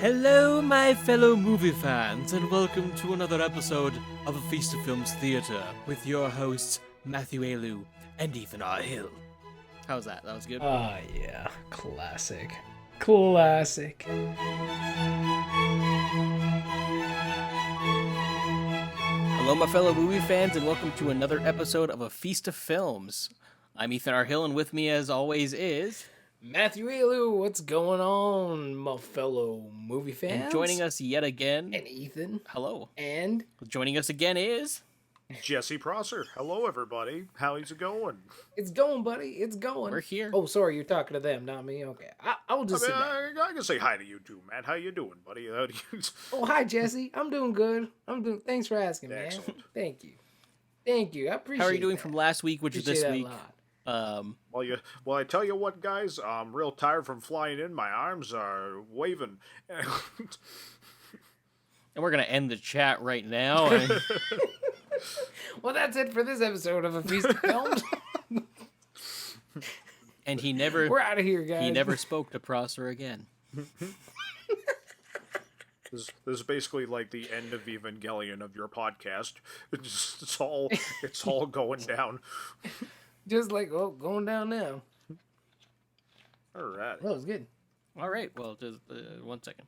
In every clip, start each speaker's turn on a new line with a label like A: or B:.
A: Hello, my fellow movie fans, and welcome to another episode of A Feast of Films Theatre with your hosts, Matthew Ayalew and Ethan R. Hill. How's that? That was good?
B: Yeah. Classic. Classic.
A: Hello, my fellow movie fans, and welcome to another episode of A Feast of Films. I'm Ethan R. Hill, and with me, as always, is...
B: Matthew Ayalew, what's going on, my fellow movie fans?
A: And joining us yet again...
B: And Ethan.
A: Hello.
B: And...
A: Joining us again is...
C: Jesse Prosser. Hello, everybody. How's it going?
B: It's going, buddy. It's going.
A: We're here.
B: Oh, sorry, you're talking to them, not me. Okay. I will just sit back.
C: I can say hi to you too, Matt. How you doing, buddy?
B: Oh, hi, Jesse. I'm doing good. Thanks for asking, man.
C: Excellent.
B: Thank you. Thank you. I appreciate it.
A: How are you doing from last week, which is this week?
C: Well, I tell you what, guys. I'm real tired from flying in. My arms are waving.
A: And we're going to end the chat right now.
B: Well, that's it for this episode of A Feast of Films.
A: And he never...
B: We're out of here, guys.
A: He never spoke to Prosser again.
C: This is basically like the end of Evangelion of your podcast. It's all going down.
B: Just like, oh, going down now.
C: All right.
B: That was good.
A: All right. Well, just 1 second.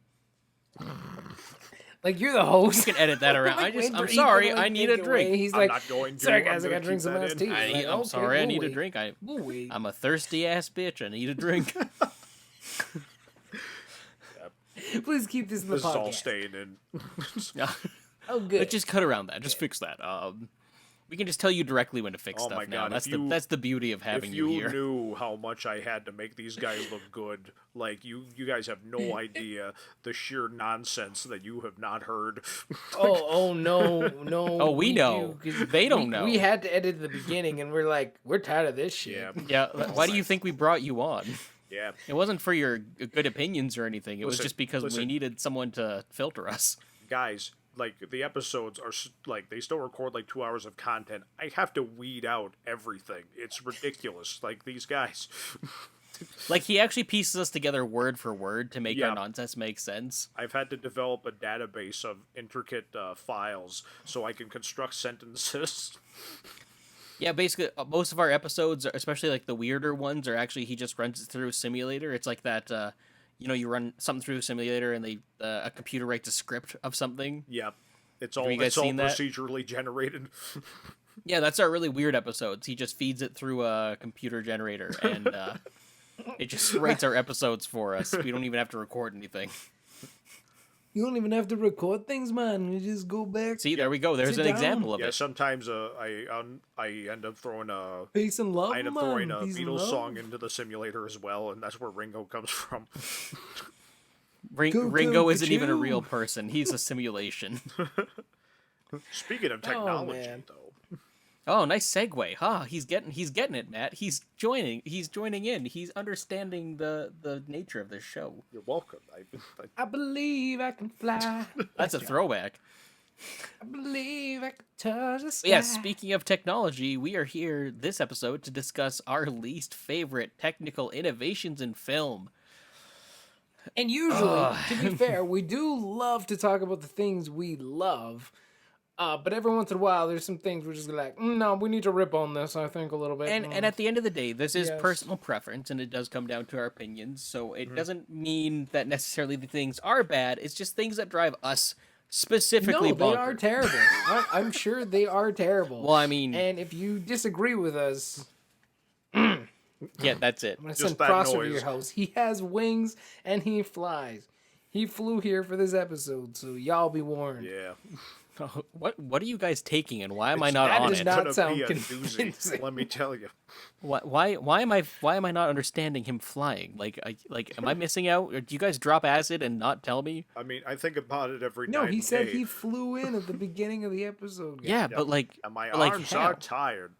B: Like, you're the host.
A: You can edit that around. I'm sorry. I need a drink.
B: He's
C: I'm
B: like,
C: not going to.
B: sorry, guys, I
C: I'm
B: gotta drink some
C: gonna
B: iced
C: keep
B: tea.
C: that in.
B: Like,
A: I'm
B: okay,
A: sorry. I
B: we'll
A: need a
B: wait.
A: drink.
B: We'll wait.
A: I'm a thirsty ass bitch. I need a drink.
B: Please keep this in the
C: This is
B: podcast.
C: all staying in.
B: Oh, good.
A: Let's just cut around that. Just fix that. We can just tell you directly when to fix
C: Oh
A: stuff
C: my
A: now.
C: God,
A: That's the beauty of having
C: If
A: you
C: you
A: here.
C: knew how much I had to make these guys look good, like you guys have no idea the sheer nonsense that you have not heard.
B: Oh no.
A: Oh, we know.
B: do, 'cause
A: They don't know.
B: We had to edit the beginning, and we're like, we're tired of this shit.
C: Yeah,
A: Yeah. Why do you think we brought you on?
C: yeah.
A: It wasn't for your good opinions or anything. It was
C: Listen,
A: just because we
C: listen.
A: needed someone to filter us.
C: Guys, like the episodes are like they still record like 2 hours of content. I have to weed out everything. It's ridiculous. Like these guys.
A: Like, he actually pieces us together word for word to make
C: Yeah.
A: our nonsense make sense.
C: I've had to develop a database of intricate files so I can construct sentences.
A: Yeah, basically, most of our episodes, especially like the weirder ones, are actually he just runs it through a simulator. It's like that, you run something through a simulator and a computer writes a script of something.
C: Yep. It's
A: you
C: all
A: guys seen that?
C: procedurally generated.
A: Yeah, that's our really weird episodes. He just feeds it through a computer generator, and it just writes our episodes for us. We don't even have to record anything.
B: You don't even have to record things, man. You just go back.
A: See, there we go. There's
B: Sit
A: an
B: down.
A: example of
C: Yeah,
A: it.
C: sometimes I end up throwing a
B: Peace and love,
C: I end up
B: man.
C: throwing a
B: Peace and
C: Beatles
B: love.
C: song into the simulator as well, and that's where Ringo comes from.
A: Ringo isn't even a
B: Cuckoo.
A: real person. He's a simulation.
C: Speaking of technology,
B: man.
C: though,
A: Oh, nice segue. Huh, he's getting it, Matt. He's joining in. He's understanding the nature of this show.
C: you're welcome.
B: I believe I can fly.
A: That's a throwback.
B: I believe I can touch the sky.
A: Yeah, speaking of technology, we are here this episode to discuss our least favorite technical innovations in film.
B: And usually, to be fair, we do love to talk about the things we love. But every once in a while, there's some things we're just like, no, we need to rip on this, I think, a little bit.
A: And at the end of the day, this is
B: Yes.
A: personal preference, and it does come down to our opinions. So it doesn't mean that necessarily the things are bad. It's just things that drive us specifically
B: no, they are
A: bonkers.
B: terrible. I'm sure they are terrible.
A: Well, I mean,
B: And if you disagree with us,
A: yeah, that's it.
B: I'm going to
C: Just
B: send
C: that
B: Prosser to
C: noise.
B: your house. He has wings and he flies. He flew here for this episode, so y'all be warned.
C: yeah,
A: What are you guys taking, and why am I not
B: that
A: on
B: does
A: it?
B: not
C: gonna
B: sound
C: be a
B: convincing.
C: doozy. Let me tell you.
A: Why am I not understanding him flying? Am I missing out? Or do you guys drop acid and not tell me?
C: I mean, I think about it every
B: No,
C: night.
B: he
C: and
B: said
C: day,
B: he flew in at the beginning of the episode.
A: Yeah, but
C: and my
A: like
C: arms
A: how?
C: are tired.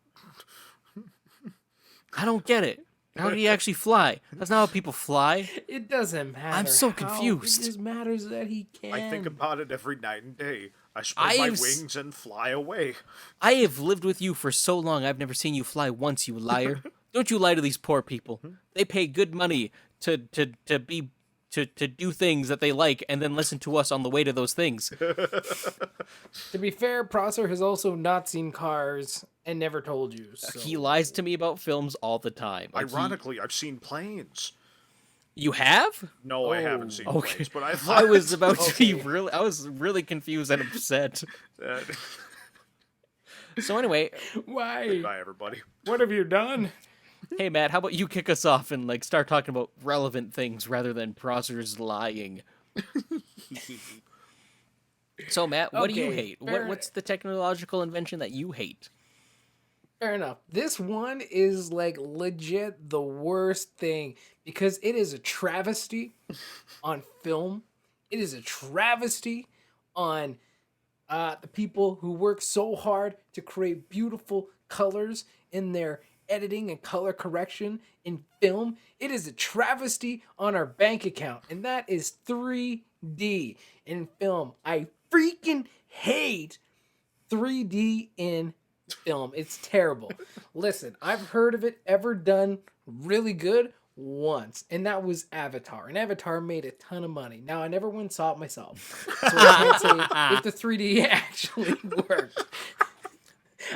A: I don't get it. How did he actually fly? That's not how people fly.
B: It doesn't matter.
A: I'm so
B: how.
A: confused.
B: It just matters that he can.
C: I think about it every night and day. I spread my wings and fly away.
A: I have lived with you for so long. I've never seen you fly once, you liar. Don't you lie to these poor people. They pay good money to be to do things that they like and then listen to us on the way to those things.
B: To be fair, Prosser has also not seen Cars and never told you. So.
A: He lies to me about films all the time. Like,
C: Ironically, I've seen Planes.
A: you have?
C: No, I haven't seen
A: Okay.
C: Planes, but I thought...
A: I was about to be really. I was really confused and upset. So anyway,
B: Why?
C: Bye, everybody.
B: What have you done?
A: hey Matt, how about you kick us off and like start talking about relevant things rather than Prosser's lying? So Matt, what do you
B: Okay,
A: hate?
B: fair-
A: What's the technological invention that you hate?
B: Fair enough. This one is like legit the worst thing because it is a travesty on film. It is a travesty on the people who work so hard to create beautiful colors in their editing and color correction in film. It is a travesty on our bank account, and that is 3D in film. I freaking hate 3D in film. It's terrible. Listen, I've heard of it ever done really good once, and that was Avatar. And Avatar made a ton of money. Now, I never went and saw it myself, so I can't say if the 3D actually worked.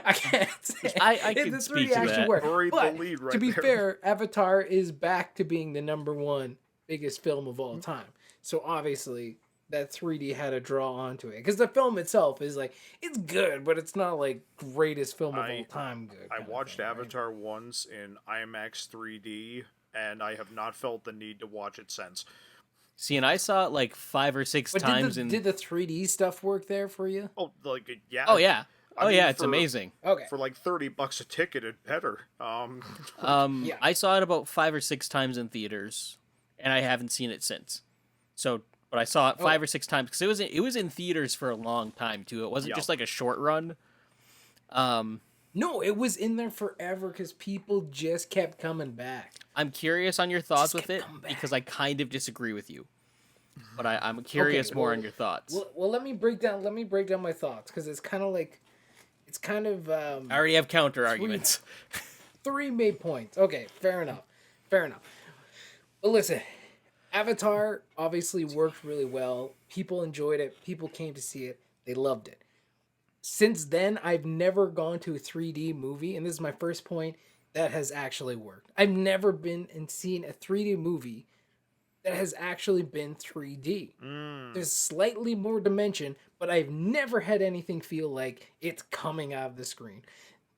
B: I can't say
A: I
B: if
A: can
B: the
A: speak
B: 3D
A: to
B: actually
A: that.
B: worked.
C: Buried the
B: But
C: lead right
B: to be
C: there.
B: fair, Avatar is back to being the #1 biggest film of all time. So obviously that 3D had to draw onto it because the film itself is like it's good, but it's not like greatest film of all time good.
C: I
B: kind of
C: watched
B: thing, right?
C: Avatar once in IMAX 3D, and I have not felt the need to watch it since.
A: See, and I saw it like 5 or 6
B: But
A: times
B: did the 3D stuff work there for you?
C: Oh, like, yeah.
A: Oh yeah.
C: I
A: Oh
C: mean,
A: yeah, it's
C: for-
A: amazing.
B: Okay.
C: For like $30 a ticket, it better.
B: Yeah.
A: I saw it about 5 or 6 times in theaters, and I haven't seen it since. So, but I saw it 5 or 6 times because it was in theaters for a long time too. It wasn't
C: Yeah.
A: just like a short run.
B: No, it was in there forever because people just kept coming back.
A: I'm curious on your thoughts
B: Just
A: with
B: kept
A: it
B: coming back.
A: because I kind of disagree with you. But I'm curious more
B: well-
A: on your thoughts.
B: Well, let me break down my thoughts because it's kind of
A: I already have counter arguments.
B: 3 main points. Okay, fair enough. But listen, Avatar obviously worked really well. People enjoyed it. People came to see it. They loved it. Since then, I've never gone to a 3D movie, and this is my first point, that has actually worked. I've never been and seen a 3D movie that has actually been 3D. There's slightly more dimension, but I've never had anything feel like it's coming out of the screen.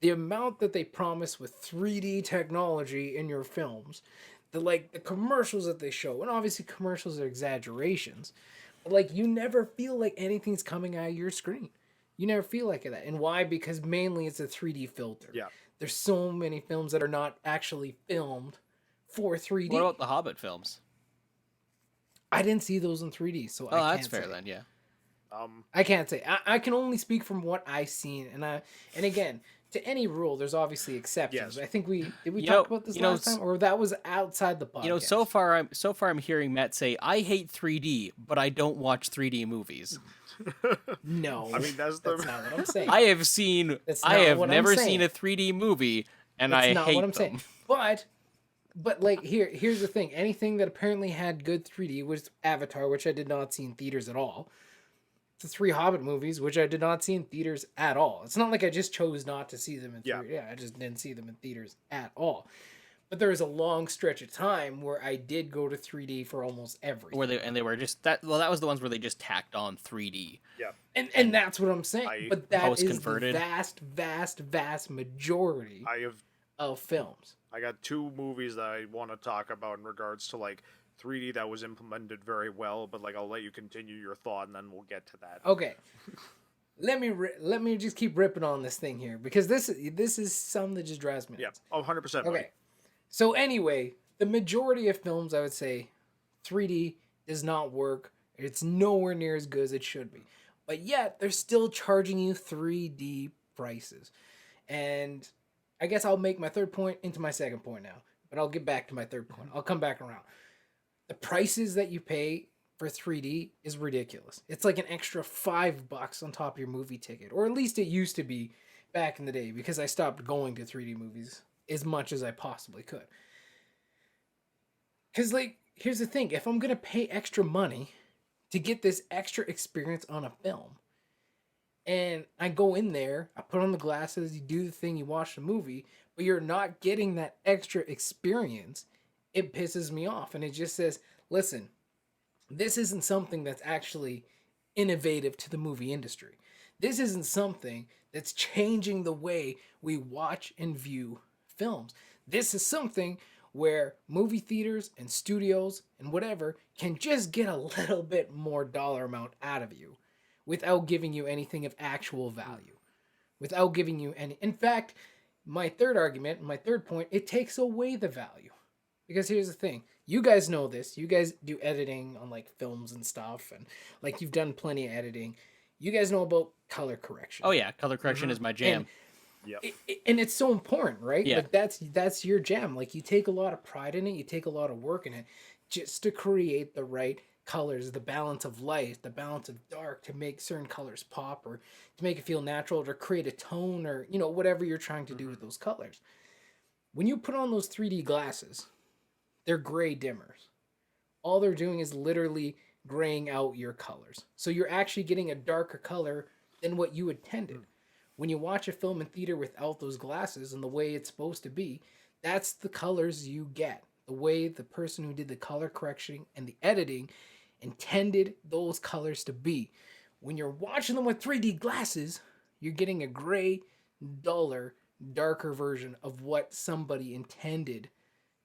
B: The amount that they promise with 3D technology in your films, the commercials that they show, and obviously commercials are exaggerations, but like you never feel like anything's coming out of your screen. You never feel like that. And why? Because mainly it's a 3D filter.
C: Yeah.
B: There's so many films that are not actually filmed for 3D.
A: What about the Hobbit films?
B: I didn't see those in 3D, so
A: Oh,
B: I can't
A: that's fair
B: say.
A: then. Yeah.
B: I can't say. I can only speak from what I've seen, and again, to any rule, there's obviously exceptions.
C: Yes.
B: I think we
A: You
B: talk
A: know-
B: about this
A: you know,
B: last time, or that was outside the podcast.
A: You know, so far I'm hearing Matt say I hate 3D, but I don't watch 3D movies.
B: no,
C: I mean, that's
B: not what I'm saying.
A: I have seen.
B: That's
A: I
B: not
A: have
B: what I'm
A: never
B: saying.
A: seen a 3D movie, and
B: That's
A: I
B: not
A: hate
B: what I'm
A: them.
B: saying. But like here's the thing. Anything that apparently had good 3D was Avatar, which I did not see in theaters at all. The 3 Hobbit movies, which I did not see in theaters at all. It's not like I just chose not to see them in theaters. Yeah, I just didn't see them in theaters at all. But there was a long stretch of time where I did go to 3D for almost everything.
A: They were just that. Well, that was the ones where they just tacked on 3D.
C: Yeah.
B: And that's what I'm saying. But that is the
A: post-converted.
B: vast majority
C: I have
B: of films.
C: I got 2 movies that I want to talk about in regards to like 3D that was implemented very well, but like I'll let you continue your thought and then we'll get to that.
B: Okay. Let me just keep ripping on this thing here because this is something that just drives me
C: Yeah.
B: nuts.
C: Oh, 100%.
B: Okay. So anyway, the majority of films I would say 3D does not work. It's nowhere near as good as it should be. But yet they're still charging you 3D prices. And I guess I'll make my third point into my second point now. But I'll get back to my third point. I'll come back around. The prices that you pay for 3D is ridiculous. It's like an extra $5 on top of your movie ticket. Or at least it used to be back in the day because I stopped going to 3D movies as much as I possibly could. Because, like, here's the thing. If I'm going to pay extra money to get this extra experience on a film, and I go in there, I put on the glasses, you do the thing, you watch the movie, but you're not getting that extra experience, it pisses me off. And it just says, listen, this isn't something that's actually innovative to the movie industry. This isn't something that's changing the way we watch and view films. This is something where movie theaters and studios and whatever can just get a little bit more dollar amount out of you without giving you anything of actual value. Without giving you any. In fact, my third argument, my third point, it takes away the value. Because here's the thing. You guys know this. You guys do editing on like films and stuff, and like you've done plenty of editing. You guys know about color correction.
A: Oh yeah, color correction is my jam.
B: And it's so important, right?
A: Yeah.
B: Like that's your jam. Like you take a lot of pride in it, you take a lot of work in it just to create the right colors, the balance of light, the balance of dark, to make certain colors pop, or to make it feel natural, or to create a tone, or whatever you're trying to do with those colors. When you put on those 3D glasses, they're gray dimmers. All they're doing is literally graying out your colors. So you're actually getting a darker color than what you intended. When you watch a film in theater without those glasses and the way it's supposed to be, that's the colors you get. The way the person who did the color correction and the editing intended those colors to be. When you're watching them with 3D glasses, you're getting a gray, duller, darker version of what somebody intended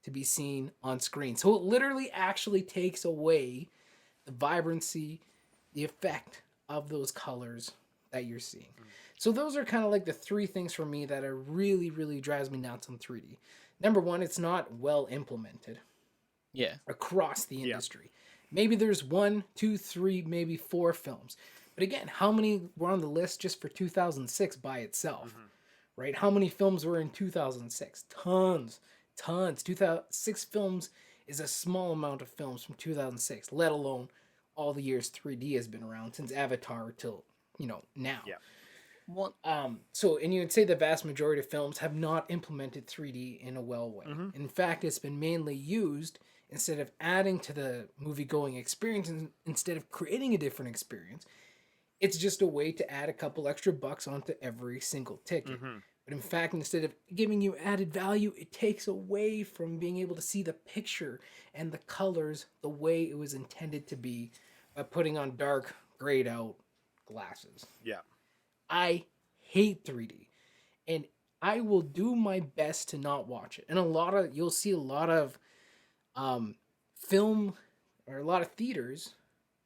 B: to be seen on screen. So it literally actually takes away the vibrancy, the effect of those colors that you're seeing. So those are kind of like the three things for me that are really, really drives me nuts on 3D. Number one, it's not well implemented.
A: Yeah.
B: Across the industry. Maybe there's 1, 2, 3, maybe 4 films. But again, how many were on the list just for 2006 by itself? Right? How many films were in 2006? Tons. 2006 films is a small amount of films from 2006, let alone all the years 3D has been around, since Avatar till now.
C: Yeah.
A: Well,
B: And you would say the vast majority of films have not implemented 3D in a well way. In fact, it's been mainly used instead of adding to the movie-going experience, instead of creating a different experience. It's just a way to add a couple extra bucks onto every single ticket. But in fact, instead of giving you added value, it takes away from being able to see the picture and the colors the way it was intended to be by putting on dark, grayed out glasses.
C: Yeah.
B: I hate 3D, and I will do my best to not watch it. And you'll see a lot of film, or a lot of theaters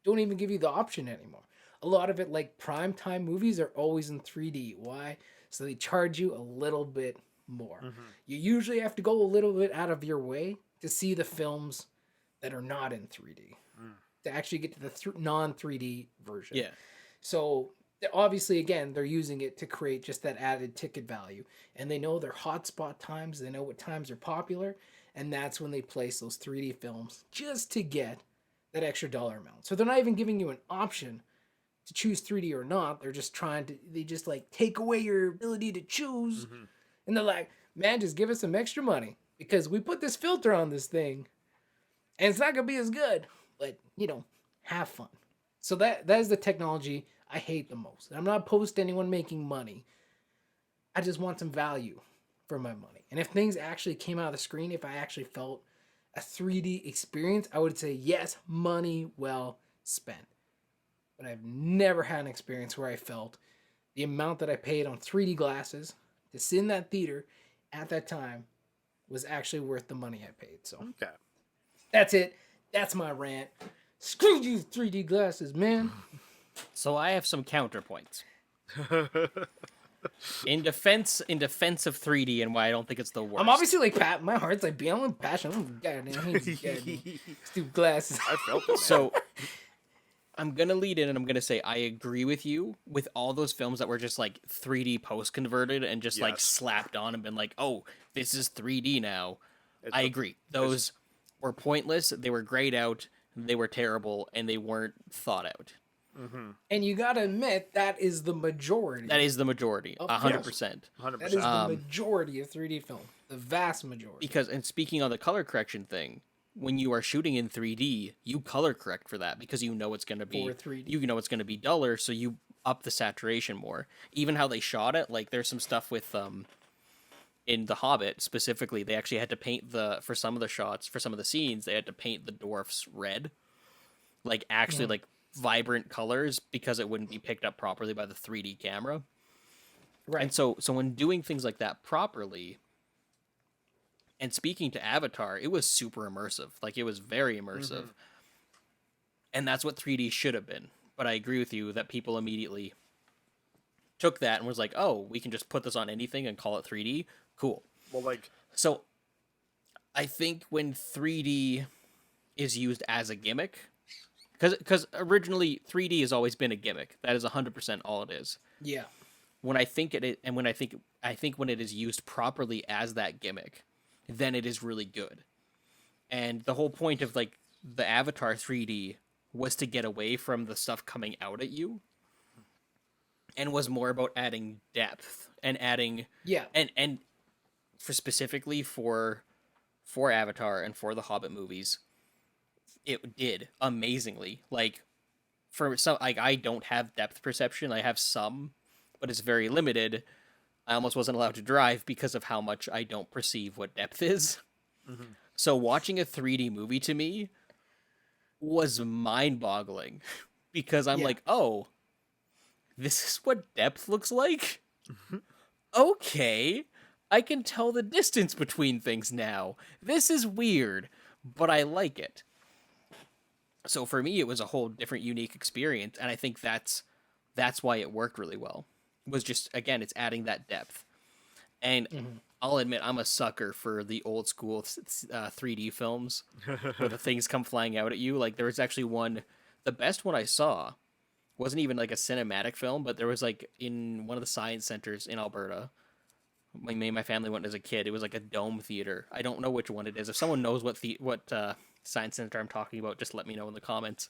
B: don't even give you the option anymore. A lot of it, like primetime movies, are always in 3D. Why? So they charge you a little bit more. You usually have to go a little bit out of your way to see the films that are not in 3D, to actually get to the non-3D version.
A: yeah.
B: So obviously, again, they're using it to create just that added ticket value. And they know their hotspot times. They know what times are popular. And that's when they place those 3D films just to get that extra dollar amount. So they're not even giving you an option to choose 3D or not. They're just they just like take away your ability to choose. And they're like, man, just give us some extra money, because we put this filter on this thing and it's not going to be as good, but have fun. So that is the technology I hate the most. I'm not opposed to anyone making money. I just want some value for my money. And if things actually came out of the screen, if I actually felt a 3D experience, I would say yes, money well spent. But I've never had an experience where I felt the amount that I paid on 3D glasses to sit in that theater at that time was actually worth the money I paid. So
C: Okay.
B: that's it. That's my rant. Screw you, 3D glasses, man.
A: So I have some counterpoints. In defense of 3D and why I don't think it's the worst.
B: I'm obviously like my heart's like beyond passion. Goddamn, I hate these goddamn stupid glasses.
C: I felt it.
A: So I'm gonna lead in and I'm gonna say I agree with you with all those films that were just like 3D post converted and just like
C: Yes.
A: slapped on and been like, oh, this is 3D now. I agree. Those were pointless. They were grayed out. They were terrible, and they weren't thought out.
B: And you gotta admit that is the majority.
A: That is the majority,
B: Of
A: 100%.
C: 100%.
B: That is the majority of 3D film. The vast majority.
A: Because, and speaking on the color correction thing, when you are shooting in 3D, you color correct for that because you know it's going to be
B: For 3D.
A: you know it's going to be duller, so you up the saturation more. Even how they shot it, like there's some stuff with in The Hobbit specifically, they actually had to paint for some of the shots, for some of the scenes, they had to paint the dwarfs red, like actually like vibrant colors because it wouldn't be picked up properly by the 3D camera.
B: Right.
A: And so when doing things like that properly, and speaking to Avatar, it was super immersive. Like, it was very immersive. And that's what 3D should have been. But I agree with you that people immediately took that and was like, oh, we can just put this on anything and call it 3D? Cool.
C: Well, like...
A: So, I think when 3D is used as a gimmick... Because originally, 3D has always been a gimmick. That is 100% all it is.
B: Yeah.
A: When I think I think when it is used properly as that gimmick, then it is really good. And the whole point of like the Avatar 3D was to get away from the stuff coming out at you, and was more about adding depth and adding and for specifically for Avatar and for the Hobbit movies, it did amazingly. Like, for some, like, I don't have depth perception. I have some, but it's very limited. I almost wasn't allowed to drive because of how much I don't perceive what depth is. So watching a 3D movie to me was mind-boggling because I'm like, oh, this is what depth looks like? Okay, I can tell the distance between things now. This is weird, but I like it. So for me, it was a whole different, unique experience, and I think that's why it worked really well. Was just, again, it's adding that depth. And I'll admit, I'm a sucker for the old school 3D films where the things come flying out at you. Like, there was actually one, the best one I saw wasn't even like a cinematic film, but there was like in one of the science centers in Alberta. Me and my family went as a kid. It was like a dome theater. I don't know which one it is. If someone knows what science center I'm talking about, just let me know in the comments.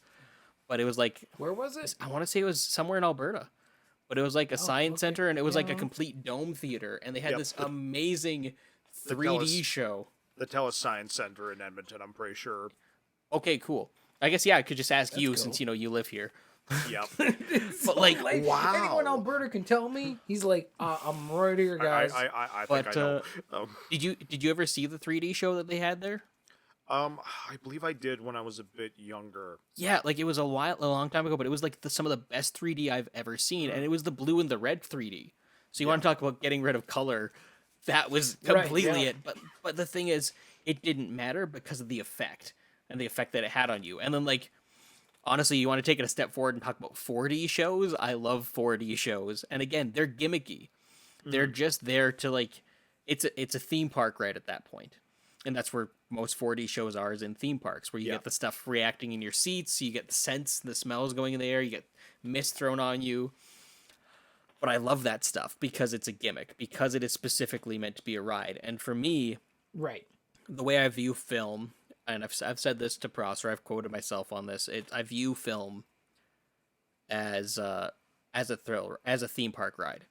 A: But it was like,
B: where was it?
A: I want to say it was somewhere in Alberta. But it was like a science center, and it was like a complete dome theater, and they had this amazing 3D show.
C: The TELUS Science Center in Edmonton, I'm pretty sure.
A: Okay, cool. I guess, I could just ask you, since, you live here.
C: Yep.
A: But, like,
B: wow. Anyone in Alberta can tell me. He's like, I'm right here, guys.
C: I think I know.
A: Did you ever see the 3D show that they had there?
C: I believe I did when I was a bit younger.
A: Yeah, like, it was a long time ago, but it was like some of the best 3D I've ever seen, and it was the blue and the red 3D. So you want to talk about getting rid of color? That was completely it. But the thing is, it didn't matter because of the effect and the effect that it had on you. And then, like, honestly, you want to take it a step forward and talk about 4D shows? I love 4D shows, and again, they're gimmicky. They're just there to, like, it's a theme park right at that point. And that's where most 4D shows are, is in theme parks, where you get the stuff reacting in your seats, you get the scents, the smells going in the air, you get mist thrown on you. But I love that stuff because it's a gimmick, because it is specifically meant to be a ride. And for me, the way I view film, and I've said this to Prosser, I've quoted myself on this, I view film as a thriller, as a theme park ride.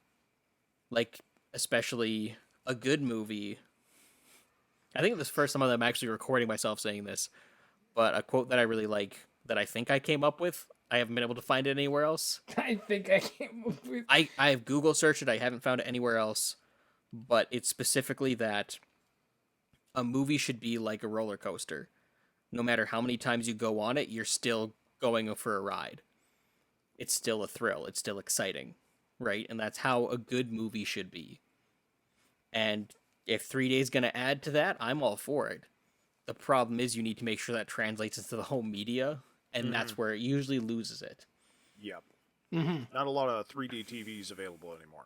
A: Like, especially a good movie. I think this is the first time that I'm actually recording myself saying this, but a quote that I really like, that I think I came up with, I haven't been able to find it anywhere else.
B: I think I came up with...
A: I have Google searched it, I haven't found it anywhere else, but it's specifically that a movie should be like a roller coaster. No matter how many times you go on it, you're still going for a ride. It's still a thrill, it's still exciting, right? And that's how a good movie should be. And if 3D is going to add to that, I'm all for it. The problem is you need to make sure that translates into the whole media, and that's where it usually loses it.
C: Yep. Not a lot of 3D TVs available anymore.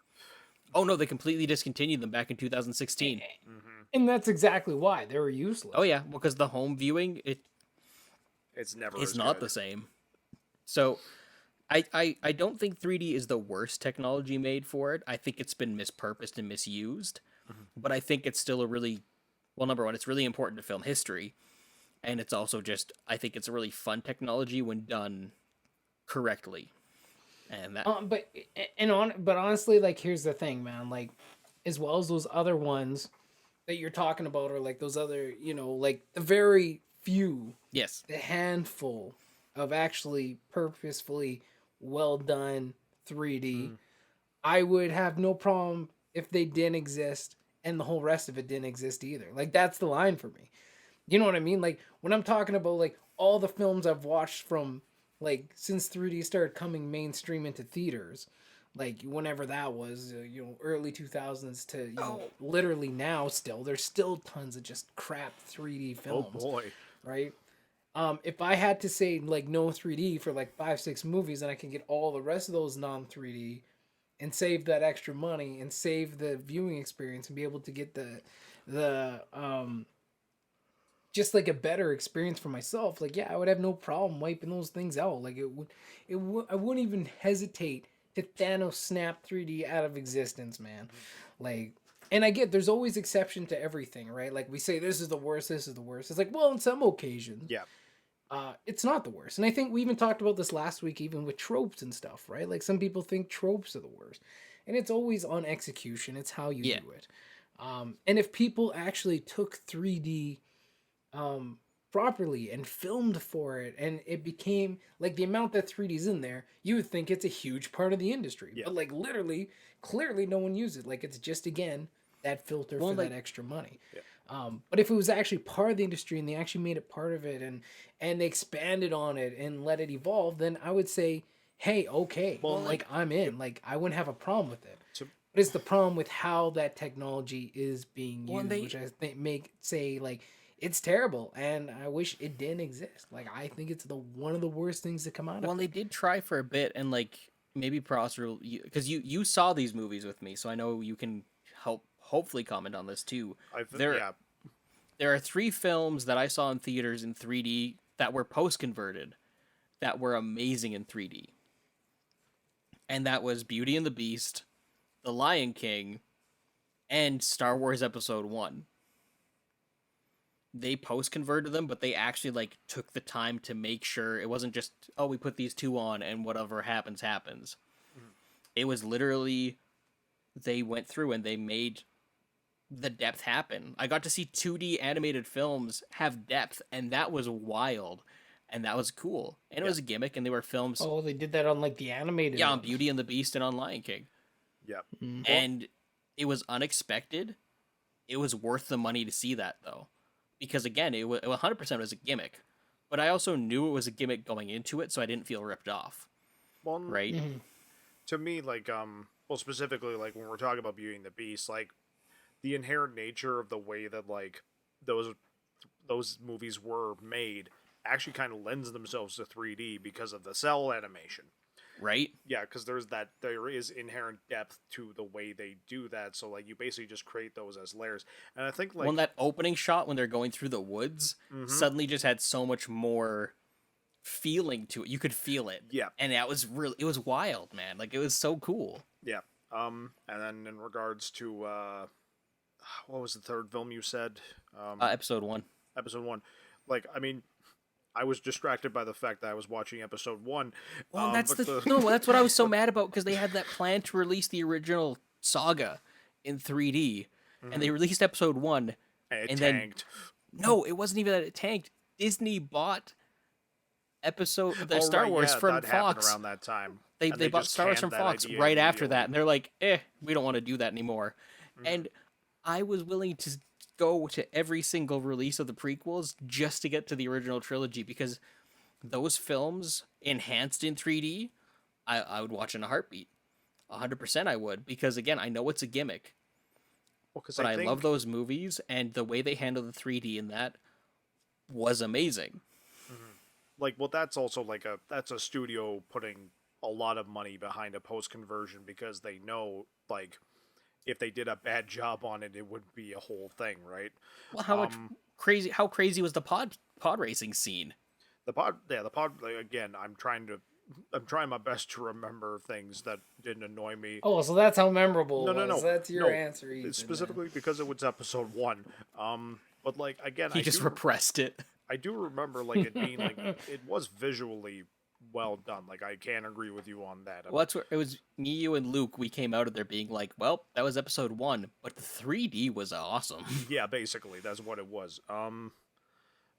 A: Oh, no, they completely discontinued them back in 2016.
B: And that's exactly why. They were useless.
A: Oh, yeah, because the home viewing,
C: it's
A: not the same. So, I don't think 3D is the worst technology made for it. I think it's been mispurposed and misused. But I think it's still number one, it's really important to film history. And it's also just, I think it's a really fun technology when done correctly. And that...
B: but honestly, like, here's the thing, man. Like, as well as those other ones that you're talking about, or like those other, like the very
A: Yes.
B: the handful of actually purposefully well done 3D, I would have no problem if they didn't exist and the whole rest of it didn't exist either. Like that's the line for me. You know what I mean? Like when I'm talking about like all the films I've watched from like since 3D started coming mainstream into theaters, like whenever that was, early 2000s to literally now still there's still tons of just crap 3D
C: Oh
B: films,
C: boy.
B: right? If I had to say like no 3D for like 5 6 movies and I can get all the rest of those non 3D and save that extra money and save the viewing experience and be able to get the just like a better experience for myself, like yeah, I would have no problem wiping those things out. Like I wouldn't even hesitate to Thanos snap 3D out of existence, man. Like, and I get there's always exception to everything, right? Like we say this is the worst, this is the worst. It's like, well, on some occasions,
C: Yeah.
B: it's not the worst. And I think we even talked about this last week, even with tropes and stuff, right? Like some people think tropes are the worst, and it's always on execution. It's how you do it. And if people actually took 3D properly and filmed for it, and it became like the amount that 3D's in there, you would think it's a huge part of the industry.
C: Yeah.
B: But like literally, clearly, no one uses it. Like it's just again that filter for that extra money.
C: Yeah.
B: But if it was actually part of the industry and they actually made it part of it and they expanded on it and let it evolve, then I would say, hey, okay,
C: Well,
B: like I'm in. Like I wouldn't have a problem with it.
C: So,
B: But it's the problem with how that technology is being
A: Well,
B: used,
A: and
B: which I think say like it's terrible, and I wish it didn't exist. Like I think it's one of the worst things to come out
A: Well,
B: of
A: they
B: it.
A: did try for a bit, and like maybe Prosser, because you saw these movies with me, so I know you can hopefully comment on this too.
C: yeah.
A: There are 3 films that I saw in theaters in 3D that were post converted, that were amazing in 3D, and that was Beauty and the Beast, The Lion King, and Star Wars Episode 1. They post converted them, but they actually like took the time to make sure it wasn't just, oh, we put these 2 on and whatever happens happens. It was literally they went through and they made the depth happen. I got to see 2D animated films have depth, and that was wild, and that was cool. And it was a gimmick, and they were films.
B: Oh, they did that on like the animated.
A: Yeah, on
B: ones.
A: Beauty and the Beast and on Lion King.
C: Yeah.
A: And it was unexpected. It was worth the money to see that, though. Because, again, it 100% was a gimmick. But I also knew it was a gimmick going into it, so I didn't feel ripped off.
C: Well,
A: right?
C: To me, like, well, specifically, like, when we're talking about Beauty and the Beast, like, the inherent nature of the way that, like, those movies were made actually kind of lends themselves to 3D because of the cell animation.
A: Right?
C: Yeah, because there is inherent depth to the way they do that. So like you basically just create those as layers, and I think like
A: when that opening shot when they're going through the woods suddenly just had so much more feeling to it. You could feel it.
C: Yeah,
A: and it was wild, man. Like it was so cool.
C: Yeah. And then in regards to what was the third film you said?
A: Episode 1.
C: Episode 1. Like I mean, I was distracted by the fact that I was watching episode 1.
A: Well, that's that's what I was so mad about, because they had that plan to release the original saga in 3D, and they released episode 1,
C: and it tanked.
A: No, it wasn't even that it tanked. Disney bought Star Wars from
C: that
A: Fox
C: around that time.
A: They bought
C: just
A: Star Wars
C: canned
A: from
C: that
A: Fox
C: idea
A: right after
C: immediately.
A: that, and they're like, we don't want to do that anymore. And I was willing to go to every single release of the prequels just to get to the original trilogy, because those films enhanced in 3D, I would watch in a heartbeat. 100% I would, because again, I know it's a gimmick.
C: Well,
A: but I love those movies, and the way they handle the 3D in that was amazing.
C: Like, well, that's also like that's a studio putting a lot of money behind a post conversion, because they know, like, if they did a bad job on it, it would be a whole thing, right?
A: Well, how crazy was the pod racing scene?
C: The pod. Like, again, I'm trying my best to remember things that didn't annoy me.
B: Oh, so that's how memorable.
C: No.
B: That's your answer. Ethan,
C: specifically because it was episode 1. But like again,
A: he just repressed it.
C: I do remember like it being like it was visually well done. Like I can't agree with you on that.
A: Well, it was me, you, and Luke. We came out of there being like, well, that was episode 1, but the 3D was awesome.
C: Yeah, basically that's what it was.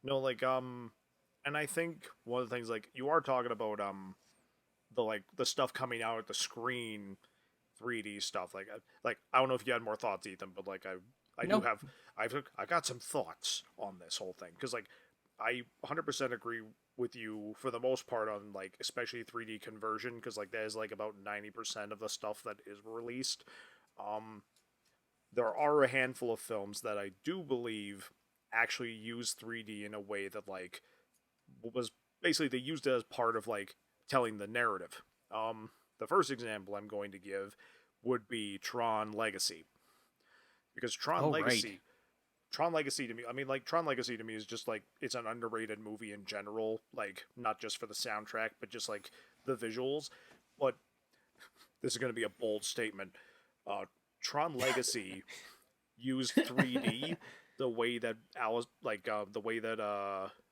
C: No, like and I think one of the things like you are talking about the stuff coming out at the screen 3D stuff like I don't know if you had more thoughts, Ethan, but like I do
A: No.
C: have I got some thoughts on this whole thing because like I 100% agree with you for the most part on like especially 3D conversion because like that is like about 90% of the stuff that is released. Um, there are a handful of films that I do believe actually use 3D in a way that like was basically they used it as part of like telling the narrative. The first example I'm going to give would be Tron Legacy because
A: Oh, right.
C: Tron Legacy to me, I mean, like, Tron Legacy to me is just like, it's an underrated movie in general, like, not just for the soundtrack, but just like the visuals. But this is going to be a bold statement. Uh, Tron Legacy used 3D the way that Alice, like, the way that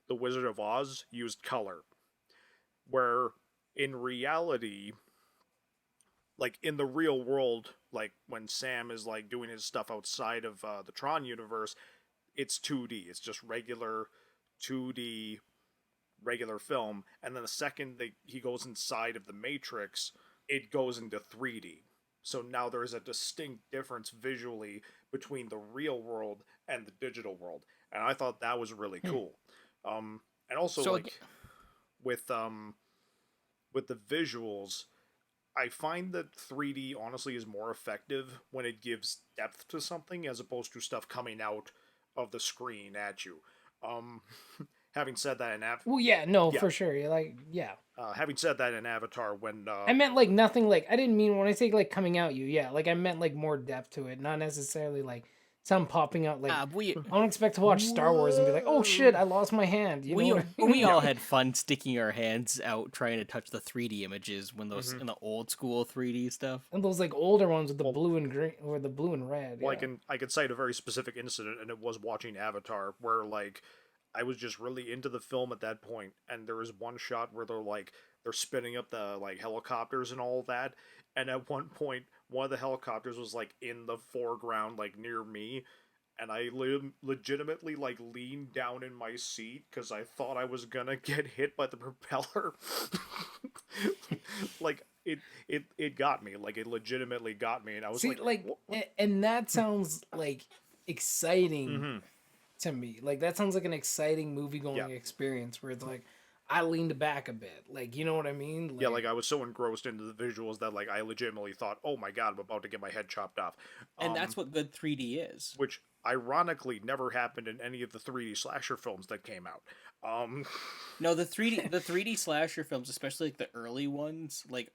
C: the Wizard of Oz used color, where in reality, like in the real world, like when Sam is like doing his stuff outside of the Tron universe, it's 2D. It's just regular 2D regular film, and then the second he goes inside of the Matrix, it goes into 3D. So now there is a distinct difference visually between the real world and the digital world, and I thought that was really
A: Hmm.
C: cool. And also
A: So
C: like with um with the visuals, I find that 3D honestly is more effective when it gives depth to something as opposed to stuff coming out of the screen at you. Um, having said that in
B: Well, yeah, no,
C: yeah,
B: for sure. You're like, yeah.
C: having said that in Avatar, when
B: I meant like nothing like I didn't mean when I say like coming out you, yeah, like I meant like more depth to it, not necessarily like some popping out like
A: we
B: I don't expect to watch Star Wars and be like, "Oh shit,
C: whoa,
B: I lost my hand." You know
A: we
B: what I
A: we
B: mean?
C: yeah,
A: all had fun sticking our hands out trying to touch the 3D images when those
C: hmm
A: in the old school 3D stuff.
B: And those like older ones with the
C: well,
B: blue and green or the blue and red,
C: well,
B: yeah.
C: I can cite a very specific incident, and it was watching Avatar, where like I was just really into the film at that point, and there was one shot where they're spinning up the like helicopters and all that, and at one point one of the helicopters was like in the foreground, like near me, and I legitimately like leaned down in my seat because I thought I was gonna get hit by the propeller. Like it got me, like it legitimately got me, and I was
B: See,
C: like,
B: like
C: what?
B: and that sounds like exciting
C: Mm-hmm.
B: to me. Like that sounds like an exciting movie
C: Yeah.
B: going experience where it's like I leaned back a bit. Like, you know what I mean?
C: Yeah, like
B: Like
C: I was so engrossed into the visuals that like I legitimately thought, "Oh my god, I'm about to get my head chopped off."
A: And that's what good 3D is.
C: Which ironically never happened in any of the 3D slasher films that came out. Um,
A: No, the 3D slasher films, especially like the early ones, like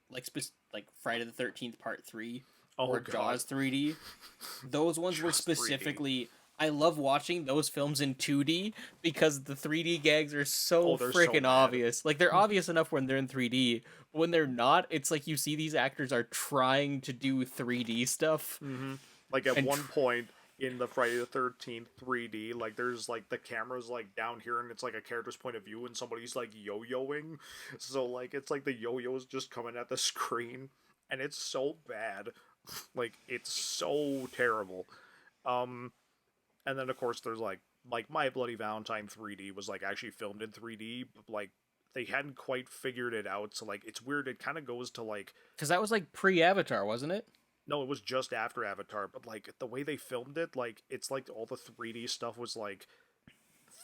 A: Friday the 13th Part 3
C: oh
A: or
C: god,
A: Jaws 3D, those ones were
C: just 3D.
A: specifically I love watching those films in 2D because the 3D gags are so
C: Oh, they're so
A: freaking
C: bad.
A: obvious. Like they're obvious enough when they're in 3D, but when they're not, it's like you see these actors are trying to do 3D stuff
C: Mm-hmm. Like at
A: and
C: one point in the Friday the 13th 3D, like there's like the camera's like down here and it's like a character's point of view and somebody's like yo-yoing. So like it's like the yo-yo's just coming at the screen and it's so bad. Like it's so terrible. Um and then of course there's like My Bloody Valentine 3D was like actually filmed in 3D, but like they hadn't quite figured it out. So like it's weird. It kind of goes to like
A: because that was like pre-Avatar, wasn't it?
C: no, it was just after Avatar, but like the way they filmed it, like it's like all the 3D stuff was like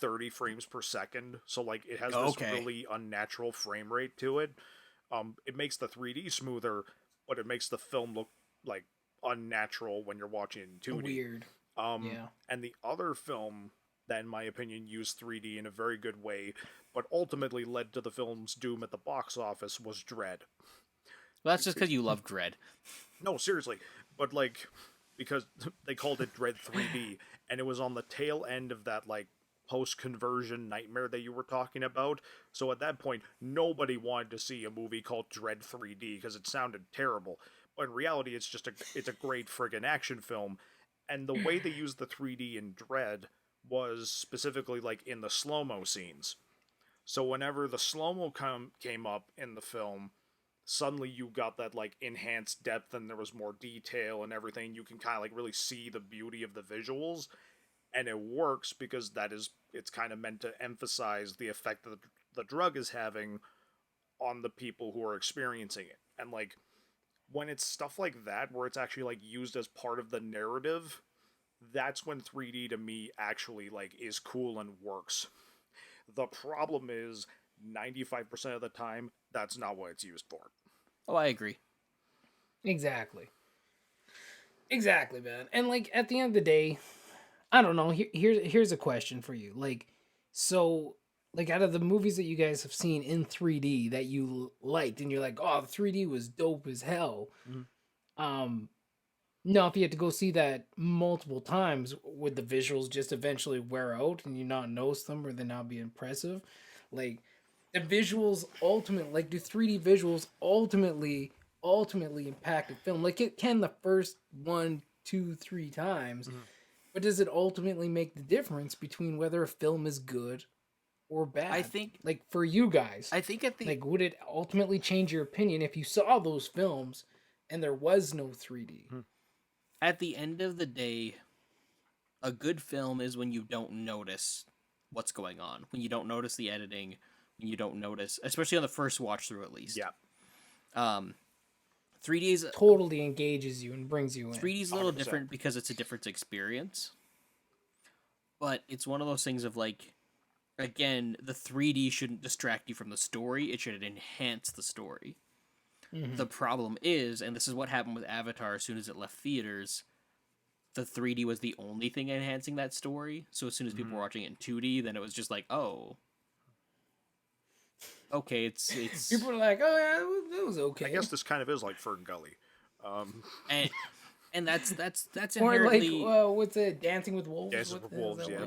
C: 30 frames per second. So like it has this
A: Okay.
C: really unnatural frame rate to it. It makes the 3D smoother, but it makes the film look like unnatural when you're watching it in 2D.
B: weird. Yeah.
C: And the other film that, in my opinion, used 3D in a very good way, but ultimately led to the film's doom at the box office was Dread.
A: Well, that's just because you love Dread.
C: No, seriously, but like because they called it Dread 3D, and it was on the tail end of that like post-conversion nightmare that you were talking about. So at that point, nobody wanted to see a movie called Dread 3D because it sounded terrible. But in reality, it's a great friggin' action film, and the way they used the 3D in Dread was specifically like in the slow-mo scenes. So whenever the slow-mo came up in the film, suddenly you got that like enhanced depth and there was more detail and everything. You can kind of like really see the beauty of the visuals. and it works because it's kind of meant to emphasize the effect that the drug is having on the people who are experiencing it. And like when it's stuff like that where it's actually like used as part of the narrative, that's when 3D to me actually like is cool and works. The problem is 95% of the time that's not what it's used for.
A: Oh, I agree.
B: Exactly. Exactly, man. And like at the end of the day, I don't know. Here's a question for you. Like, so like out of the movies that you guys have seen in 3D that you liked, and you're like, oh, the 3D was dope as hell. Um, now if you had to go see that multiple times, would the visuals just eventually wear out and you not notice them, or they not be impressive? Like the visuals ultimately, like do 3D visuals ultimately impact a film? Like it can the first 1, 2, 3 times. But does it ultimately make the difference between whether a film is good or bad?
A: I think,
B: like for you guys,
A: I think at the
B: like would it ultimately change your opinion if you saw those films and there was no 3D?
A: at the end of the day, a good film is when you don't notice what's going on, when you don't notice the editing, when you don't notice, especially on the first watch through at least.
C: Yeah.
A: 3D is
B: Totally engages you and brings you in.
A: 3D is a little
C: 100%.
A: different because it's a different experience. But it's one of those things of like, again, the 3D shouldn't distract you from the story. It should enhance the story. The problem is, and this is what happened with Avatar as soon as it left theaters, the 3D was the only thing enhancing that story. So as soon as people were watching it in 2D, then it was just like, oh, okay, it's
B: People are like, oh yeah, it was okay.
C: I guess this kind of is like Fern Gully.
A: and that's
B: or like
A: inherently
B: what's it, Dancing with Wolves?
C: Dancing with Wolves, yeah.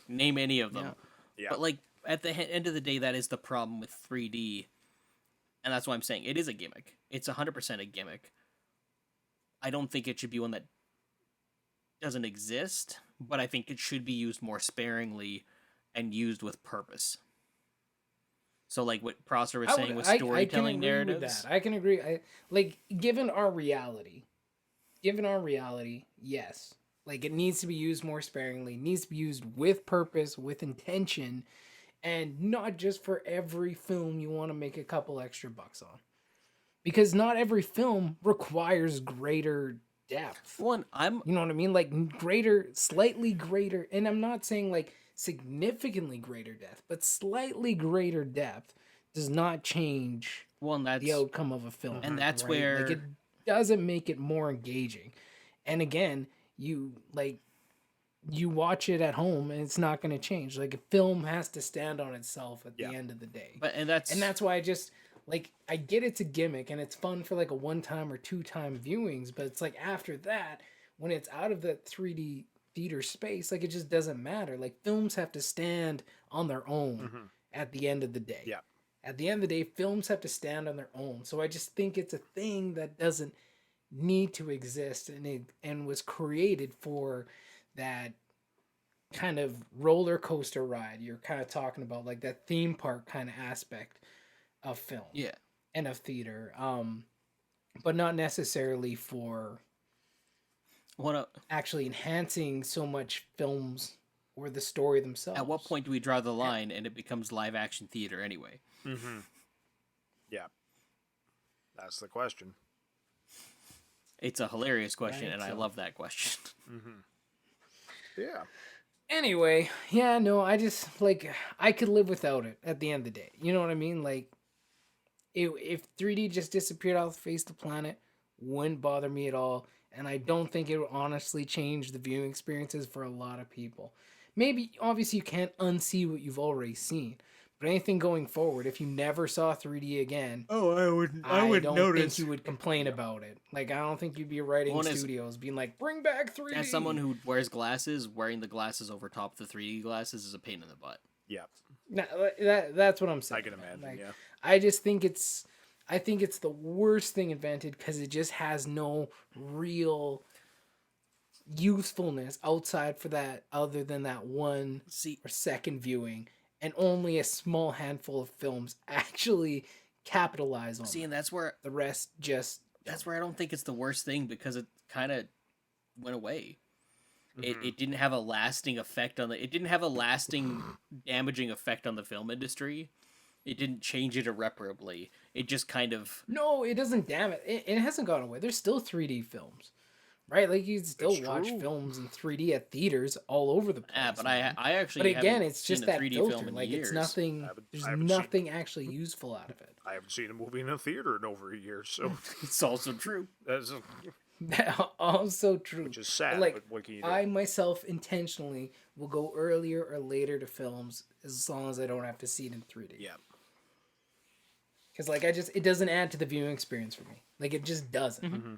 A: name any of them.
C: Yeah.
A: But like at the end of the day, that is the problem with 3D, and that's why I'm saying it is a gimmick. It's 100% a gimmick. I don't think it should be one that doesn't exist, but I think it should be used more sparingly and used with purpose. So like what Prosser was saying with storytelling narratives.
B: I can agree. Like given our reality, yes. Like it needs to be used more sparingly, needs to be used with purpose, with intention, and not just for every film you want to make a couple extra bucks on. Because not every film requires greater depth.
A: One,
B: You know what I mean? Like greater, slightly greater, and I'm not saying like significantly greater depth, but slightly greater depth does not change
A: that's
B: the outcome of a film.
A: and that's
B: right?
A: where
B: like it doesn't make it more engaging. And again, you watch it at home and it's not going to change. Like a film has to stand on itself at the end of the day.
A: and that's
B: why I just like I get it's a gimmick and it's fun for like a 1-time or 2-time viewings, but it's like after that when it's out of that 3D theater space, like it just doesn't matter. Like films have to stand on their own at the end of the day.
C: Yeah.
B: At the end of the day, films have to stand on their own. So I just think it's a thing that doesn't need to exist and was created for that kind of roller coaster ride you're kind of talking about, like that theme park kind of aspect of film.
A: Yeah.
B: And of theater. But not necessarily for actually enhancing so much films or the story themselves.
A: At what point do we draw the line and it becomes live action theater anyway?
C: Yeah. That's the question.
A: It's a hilarious question,
B: Right,
A: and I
B: so-
A: love that question.
C: Yeah.
B: Anyway, yeah, no, I just like I could live without it at the end of the day. You know what I mean? Like if 3D just disappeared off the face of the planet, wouldn't bother me at all. And I don't think it would honestly change the viewing experiences for a lot of people. Maybe, obviously, you can't unsee what you've already seen. But anything going forward, if you never saw 3D again,
A: I wouldn't
B: don't think you would complain about it. Like, I don't think you'd be writing studios being like, bring back 3D.
A: As someone who wears glasses, wearing the glasses over top of the 3D glasses is a pain in the butt.
C: Yeah.
B: That's what I'm saying.
C: I can imagine,
B: Like,
C: yeah.
B: I just think it's the worst thing invented because it just has no real usefulness outside for that other than that one or second viewing, and only a small handful of films actually capitalize on
A: and that's where
B: the rest just
A: I don't think it's the worst thing because it kind of went away. It didn't have a lasting effect on the. It didn't have a lasting damaging effect on the film industry. It didn't change it irreparably. It just kind of.
B: No, it doesn't. Damn it! It hasn't gone away. There's still 3D films, right? Like you can still
C: It's
B: watch
C: true.
B: films in 3D at theaters all over the place.
A: Ah, but
B: man.
A: I actually.
B: But again,
A: haven't
B: it's just
A: seen a
B: that
A: 3D
B: filter.
A: film in
B: Like
A: years.
B: it's nothing. There's
C: I haven't
B: nothing actually useful out of it.
C: I haven't seen a movie in a theater in over a year, so
A: It's also true.
C: that's
B: Also true.
C: which is sad.
B: Like
C: but what can you do?
B: I myself intentionally will go earlier or later to films as long as I don't have to see it in 3D.
C: Yeah.
B: Because like it doesn't add to the viewing experience for me. Like it just doesn't.
C: Mm-hmm.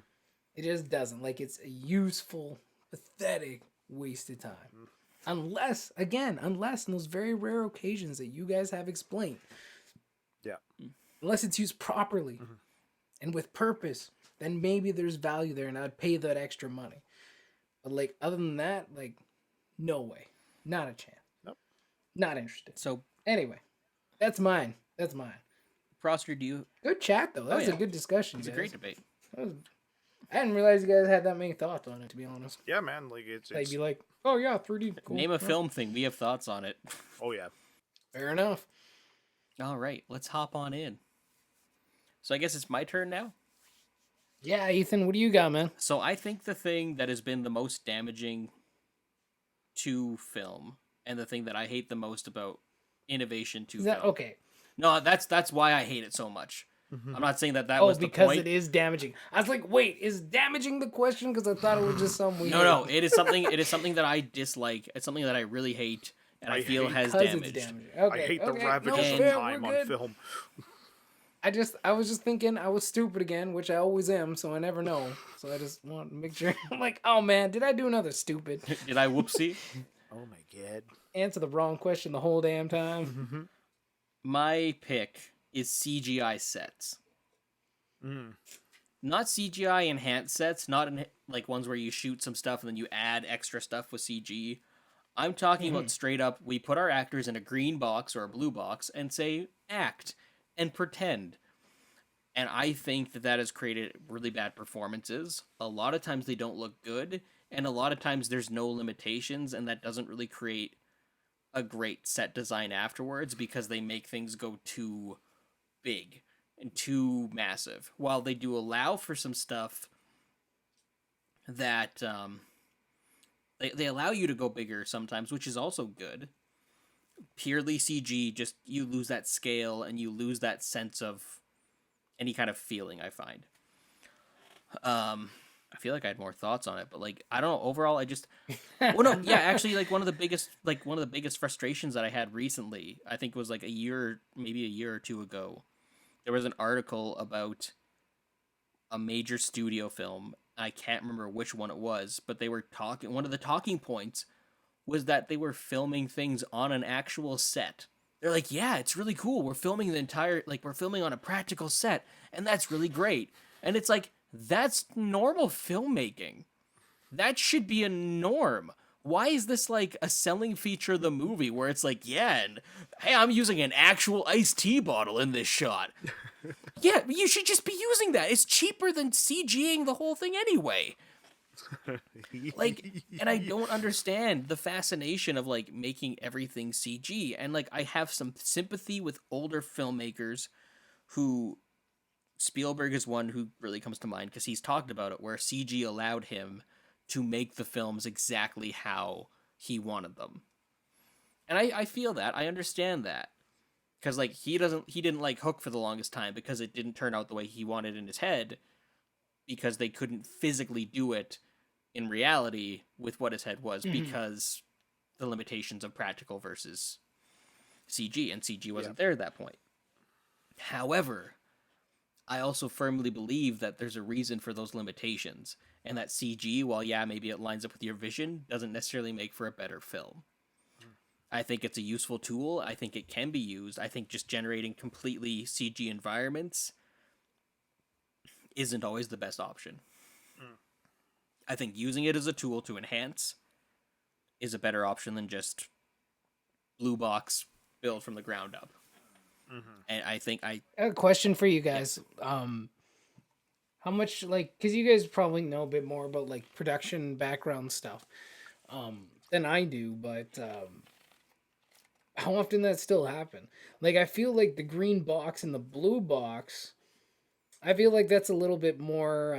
B: It just doesn't. Like it's a useful, pathetic waste of time. Unless in those very rare occasions that you guys have explained.
C: Yeah.
B: Unless it's used properly and with purpose, then maybe there's value there and I'd pay that extra money. But like other than that, like no way. Not a chance.
C: Nope.
B: Not interested.
A: So,
B: Anyway, that's mine.
A: Prosper, do you?
B: Good chat though. That was
A: yeah.
B: a good discussion.
A: It's a
B: guys.
A: great debate.
B: I didn't realize you guys had that many thoughts on it, to be honest.
C: Yeah, man. Like
B: They'd be like, oh yeah, 3D. Cool.
A: Name a film thing. We have thoughts on it.
C: oh yeah.
B: Fair enough.
A: All right, let's hop on in. So I guess it's my turn now.
B: Yeah, Ethan, what do you got, man?
A: So I think the thing that has been the most damaging to film, and the thing that I hate the most about innovation to
B: Is that
A: film.
B: okay?
A: No, that's why I hate it so much. I'm not saying that
B: Oh,
A: was the
B: because
A: point.
B: it is damaging. I was like, wait, is damaging the question? Because I thought it was just some weird.
A: No, it is something. It is something that I dislike. It's something that I really hate, and I feel has
B: Because
A: damaged.
B: it's damaging. Okay,
C: I hate the
B: okay.
C: ravages
B: No,
C: of
B: fair,
C: time
B: we're
C: on
B: good.
C: film.
B: I was just thinking I was stupid again, which I always am, so I never know. So I just want to make sure. I'm like, oh man, did I do another stupid?
A: Did I whoopsie?
C: Oh my god.
B: Answer the wrong question the whole damn time.
A: My pick is CGI sets. Not CGI enhanced sets, not like ones where you shoot some stuff and then you add extra stuff with CG. I'm talking about straight up, we put our actors in a green box or a blue box and say, act and pretend. And I think that has created really bad performances. A lot of times they don't look good, and a lot of times there's no limitations, and that doesn't really create a great set design afterwards because they make things go too big and too massive. While they do allow for some stuff that they allow you to go bigger sometimes, which is also good. Purely CG, just you lose that scale and you lose that sense of any kind of feeling, I find. I feel like I had more thoughts on it, but like I don't know, overall I just well no, yeah, actually like one of the biggest frustrations that I had recently, I think it was like maybe a year or two ago. There was an article about a major studio film. I can't remember which one it was, but they were talking. One of the talking points was that they were filming things on an actual set. They're like, yeah, it's really cool. We're filming we're filming on a practical set, and that's really great. And it's like, that's normal filmmaking. That should be a norm. Why is this like a selling feature of the movie where it's like, yeah, and hey, I'm using an actual iced tea bottle in this shot. Yeah, you should just be using that. It's cheaper than CGing the whole thing anyway. Like, and I don't understand the fascination of like making everything CG. And like, I have some sympathy with older filmmakers who Spielberg is one who really comes to mind because he's talked about it, where CG allowed him to make the films exactly how he wanted them. And I feel that. I understand that. Because like he didn't like Hook for the longest time because it didn't turn out the way he wanted in his head, because they couldn't physically do it in reality with what his head was because the limitations of practical versus CG, and CG wasn't there at that point. However, I also firmly believe that there's a reason for those limitations, and that CG, while yeah, maybe it lines up with your vision, doesn't necessarily make for a better film. I think it's a useful tool. I think it can be used. I think just generating completely CG environments isn't always the best option. I think using it as a tool to enhance is a better option than just blue box build from the ground up. And I think I
B: have a question for you guys. How much, like, because you guys probably know a bit more about like production background stuff. than I do, but how often that still happen? Like I feel like the green box and the blue box, I feel like that's a little bit more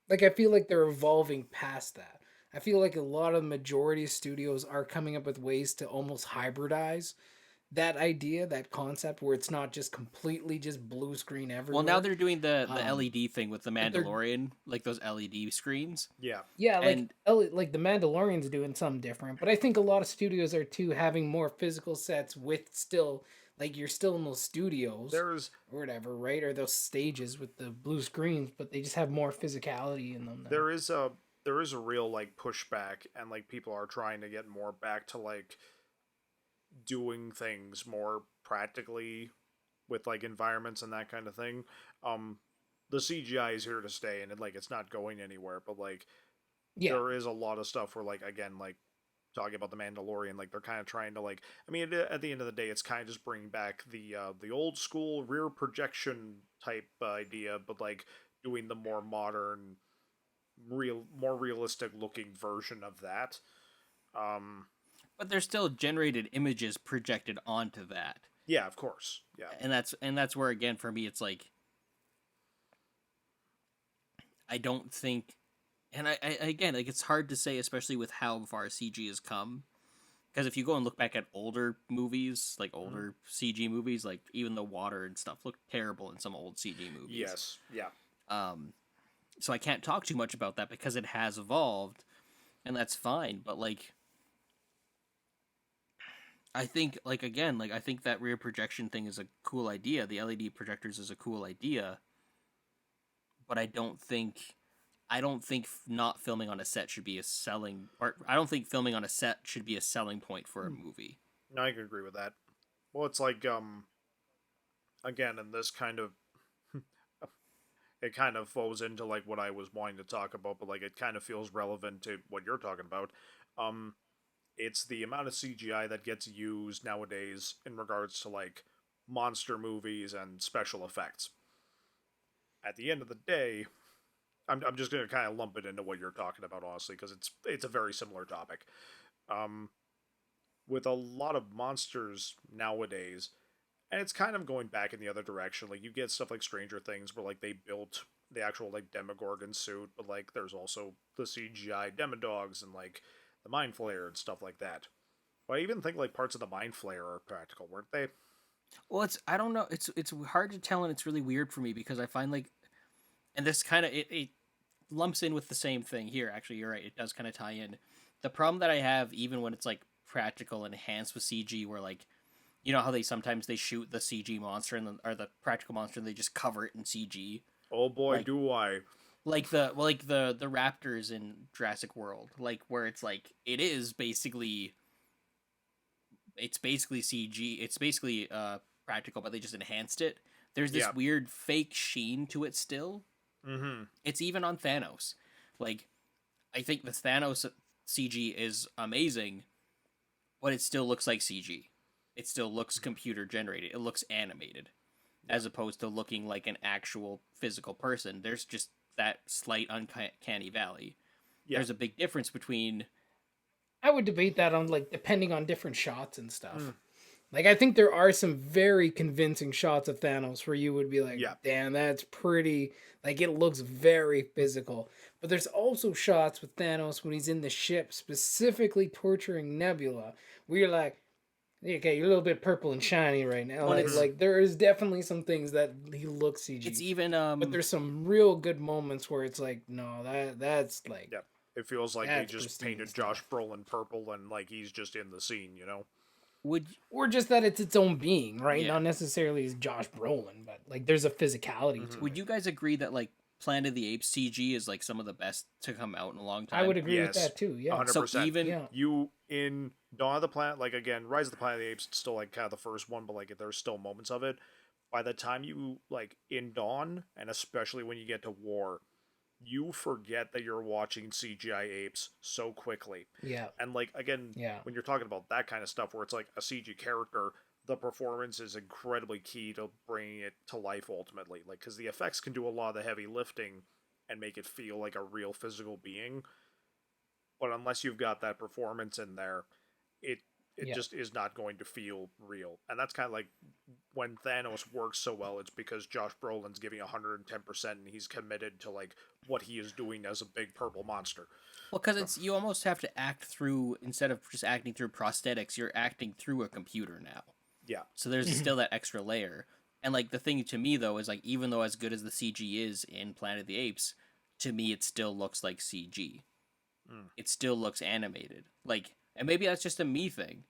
B: like I feel like they're evolving past that. I feel like a lot of majority of studios are coming up with ways to almost hybridize that idea, that concept where it's not just completely just blue screen
A: Well, now
B: everywhere.
A: they're doing the
B: Um,
A: LED thing with the
B: but they're
A: Mandalorian, like those LED screens.
C: Yeah.
B: yeah,
A: And
B: like the Mandalorian's doing something different, but I think a lot of studios are too having more physical sets with still like you're still in those studios
C: There's
B: or whatever, right? Or those stages with the blue screens, but they just have more physicality in them now.
C: there is a there is a real like pushback, and like people are trying to get more back to like doing things more practically with like environments and that kind of thing. Um the CGI is here to stay, and like it's not going anywhere, but like
B: Yeah,
C: there is a lot of stuff where like again like talking about the Mandalorian, like they're kind of trying to like I mean at the end of the day it's kind of just bringing back the old school rear projection type idea, but like doing the more modern more realistic looking version of that. Um
A: but there's still generated images projected onto that.
C: yeah, of course. Yeah.
A: And that's where again for me it's like I don't think and I again like it's hard to say especially with how far CG has come because if you go and look back at older movies like
C: Mhm.
A: older CG movies like even the water and stuff look terrible in some old CG movies.
C: Yes. Yeah.
A: Um so I can't talk too much about that because it has evolved and that's fine but like I think like again like I think that rear projection thing is a cool idea. The LED projectors is a cool idea, but I don't think not filming on a set should be a selling or I don't think filming on a set should be a selling point for a movie.
C: No, I can agree with that. Well, it's like again, in this kind of it kind of falls into like what I was wanting to talk about, but like it kind of feels relevant to what you're talking about. Um, it's the amount of CGI that gets used nowadays in regards to like monster movies and special effects. At the end of the day, I'm just gonna kind of lump it into what you're talking about, honestly, because it's a very similar topic. Um, with a lot of monsters nowadays, and it's kind of going back in the other direction. Like you get stuff like Stranger Things, where like they built the actual like Demogorgon suit, but like there's also the CGI Demodogs and like the Mind Flayer and stuff like that. But I even think like parts of the Mind Flayer are practical, weren't they?
A: Well, it's I don't know. It's hard to tell and it's really weird for me because I find like and this kind of it lumps in with the same thing here. Actually, you're right. It does kind of tie in. The problem that I have even when it's like practical and enhanced with CG where like you know how they sometimes they shoot the CG monster and or the practical monster and they just cover it in CG.
C: Oh boy,
A: Like
C: do I!
A: like the raptors in Jurassic World, like where it's like it's basically CG. It's basically practical, but they just enhanced it. There's this
C: Yeah.
A: weird fake sheen to it still.
C: Mm-hmm.
A: It's even on Thanos. Like I think the Thanos CG is amazing, but it still looks like CG. It still looks computer generated. It looks animated as opposed to looking like an actual physical person. There's just that slight uncanny valley.
C: Yeah.
A: There's a big difference between
B: I would debate that on like depending on different shots and stuff.
C: Mm.
B: Like I think there are some very convincing shots of Thanos where you would be like,
C: Yeah.
B: "Damn, that's pretty." Like it looks very physical. But there's also shots with Thanos when he's in the ship, specifically torturing Nebula, where you're like, "Okay, you're a little bit purple and shiny right now."
A: Well,
B: Like,
A: it's-
B: like there is definitely some things that he looks CG.
A: it's even
B: But there's some real good moments where it's like, no, that's like
C: Yeah. It feels like they
B: that's
C: just
B: pristine
C: painted
B: stuff.
C: Josh Brolin purple and like he's just in the scene, you know?
A: would
B: Or just that it's its own being, right?
A: Yeah.
B: Not necessarily as Josh Brolin, but like there's a physicality to
A: would
B: it.
A: you guys agree that like Planet of the Apes CG is like some of the best to come out in a long time?
B: I would agree with
C: Yes.
B: that too. Yeah.
C: 100%.
A: So even
B: Yeah.
C: You in Dawn of the Planet, like again, Rise of the Planet of the Apes, it's still like kind of the first one, but like there's still moments of it. By the time you like in Dawn, and especially when you get to War, you forget that you're watching CGI apes so quickly.
B: Yeah.
C: And like again,
B: Yeah.
C: when you're talking about that kind of stuff, where it's like a CG character, the performance is incredibly key to bringing it to life ultimately. Like because the effects can do a lot of the heavy lifting and make it feel like a real physical being. but unless you've got that performance in there, it it
B: Yeah.
C: just is not going to feel real. And that's kind of like when Thanos works so well, it's because Josh Brolin's giving 110% and he's committed to like what he is doing as a big purple monster.
A: Well, because
C: So,
A: it's you almost have to act through instead of just acting through prosthetics, you're acting through a computer now.
C: yeah.
A: So there's still that extra layer. And like the thing to me though is like even though as good as the CG is in Planet of the Apes, to me it still looks like CG.
C: Mm.
A: It still looks animated. Like and maybe that's just a me thing.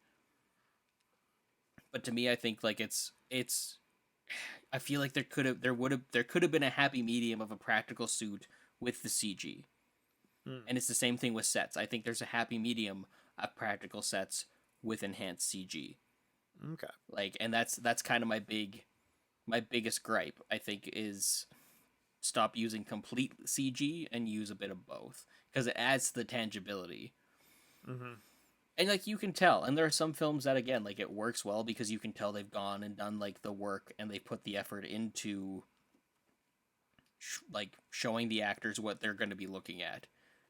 A: But to me I think like it's I feel like there could have been a happy medium of a practical suit with the CG.
C: Mm.
A: And it's the same thing with sets. I think there's a happy medium of practical sets with enhanced CG.
C: Okay.
A: Like and that's kind of my biggest gripe, I think, is stop using complete CG and use a bit of both because it adds to the tangibility.
C: Mm-hmm.
A: And like you can tell, and there are some films that again like it works well because you can tell they've gone and done like the work and they put the effort into like showing the actors what they're going to be looking at,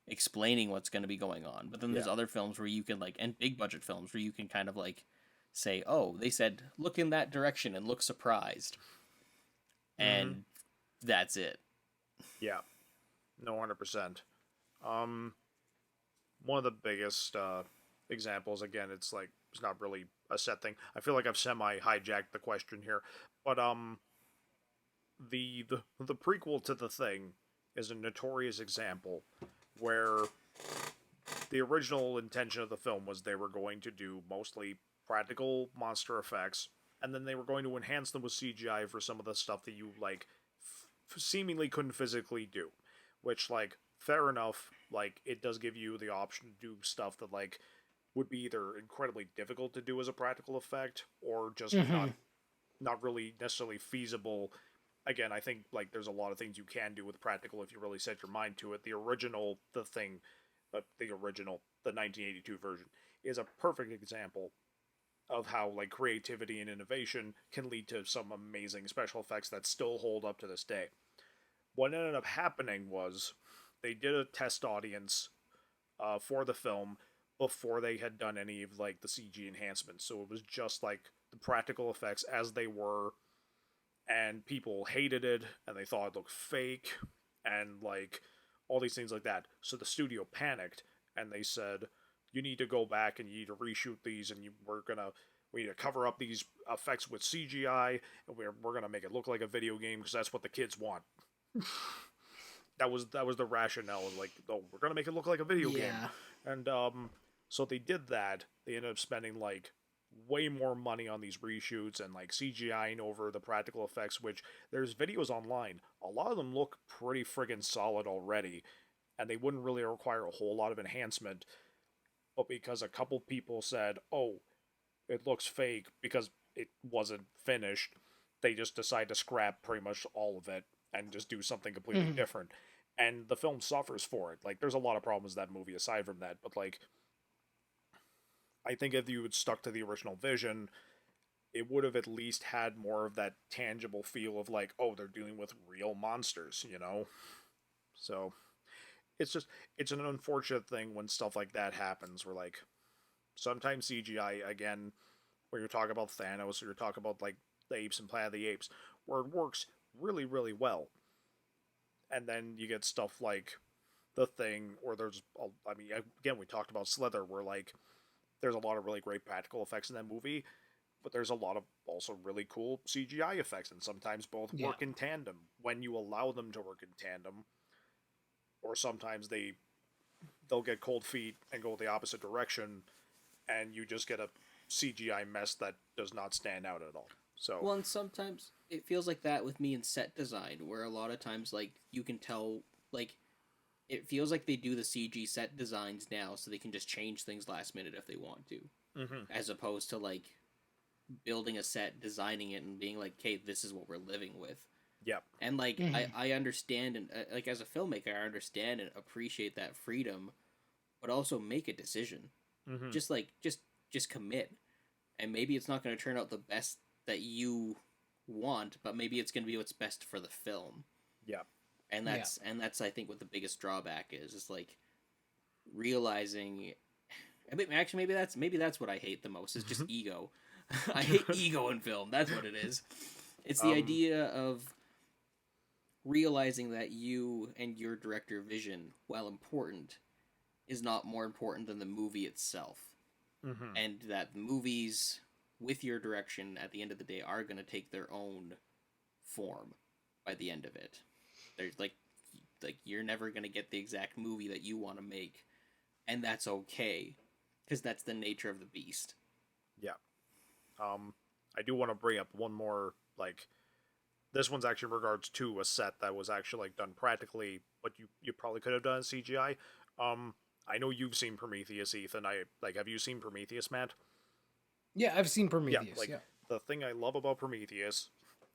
A: explaining what's going to be going on. But then there's
C: Yeah.
A: other films where you can like and big budget films where you can kind of like say, "Oh, they said look in that direction and look surprised."
C: Mm-hmm.
A: And that's it.
C: Yeah. No, 100%. Um, One of the biggest examples, again, it's not really a set thing. I feel like I've semi hijacked the question here, but the prequel to the thing is a notorious example where the original intention of the film was they were going to do mostly practical monster effects, and then they were going to enhance them with CGI for some of the stuff that you like seemingly couldn't physically do. Which, like, fair enough. Like, it does give you the option to do stuff that like would be either incredibly difficult to do as a practical effect or just
B: Mm-hmm.
C: not really necessarily feasible. Again, I think like there's a lot of things you can do with practical if you really set your mind to it. The 1982 version, is a perfect example of how like creativity and innovation can lead to some amazing special effects that still hold up to this day. What ended up happening was they did a test audience for the film before they had done any of like the CG enhancements. So it was just like the practical effects as they were, and people hated it and they thought it looked fake and like all these things like that. So the studio panicked and they said, "You need to go back and you need to reshoot these, and we need to cover up these effects with CGI, and we're gonna make it look like a video game because that's what the kids want." That was the rationale. Like, oh, we're gonna make it look like a video game,
B: Yeah.
C: and so they did that. They ended up spending like way more money on these reshoots and like CGIing over the practical effects. Which there's videos online. A lot of them look pretty friggin' solid already, and they wouldn't really require a whole lot of enhancement. But because a couple people said, "Oh, it looks fake," because it wasn't finished, they just decide to scrap pretty much all of it and just do something completely
B: Mm-hmm.
C: different. And the film suffers for it. Like, there's a lot of problems with that movie aside from that, but like, I think if you had stuck to the original vision, it would have at least had more of that tangible feel of like, oh, they're dealing with real monsters, you know? So it's an unfortunate thing when stuff like that happens where like sometimes CGI, again, when you're talking about Thanos or you're talking about like the apes and Planet of the Apes, where it works really, really well. And then you get stuff like The Thing, or I mean, again, we talked about Slither, where like there's a lot of really great practical effects in that movie, but there's a lot of also really cool CGI effects, and sometimes both
B: Yeah.
C: work in tandem when you allow them to work in tandem, or sometimes they'll get cold feet and go the opposite direction, and you just get a CGI mess that does not stand out at all. So
A: Well, and sometimes it feels like that with me in set design, where a lot of times, like, you can tell, like, it feels like they do the CG set designs now so they can just change things last minute if they want to,
C: mm-hmm.
A: as opposed to, like, building a set, designing it, and being like, okay, this is what we're living with.
C: Yep.
A: And, like,
B: Mm-hmm.
A: I understand, and, like, as a filmmaker, I understand and appreciate that freedom, but also make a decision.
C: Mm-hmm.
A: Just, like, just commit. And maybe it's not going to turn out the best that you want, but maybe it's going to be what's best for the film.
C: Yep.
A: And that's I think what the biggest drawback is like realizing. Actually, maybe that's what I hate the most. Is just ego. I hate ego in film. That's what it is. It's the idea of realizing that you and your director vision, while important, is not more important than the movie itself. And that movies with your direction at the end of the day are going to take their own form by the end of it. There's like you're never going to get the exact movie that you want to make, and that's okay because that's the nature of the beast.
C: Yeah. I do want to bring up one more, like, this one's actually in regards to a set that was actually, like, done practically, but you probably could have done CGI. I know you've seen Prometheus, Ethan. Have you seen Prometheus, Matt?
B: Yeah, I've seen Prometheus. Yeah,
C: the thing I love about Prometheus,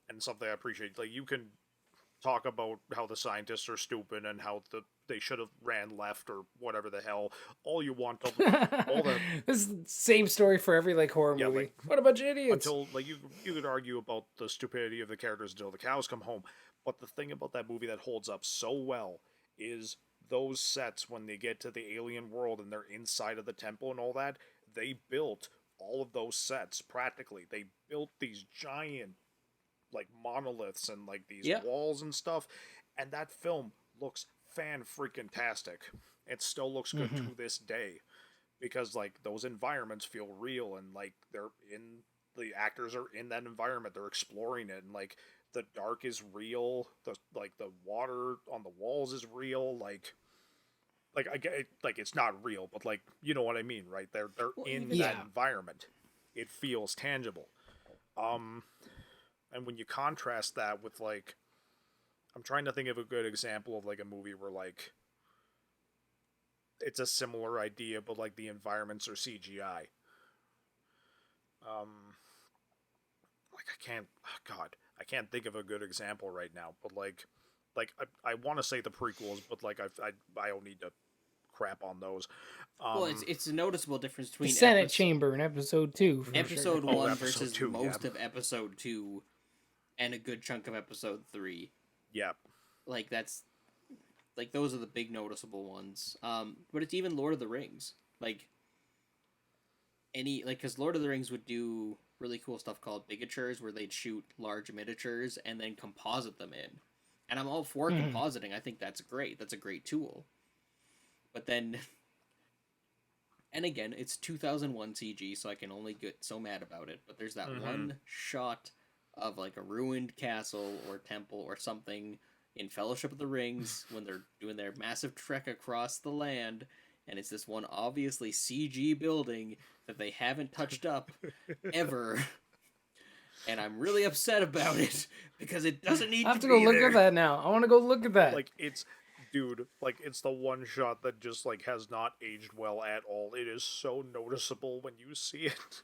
C: and something I appreciate, like, you can talk about how the scientists are stupid and how they should have ran left or whatever the hell. All you want, all the
B: this is the same story for every like horror movie.
C: Like,
B: what about you idiots?
C: Until like you could argue about the stupidity of the characters until the cows come home. But the thing about that movie that holds up so well is those sets when they get to the alien world and they're inside of the temple and all that. They built all of those sets practically. They built these giant like monoliths and like these walls and stuff, and that film looks fan-freaking-tastic. It still looks good to this day because like those environments feel real and like the actors are in that environment, they're exploring it, and like the dark is real, the water on the walls is real, like I get it, like it's not real, but like you know what I mean, right? They're in that environment. It feels tangible. And when you contrast that with, like, I'm trying to think of a good example of, like, a movie where, like, it's a similar idea, but, like, the environments are CGI. I can't think of a good example right now, but, like I want to say the prequels, but, like, I don't need to crap on those.
A: Well, it's a noticeable difference between
B: the Senate Chamber in episode 2.
A: Episode 1 versus most of episode 2. And a good chunk of episode 3.
C: Yep.
A: Like, that's... Like, those are the big noticeable ones. But it's even Lord of the Rings. Like, because Lord of the Rings would do really cool stuff called bigatures, where they'd shoot large miniatures and then composite them in. And I'm all for compositing. I think that's great. That's a great tool. But then... And again, it's 2001 CG, so I can only get so mad about it. But there's that one shot of like a ruined castle or temple or something in Fellowship of the Rings when they're doing their massive trek across the land, and it's this one obviously CG building that they haven't touched up ever. And I'm really upset about it because it doesn't need to be
B: I have to go look
A: there.
B: at that now. I want to go look at that.
C: Like, it's the one shot that just like has not aged well at all. It is so noticeable when you see it.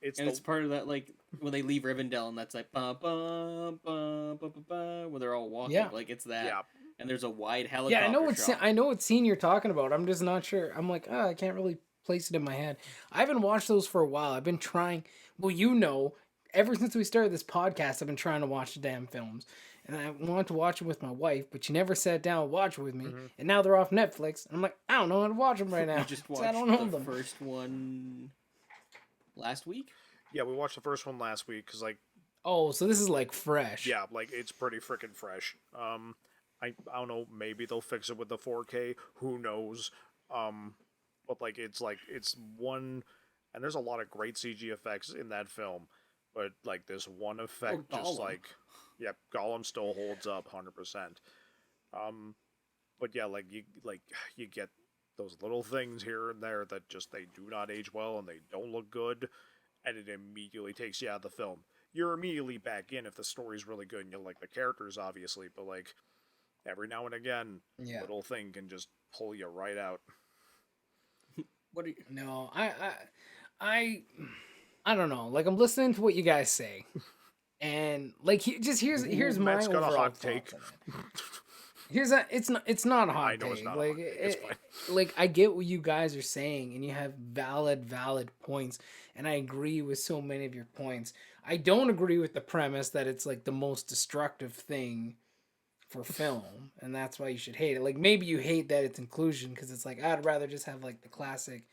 A: It's part of that, like, when they leave Rivendell, and that's like, ba ba ba ba ba ba, when they're all walking.
B: Yeah.
A: Like, it's that.
C: Yeah.
A: And there's a wide helicopter
B: Yeah, I know what scene you're talking about. I'm just not sure. I'm like, I can't really place it in my head. I haven't watched those for a while. I've been trying. Well, ever since we started this podcast, I've been trying to watch the damn films. And I wanted to watch it with my wife, but she never sat down and watched it with me. And now they're off Netflix. And I'm like, I don't know how to watch them right now.
A: You just watched
B: I don't know
A: the
B: them.
A: first one last week?
C: Yeah, we watched the first one last week because, like...
B: Oh, so this is, like, fresh.
C: Yeah, like, it's pretty freaking fresh. I don't know, maybe they'll fix it with the 4K. Who knows? But, like, it's one... And there's a lot of great CG effects in that film. But, like, this one effect just, like... Yeah, Gollum still holds up 100%. But, yeah, you get those little things here and there that just, they do not age well and they don't look good. And it immediately takes you out of the film. You're immediately back in if the story's really good and you like the characters, obviously. But, like, every now and again, little thing can just pull you right out.
B: What? No, I don't know. Like, I'm listening to what you guys say, and like, here's my
C: Matt's got a
B: overall
C: hot take.
B: It's not a hot
C: I know
B: take.
C: it's not
B: Like,
C: a hot take. It's fine.
B: Like, I get what you guys are saying, and you have valid points, and I agree with so many of your points. I don't agree with the premise that it's like the most destructive thing for film, and that's why you should hate it. Like maybe you hate that it's inclusion because it's like I'd rather just have like the classic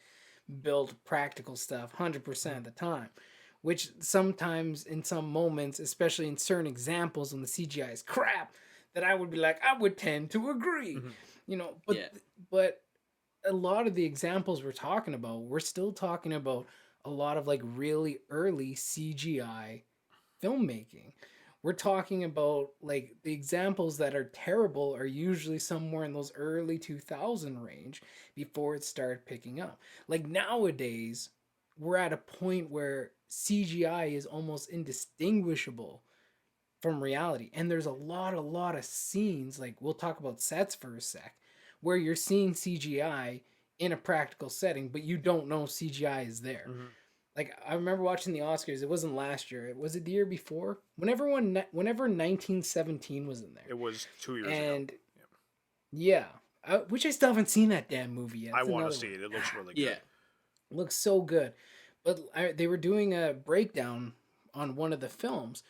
B: built practical stuff 100% of the time, which sometimes in some moments, especially in certain examples when the CGI is crap, that I would be like I would tend to agree, you know. But
A: Yeah.
B: but a lot of the examples we're talking about, we're still talking about a lot of like really early CGI filmmaking. We're talking about like the examples that are terrible are usually somewhere in those early 2000 range before it started picking up. Like nowadays, we're at a point where CGI is almost indistinguishable from reality. And there's a lot of scenes, like we'll talk about sets for a sec, where you're seeing CGI in a practical setting, but you don't know CGI is there. Like I remember watching the Oscars. It wasn't last year. It was it the year before. Whenever 1917 was in there,
C: It was 2 years
B: and
C: ago.
B: yeah, which I still haven't seen that damn movie yet.
C: I
B: That's
C: want to
B: another
C: see
B: one.
C: it. It looks really good.
A: Yeah.
B: It looks so good, but they were doing a breakdown on one of the films,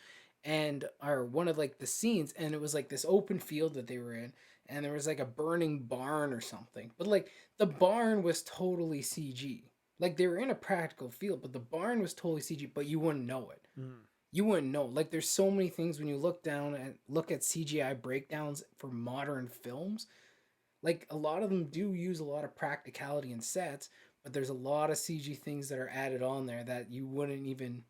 B: and or one of like the scenes, and it was like this open field that they were in, and there was like a burning barn or something, but like the barn was totally CG. Like they were in a practical field, but the barn was totally CG, but you wouldn't know it. You wouldn't know. Like there's so many things when you look at CGI breakdowns for modern films. Like a lot of them do use a lot of practicality in sets, but there's a lot of CG things that are added on there that you wouldn't even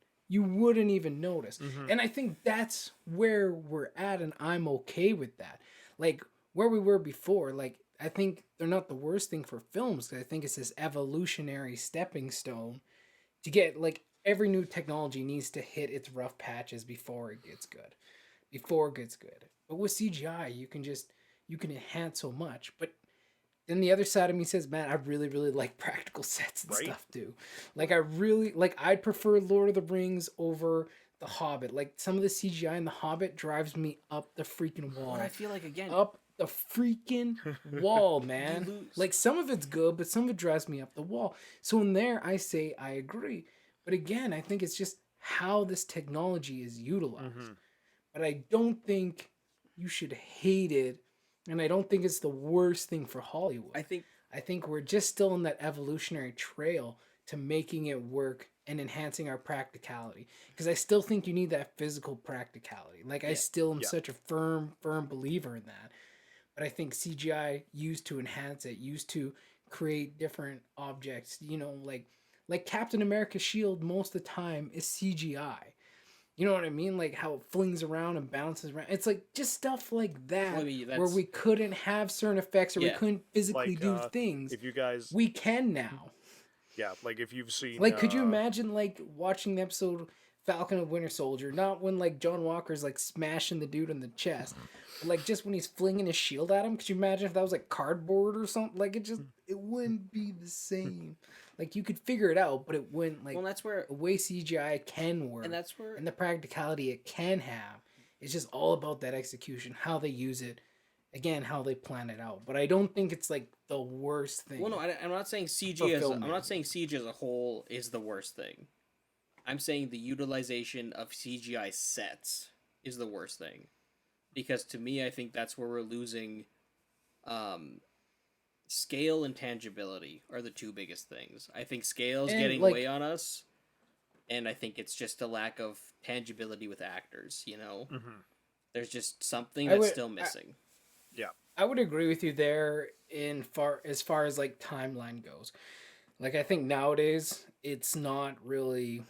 B: notice. And I think that's where we're at, and I'm okay with that. Like where we were before, like I think they're not the worst thing for films, 'cause I think it's this evolutionary stepping stone to get like every new technology needs to hit its rough patches before it gets good. Before it gets good. But with CGI, you can enhance so much. But then the other side of me says, man, I really, really like practical sets and
C: Right.
B: stuff too. Like I really like I'd prefer Lord of the Rings over The Hobbit. Like some of the CGI in The Hobbit drives me up the freaking wall.
A: But I feel like again,
B: Up the freaking wall,
A: you
B: man.
A: lose.
B: Like some of it's good, but some of it drives me up the wall. So in there, I say I agree. But again, I think it's just how this technology is utilized. But I don't think you should hate it, and I don't think it's the worst thing for Hollywood. I think we're just still in that evolutionary trail to making it work and enhancing our practicality. Because I still think you need that physical practicality. Like I still am
C: Yeah.
B: such a firm believer in that. But I think CGI used to enhance it, used to create different objects. You know, like Captain America's shield most of the time is CGI. You know what I mean? Like how it flings around and bounces around. It's like just stuff like that
A: Well, I mean,
B: where
A: that's-
B: we couldn't have certain effects or we
A: Yeah.
B: couldn't physically
C: Like,
B: do things.
C: if you guys,
B: We can now.
C: yeah, like if you've seen,
B: Like, could you imagine like watching the episode Falcon and Winter Soldier? Not when like John Walker's like smashing the dude in the chest, but like just when he's flinging his shield at him. Could you imagine if that was like cardboard or something? Like it wouldn't be the same. Like you could figure it out, but it wouldn't like
A: well, that's where
B: the way CGI can work
A: and that's where
B: and the practicality it can have. It's just all about that execution, how they use it, again, how they plan it out. But I don't think it's like the worst thing.
A: Well, no, I'm not saying CG
B: for
A: I'm
B: filmmaking.
A: not saying CG as a whole is the worst thing. I'm saying the utilization of CGI sets is the worst thing, because to me, I think that's where we're losing. Scale and tangibility are the two biggest things. I think scale's
B: And,
A: getting
B: like-
A: way on us, and I think it's just a lack of tangibility with actors. You know, there's just something
B: I
A: that's
B: would-
A: still missing.
B: I would agree with you there as far as like timeline goes. Like I think nowadays it's not really,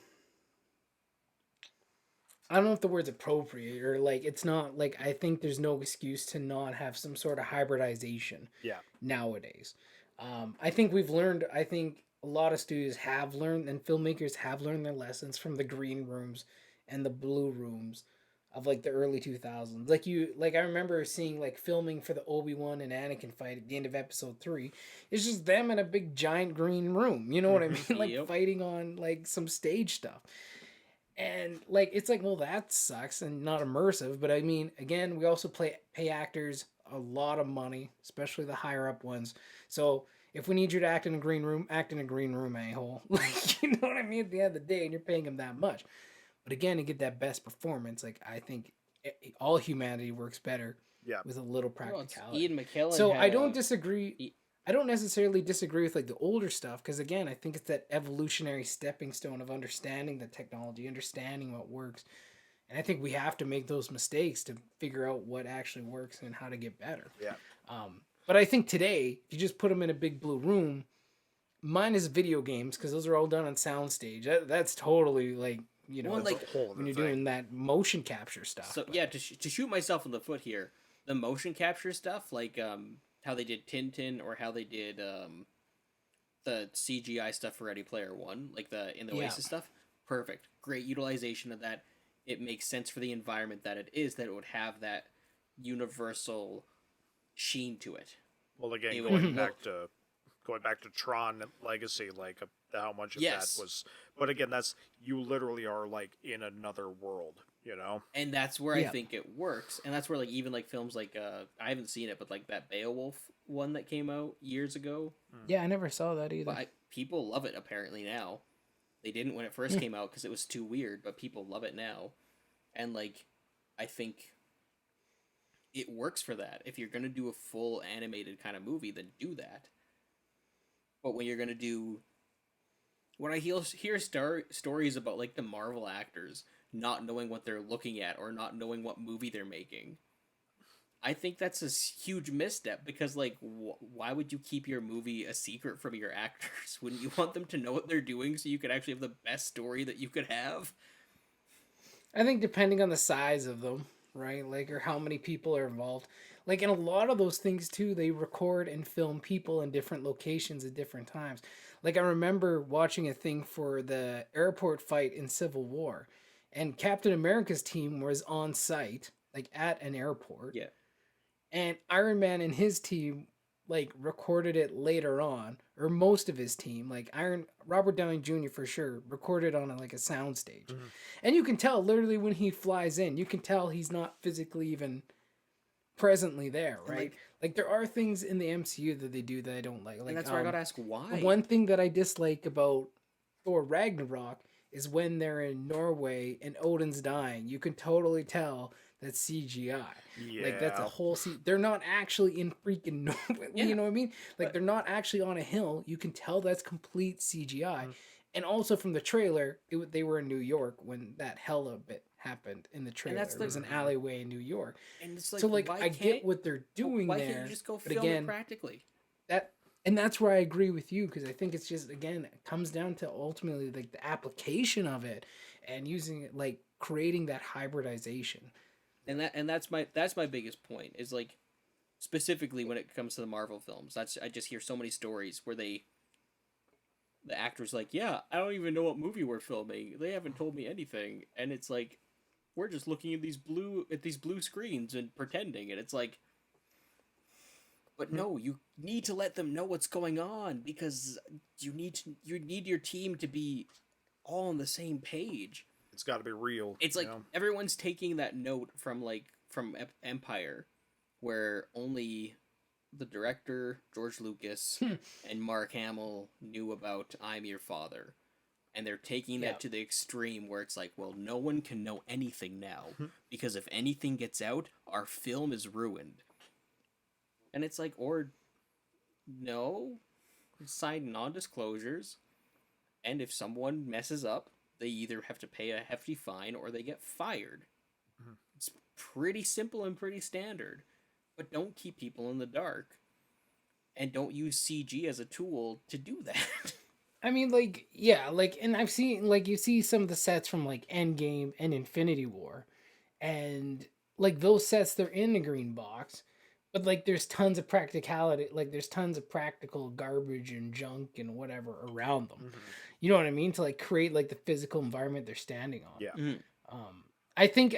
B: I don't know if the word's appropriate or like it's not like I think there's no excuse to not have some sort of hybridization
C: yeah,
B: nowadays. I think we've learned, I think a lot of studios have learned and filmmakers have learned their lessons from the green rooms and the blue rooms of like the early 2000s. Like I remember seeing like filming for the Obi-Wan and Anakin fight at the end of episode 3. It's just them in a big giant green room. You know what I mean? Like
A: Yep.
B: fighting on like some stage stuff. And like it's like, well, that sucks and not immersive. But I mean, again, we also pay actors a lot of money, especially the higher up ones. So if we need you to act in a green room, act in a green room, a-hole. Like, you know what I mean? At the end of the day, and you're paying them that much. But again, to get that best performance, like I think all humanity works better
C: Yeah.
B: with a little
A: Well, it's
B: practicality.
A: Ian McKellen
B: So
A: had
B: I don't
A: a
B: disagree.
A: he-
B: I don't necessarily disagree with like the older stuff because again, I think it's that evolutionary stepping stone of understanding the technology, understanding what works, and I think we have to make those mistakes to figure out what actually works and how to get better.
C: Yeah.
B: But I think today, if you just put them in a big blue room, minus video games because those are all done on soundstage. That's totally like
A: Well,
C: That's
A: like
C: a whole other
B: when you're
C: thing.
B: doing that motion capture stuff.
A: so
B: but-
A: yeah, to shoot myself in the foot here, the motion capture stuff, like how they did Tintin or how they did the CGI stuff for Ready Player One, like in the
B: Yeah.
A: Oasis stuff, perfect, great utilization of that. It makes sense for the environment that it is, that it would have that universal sheen to it.
C: Well, again,
A: It
C: going
A: would
C: back to Tron Legacy, like how much of
A: Yes.
C: that was. But again, that's you literally are like in another world, you know.
A: And that's where I
B: Yeah.
A: think it works, and that's where like even like films like I haven't seen it, but like that Beowulf one that came out years ago,
B: yeah, I never saw that either.
A: but people love it apparently now. They didn't when it first came out because it was too weird, but people love it now, and like I think it works for that. If you're gonna do a full animated kind of movie, then do that. But when you're gonna do, when I hear stories about like the Marvel actors not knowing what they're looking at or not knowing what movie they're making, I think that's a huge misstep because like why would you keep your movie a secret from your actors? Wouldn't you want them to know what they're doing so you could actually have the best story that you could have?
B: I think depending on the size of them, right? Like, or how many people are involved. Like, in a lot of those things, too, they record and film people in different locations at different times. Like, I remember watching a thing for the airport fight in Civil War, and Captain America's team was on site, like, at an airport.
A: Yeah.
B: And Iron Man and his team like recorded it later on, or most of his team, like Robert Downey Jr. for sure, recorded on like a soundstage.
C: Mhm.
B: And you can tell literally when he flies in, you can tell he's not physically even presently there,
A: And,
B: right? Like there are things in the MCU that they do that I don't like. Like
A: And that's where I gotta ask why.
B: the one thing that I dislike about Thor Ragnarok is when they're in Norway and Odin's dying. You can totally tell that's CGI.
C: Yeah.
B: Like that's a whole they're not actually in freaking Norway.
A: Yeah.
B: You know what I mean? Like
A: But-
B: they're not actually on a hill. You can tell that's complete CGI.
C: Mhm.
B: And also from the trailer, they were in New York when that hella bit happened in the trailer.
A: that's
B: It was
A: the-
B: an alleyway in New York.
A: And it's like,
B: So like
A: why
B: I
A: can't,
B: get what they're doing
A: why
B: there.
A: can't you just go
B: but
A: film
B: again,
A: it practically?
B: and that's where I agree with you because I think it's just again it comes down to ultimately like the application of it and using it like creating that hybridization.
A: And that's my biggest point is like specifically when it comes to the Marvel films. I just hear so many stories where the actors like, yeah, I don't even know what movie we're filming. They haven't told me anything, and it's like we're just looking at these blue screens and pretending, and it's like, but no, you need to let them know what's going on because you need your team to be all on the same page.
C: It's got to be real.
A: It's
C: you
A: like
C: know?
A: everyone's taking that note from Empire, where only the director George Lucas and Mark Hamill knew about "I'm Your Father," and they're taking
B: Yeah.
A: that to the extreme where it's like, well, no one can know anything now because if anything gets out, our film is ruined. And it's like, or no, sign non-disclosures, and if someone messes up, they either have to pay a hefty fine or they get fired.
C: Mhm.
A: It's pretty simple and pretty standard. But don't keep people in the dark. And don't use CG as a tool to do that.
B: I mean, like, yeah, like, and I've seen, like, you see some of the sets from, like, Endgame and Infinity War, and, like, those sets, they're in the green box, but, like, there's tons of practicality, like, there's tons of practical garbage and junk and whatever around them.
C: Mhm.
B: You know what I mean? To, like, create, like, the physical environment they're standing on.
C: Yeah.
B: I think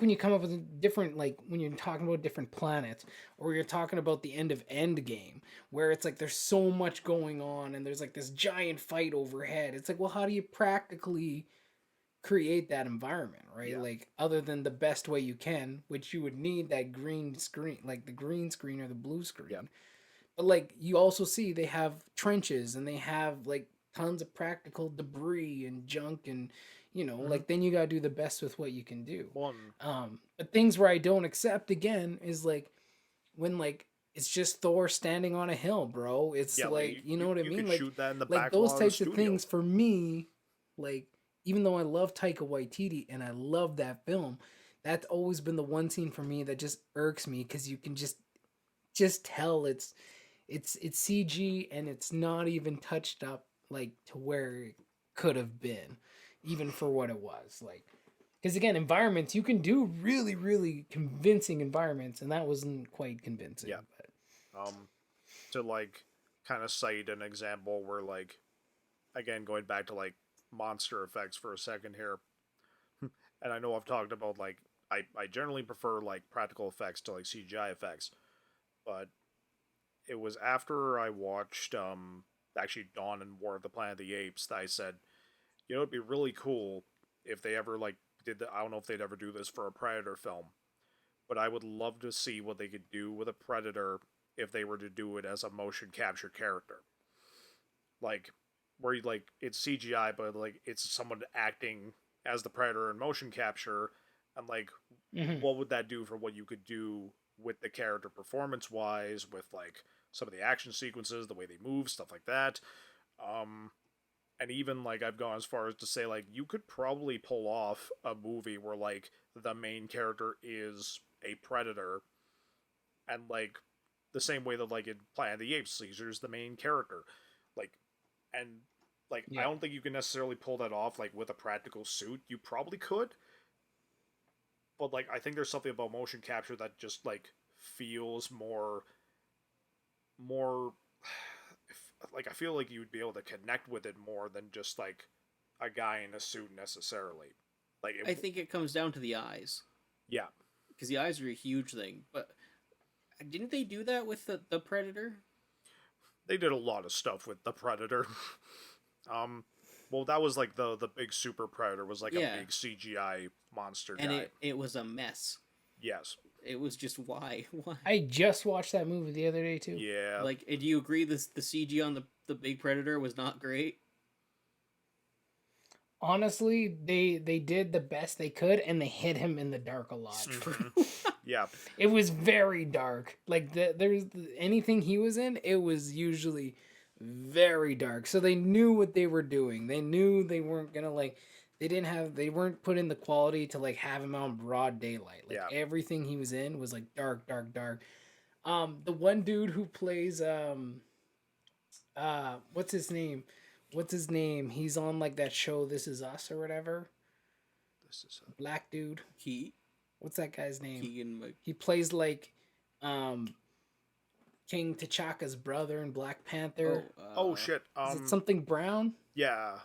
B: when you come up with a different, like when you're talking about different planets or you're talking about the end of Endgame where it's like there's so much going on and there's like this giant fight overhead, it's like, well, how do you practically create that environment, right?
C: Yeah.
B: Like other than the best way you can, which you would need that green screen, like the green screen or the blue screen.
C: Yeah.
B: But like you also see they have trenches and they have like tons of practical debris and junk and You know, like then you gotta do the best with what you can do.
C: One.
B: But things where I don't accept again is like when like it's just Thor standing on a hill, bro. It's
C: Yeah,
B: like you know what I
C: you
B: mean?
C: could
B: Like
C: shoot that in the
B: like
C: back lot
B: those
C: of the
B: types of
C: studio.
B: things for me, like even though I love Taika Waititi and I love that film, that's always been the one scene for me that just irks me because you can just tell it's CG and it's not even touched up like to where it could have been, even for what it was. Like, because again, environments you can do really, really convincing environments, and that wasn't quite convincing.
C: Yeah.
B: But
C: To like kind of cite an example where like again going back to like monster effects for a second here, and I know I've talked about like I generally prefer like practical effects to like CGI effects, but it was after I watched actually Dawn and War of the Planet of the Apes that I said, you know, it'd be really cool if they ever like did the, I don't know if they'd ever do this for a Predator film, but I would love to see what they could do with a Predator if they were to do it as a motion capture character. Like where you like it's CGI but like it's someone acting as the Predator in motion capture, and like
B: mhm.
C: what would that do for what you could do with the character performance wise, with like some of the action sequences, the way they move, stuff like that. Um, and even like I've gone as far as to say like you could probably pull off a movie where like the main character is a predator, and like the same way that like in Planet of the Apes, Caesar's the main character, like, and like I
B: Yeah.
C: don't think you can necessarily pull that off like with a practical suit. You probably could, but like I think there's something about motion capture that just like feels more like I feel like you'd be able to connect with it more than just like a guy in a suit necessarily. Like
A: I think it comes down to the eyes,
C: yeah,
A: because the eyes are a huge thing. But didn't they do that with the Predator?
C: they did a lot of stuff with the Predator. um, well, that was like the big super predator was like
A: Yeah.
C: a big CGI monster
A: And
C: guy.
A: it was a mess.
C: Yes.
A: It was just why why.
B: I just watched that movie the other day too.
C: Yeah.
A: Like, do you agree this the CG on the big Predator was not great?
B: Honestly, they did the best they could, and they hit him in the dark a lot.
C: Yeah.
B: It was very dark. Like anything he was in, it was usually very dark. So they knew what they were doing. They knew they weren't gonna like. They weren't put in the quality to like have him on broad daylight. Like
C: Yeah.
B: everything he was in was like dark, dark, dark. The one dude who plays what's his name? What's his name? He's on like that show This Is Us or whatever.
C: This is
B: Black dude. What's that guy's name?
A: Keegan.
B: He plays like King T'Chaka's brother in Black Panther.
C: oh shit.
B: Is it something Brown?
C: Yeah.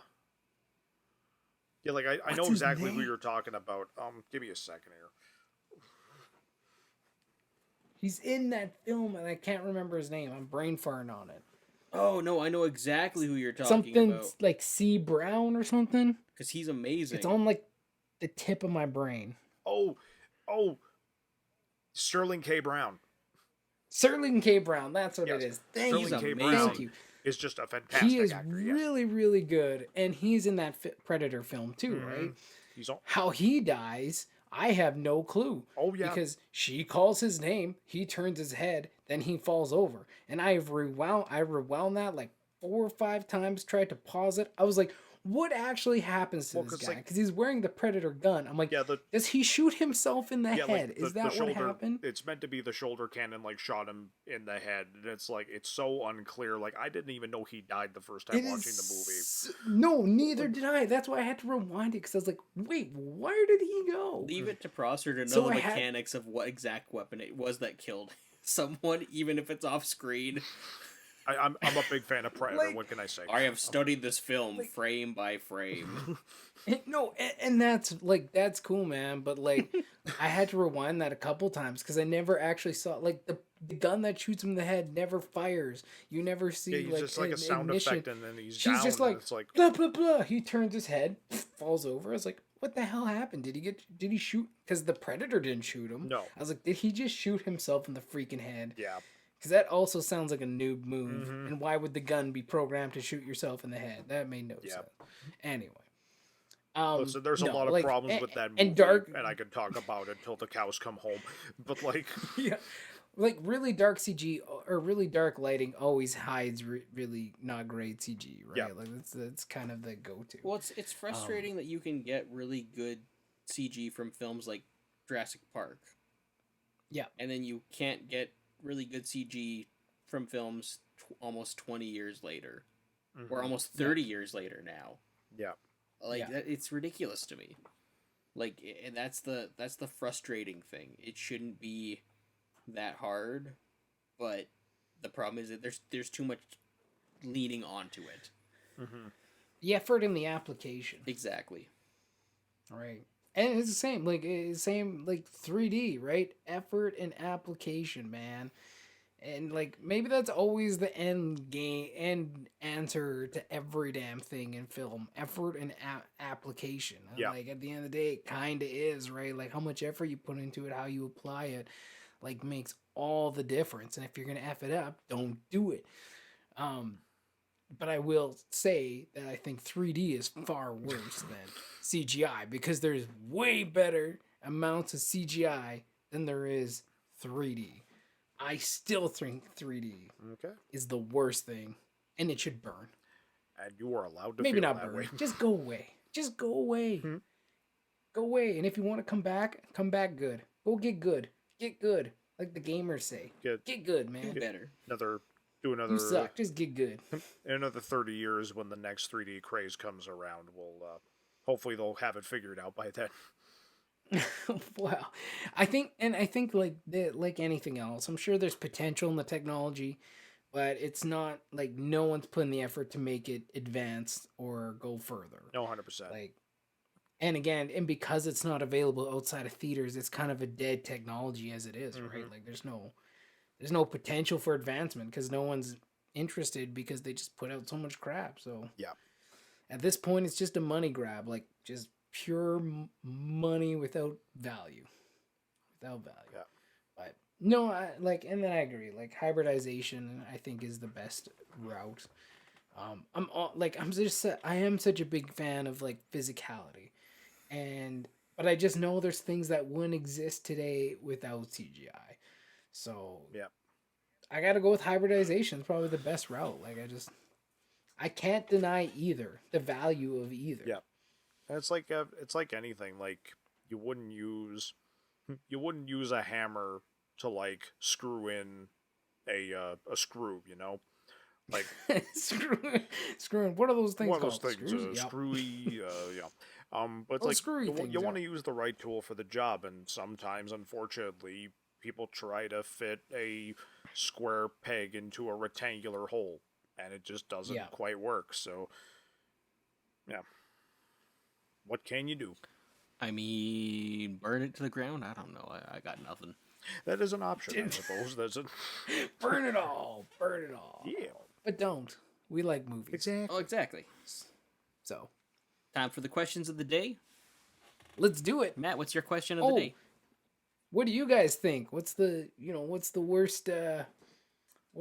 C: Yeah, like I
B: What's
C: know
B: his
C: exactly who
B: name?
C: you're talking about. Give me a second here.
B: He's in that film and I can't remember his name. I'm brain farting on it.
A: Oh no, I know exactly who you're talking
B: Something
A: about.
B: like C Brown or something.
A: Because he's amazing.
B: It's on like the tip of my brain.
C: Oh, Sterling K. Brown.
B: Sterling K. Brown, that's what
C: Yes.
B: it is. Thank
C: Sterling
B: you.
C: K.
A: amazing.
C: Brown
B: Thank you.
C: is just a fantastic
B: He is
C: actor. Yes.
B: really, really good. And he's in that Predator film too, right?
C: He's on.
B: How he dies, I have no clue.
C: Oh yeah.
B: Because she calls his name, he turns his head, then he falls over. And I rewound that like 4 or 5 times, tried to pause it. I was like, what actually happens to
C: Well,
B: this
C: 'cause,
B: guy?
C: like-
B: Because he's wearing the Predator gun. I'm like,
C: Yeah,
B: does he shoot himself in the
C: yeah,
B: head?
C: like
B: Is
C: the
B: that
C: shoulder,
B: what happened?
C: It's meant to be the shoulder cannon like shot him in the head, and it's like it's so unclear. Like I didn't even know he died the first time
B: It
C: watching the
B: is-
C: movie.
B: No, neither did I. That's why I had to rewind it because I was like, wait, where did he go?
A: Leave it to Prosser to know
B: So
A: the
B: I had-
A: mechanics of what exact weapon it was that killed someone, even if it's off screen.
C: I'm a big fan of Predator.
B: Like-
C: what can I say?
A: I have studied this film frame by frame.
B: No, and that's cool, man. But like, I had to rewind that a couple times because I never actually saw like the gun that shoots him in the head never fires. You never see
C: Yeah, he's
B: like
C: just like a
B: an
C: sound
B: ignition.
C: effect, and then he's
B: She's
C: down.
B: just
C: and
B: like,
C: it's like
B: blah blah blah. He turns his head, falls over. I was like, what the hell happened? Did he shoot? Because the Predator didn't shoot him.
C: No.
B: I was like, did he just shoot himself in the freaking head?
C: yeah.
B: Because that also sounds like a noob move. And why would the gun be programmed to shoot yourself in the head? That made no sense. Anyway.
C: Listen, there's a
B: No,
C: lot of
B: like
C: problems with that movie,
B: and dark.
C: and I could talk about it until the cows come home. But like,
B: Yeah, like really dark CG or really dark lighting always hides really not great CG, right?
C: yeah,
B: Like that's kind of the go-to.
A: Well, it's
B: Um,
A: frustrating that you can get really good CG from films like Jurassic Park,
B: yeah,
A: and then you can't get really good CG from films almost 20 years later, or
C: hmm
A: almost
B: yeah,
A: 30 years later now.
C: yeah,
A: Like
B: yeah,
A: it's ridiculous to me. Like, and that's the frustrating thing. It shouldn't be that hard, but the problem is that there's too much leaning onto it.
C: hmm
B: the effort in the application,
A: Exactly.
B: right? And it's the same, like it's same like 3D, right? Effort and application, man. And like maybe that's always the end game end answer to every damn thing in film. Effort and application. And
C: yeah,
B: like at the end of the day, it kind of is, right? Like how much effort you put into it, how you apply it, like makes all the difference. And if you're gonna f it up, don't do it. Um, but I will say that I think 3D is far worse than CGI because there's way better amounts of CGI than there is 3D. I still think 3D
C: okay.
B: is the worst thing and it should burn.
C: And you are allowed to
B: Maybe
C: feel
B: not
C: that
B: burn.
C: way.
B: Just go away. Just go away.
C: Hmm.
B: Go away. And if you want to come back good. Go get good. Get good. Like the gamers say. Get good,
A: Do
B: man.
A: better.
C: Another, do
B: You
C: another,
B: suck. Just get good.
C: in another 30 years when the next 3D craze comes around, hopefully they'll have it figured out by then.
B: Wow. I think like anything else, I'm sure there's potential in the technology, but it's not like no one's putting the effort to make it advance or go further.
C: No, 100%.
B: Like and again, and because it's not available outside of theaters, it's kind of a dead technology as it is, right?
C: Mhm.
B: Like there's no potential for advancement because no one's interested because they just put out so much crap. So
C: Yeah.
B: at this point, it's just a money grab, like just pure money without value, without value.
C: Yeah.
B: But no, I like, and then I agree. Like hybridization, I think is the best route. I am such a big fan of like physicality, and but I just know there's things that wouldn't exist today without CGI. So
C: Yeah.
B: I got to go with hybridization. It's probably the best route. Like I can't deny either the value of either.
C: Yeah. And it's like anything. Like you wouldn't use you wouldn't use a hammer to like screw in a screw, you know? Like
B: Screwing. What are those things
C: one of those
B: called?
C: things,
B: Screws? Yep.
C: screwy, yeah. But it's
B: Those
C: like
B: screwy
C: you,
B: things.
C: you want to
B: Yep.
C: use the right tool for the job, and sometimes, unfortunately, people try to fit a square peg into a rectangular hole, and it just doesn't
B: Yeah.
C: quite work. So, yeah, what can you do?
A: I mean, burn it to the ground. I don't know. I got nothing.
C: That is an option, I suppose. That's it.
B: Burn it all. Burn it all.
C: Yeah,
B: But don't. We like movies.
C: exactly.
A: Oh, exactly.
B: So
A: Time for the questions of the day.
B: let's do it.
A: Matt, what's your question of
B: Oh,
A: the day?
B: what do you guys think? What's the worst what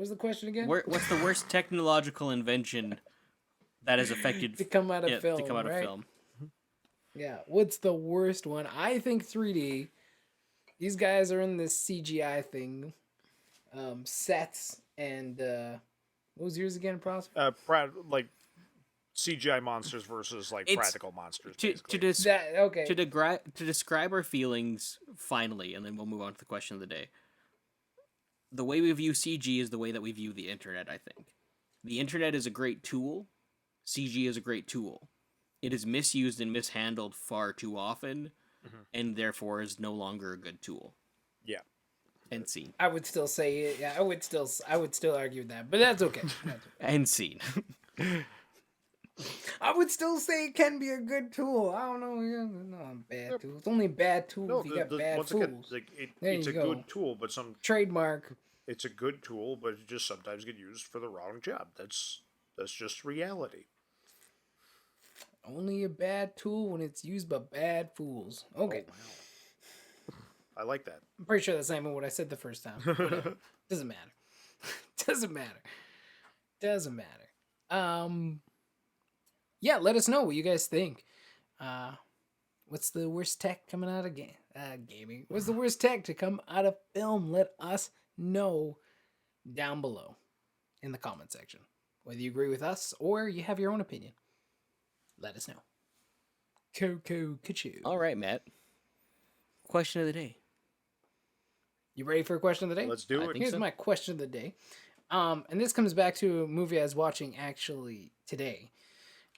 B: was the question again?
A: What's the worst technological invention that has affected
B: To come out of film,
A: to come out
B: right?
A: of film?
B: Yeah. What's the worst one? I think 3D. These guys are in this CGI thing. Sets and what was yours again, Pros?
C: Like CGI monsters versus like
A: It's-
C: practical monsters.
A: To
C: Basically.
B: That okay.
A: to describe our feelings finally, and then we'll move on to the question of the day. The way we view CG is the way that we view the internet. I think the internet is a great tool. CG is a great tool. It is misused and mishandled far too often,
C: Mhm.
A: and therefore is no longer a good tool.
C: Yeah.
A: End scene.
B: I would still say it. Yeah, I would still argue that, but that's okay. That's okay.
A: End scene.
B: I would still say it can be a good tool. I don't know. Yeah, no, bad tool. It's only a bad tool
C: No,
B: if you got bad
C: once
B: fools.
C: again, like
B: There
C: it's
B: you
C: a
B: go.
C: good tool, but
B: Trademark.
C: it's a good tool, but it just sometimes get used for the wrong job. That's just reality.
B: Only a bad tool when it's used by bad fools. Okay.
C: Oh, wow. I like that.
B: I'm pretty sure that's not even what I said the first time. Whatever. Doesn't matter. Doesn't matter. Doesn't matter. Yeah, let us know what you guys think. What's the worst tech coming out of gaming? What's the worst tech to come out of film? Let us know down below in the comment section. Whether you agree with us or you have your own opinion, let us know. Coco Kachu.
A: All right, Matt. Question of the day.
B: You ready for a question of the day?
C: Let's do it.
B: Here's my question of the day. And this comes back to a movie I was watching actually today.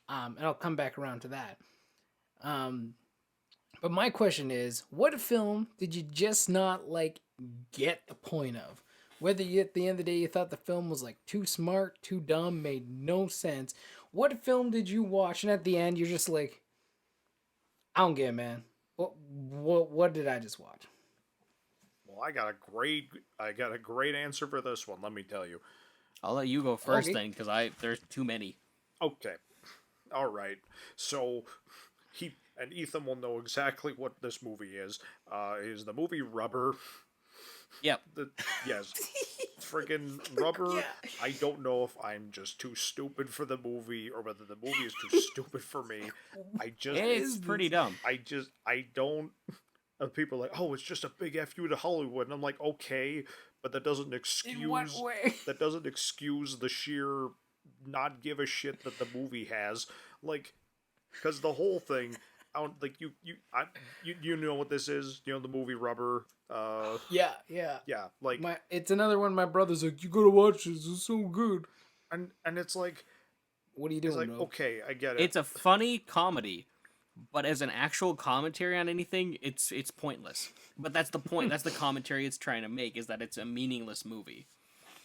B: And I'll come back around to that. But my question is, what film did you just not get the point of? Whether you, at the end of the day you thought the film was too smart, too dumb, made no sense. What film did you watch and at the end you're just like, I don't get it, man. What did I just watch?
C: Well, I got a great answer for this one. Let me tell you.
A: I'll let you go first
B: Okay.
A: then, because there's too many.
C: Okay, all right. So Ethan will know exactly what this movie is. Is the movie Rubber?
A: Yep.
C: Yes, friggin' Rubber.
B: Yeah.
C: I don't know if I'm just too stupid for the movie or whether the movie is too stupid for me.
A: It's pretty dumb.
C: I don't. People are like, oh, it's just a big F you to Hollywood, and I'm like, okay, but that doesn't
B: In what
C: excuse
B: way?
C: the sheer not give a shit that the movie has, because the whole thing. I don't like you know what this is. You know the movie Rubber.
B: Yeah.
C: Yeah,
B: It's another one. My brother's like, you gotta watch this. It's so good.
C: and it's like,
B: What are you
C: it's
B: doing?
C: like,
B: bro?
C: okay, I get it.
A: It's a funny comedy, but as an actual commentary on anything, it's pointless. But that's the point. That's the commentary it's trying to make, is that it's a meaningless movie.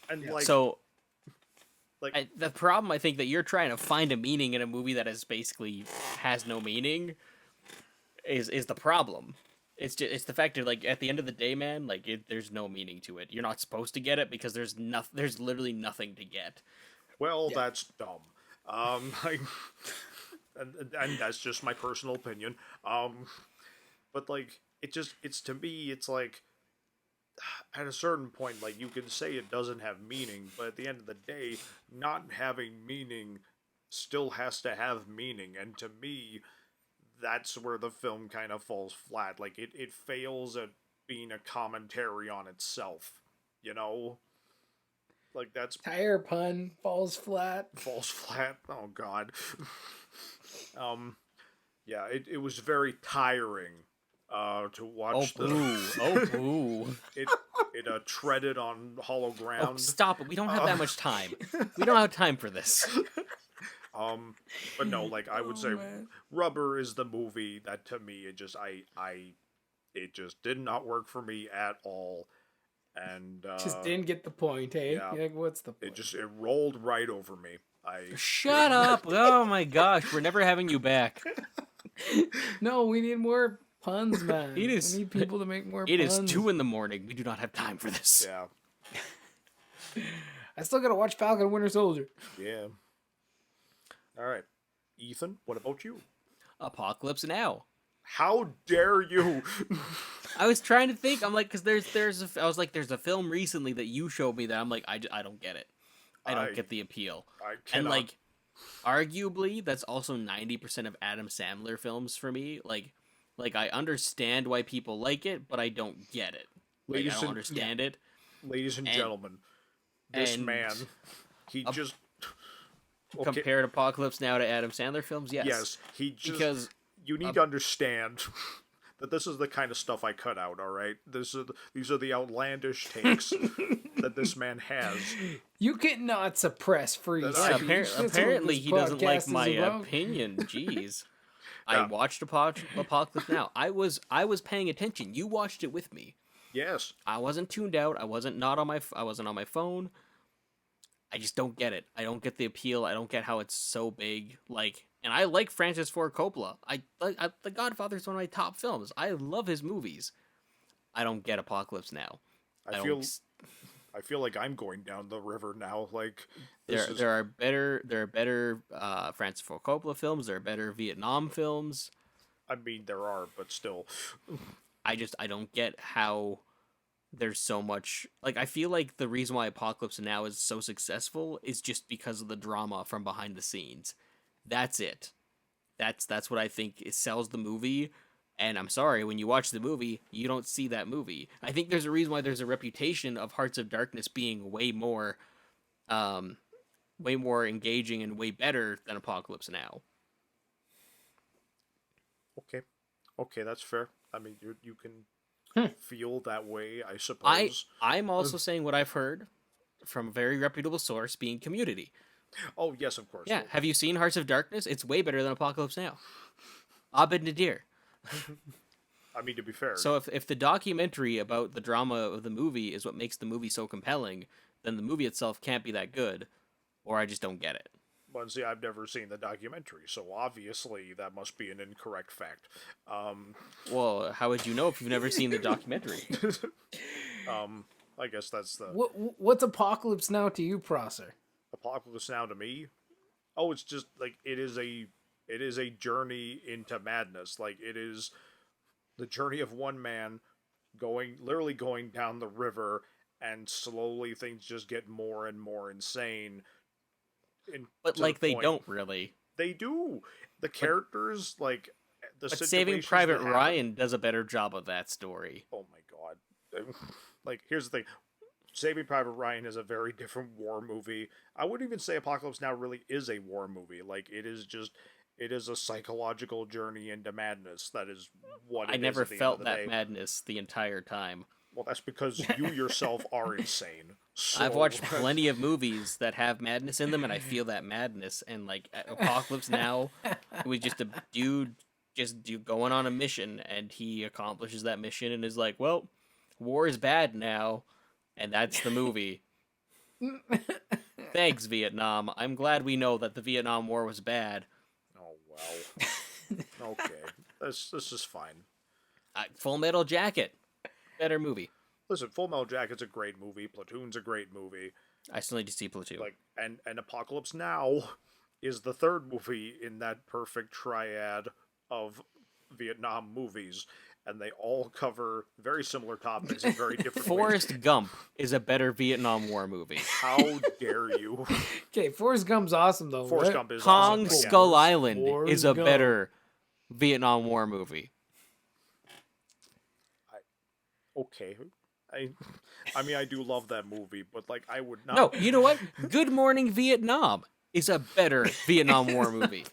C: and
A: So,
C: like
A: the problem I think that you're trying to find a meaning in a movie that is basically has no meaning is the problem. It's the fact that at the end of the day, man, there's no meaning to it. You're not supposed to get it because there's literally nothing to get.
C: well, that's dumb. Like, and that's just my personal opinion. But it's to me, it's like at a certain point, you can say it doesn't have meaning, but at the end of the day, not having meaning still has to have meaning, and to me, that's where the film kind of falls flat. It fails at being a commentary on itself, you know? That's
B: Tire pun falls flat.
C: falls flat. Oh god. Yeah, it was very tiring to watch
A: Oh boo.
C: it treaded on hollow ground.
A: Oh, stop it. We don't have that much time. We don't have time for this.
C: But no, I would say
B: man.
C: Rubber is the movie that to me it just did not work for me at all, and
B: Just didn't get the point, hey?
C: yeah.
B: You're like, what's the point?
C: it rolled right over me.
A: Shut up. Oh my gosh. We're never having you back.
B: No, we need more puns, man.
A: It is-
B: We need people to make more
A: It
B: puns.
A: is 2 a.m. We do not have time for this.
C: Yeah,
B: I still gotta watch Falcon and Winter Soldier.
C: yeah. All right, Ethan, what about you?
A: Apocalypse Now.
C: How dare you?
A: I was trying to think. I'm like, because there's a film recently that you showed me that I'm like, I don't get it. I don't get the appeal.
C: I
A: And
C: cannot.
A: arguably, that's also 90% of Adam Sandler films for me. I understand why people like it, but I don't get it. I
C: Ladies
A: don't
C: and-
A: understand it.
C: Ladies and
A: and-
C: gentlemen, this
A: and
C: man, he just okay,
A: Compared Apocalypse Now to Adam Sandler films, yes.
C: yes, he just
A: Because
C: you need to understand that this is the kind of stuff I cut out. All right, these are the outlandish takes that this man has.
B: You cannot suppress free
C: That
A: yeah,
C: I-
B: speech.
C: That's
B: That's what
A: apparently
B: this
A: he doesn't like
B: podcast is
A: my
B: about.
A: opinion. Jeez.
C: Yeah.
A: I watched Apocalypse Now. I was paying attention. You watched it with me.
C: Yes,
A: I wasn't tuned out. I wasn't on my phone. I just don't get it. I don't get the appeal. I don't get how it's so big. And I like Francis Ford Coppola. The Godfather is one of my top films. I love his movies. I don't get Apocalypse Now.
C: I feel like I'm going down the river now.
A: There are better Francis Ford Coppola films. There are better Vietnam films.
C: I mean, there are, but still.
A: I don't get how there's so much. I feel like the reason why Apocalypse Now is so successful is just because of the drama from behind the scenes. That's it. That's what I think it sells the movie. And I'm sorry, when you watch the movie, you don't see that movie. I think there's a reason why there's a reputation of Hearts of Darkness being um, way more engaging and way better than Apocalypse Now.
C: Okay, okay, that's fair. I mean, you can feel that way, I
A: I
C: suppose.
A: I'm also saying what I've heard from a very reputable source, being Community.
C: Oh yes, of course.
A: Yeah,
C: Well,
A: have you seen Hearts of Darkness? It's way better than Apocalypse Now. Abed Nadir.
C: I mean, to be fair,
A: So if the documentary about the drama of the movie is what makes the movie so compelling, then the movie itself can't be that good, or I just don't get it.
C: but see, I've never seen the documentary, so obviously that must be an incorrect fact.
A: Well, how would you know if you've never seen the documentary?
C: I guess that's the
B: What's Apocalypse Now to you, Prosser?
C: Apocalypse Now to me. Oh, it's just like it is a journey into madness. Like it is the journey of one man literally going down the river, and slowly things just get more and more insane.
A: But
C: To
A: like
C: the
A: they
C: point-
A: don't really.
C: They do. The characters, like the
A: But
C: situations
A: Saving Private
C: that happen-
A: Ryan does a better job of that story.
C: Oh my god. Like here's the thing. Saving Private Ryan is a very different war movie. I wouldn't even say Apocalypse Now really is a war movie. Like it is a psychological journey into madness. That is what
A: I
C: it is
A: never
C: at the end
A: felt
C: of the
A: that
C: day.
A: madness the entire time.
C: Well, that's because you yourself are insane.
A: I've
C: So-
A: watched plenty of movies that have madness in them, and I feel that madness. And like at Apocalypse Now, it was just a dude going on a mission, and he accomplishes that mission, and is like, "Well, war is bad now," and that's the movie. Thanks, Vietnam. I'm glad we know that the Vietnam War was bad.
C: Oh well. Okay, this is fine.
A: Full Metal Jacket, better movie.
C: Listen, Full Metal Jacket's a great movie. Platoon's a great movie.
A: I still need to see Platoon.
C: Like and Apocalypse Now is the third movie in that perfect triad of Vietnam movies, and they all cover very similar topics in very different ways.
A: Forrest Gump is a better Vietnam War movie.
C: How dare you?
B: Okay, Forrest Gump's awesome though.
C: Forrest
B: right?
C: Gump is
A: Kong
C: awesome.
A: Skull
C: Yeah.
A: Island
B: Forrest
A: is a
B: Gump.
A: better Vietnam War movie.
C: Okay. I mean, I do love that movie, but like, I would not.
A: No, you know what? Good Morning Vietnam is a better Vietnam War movie.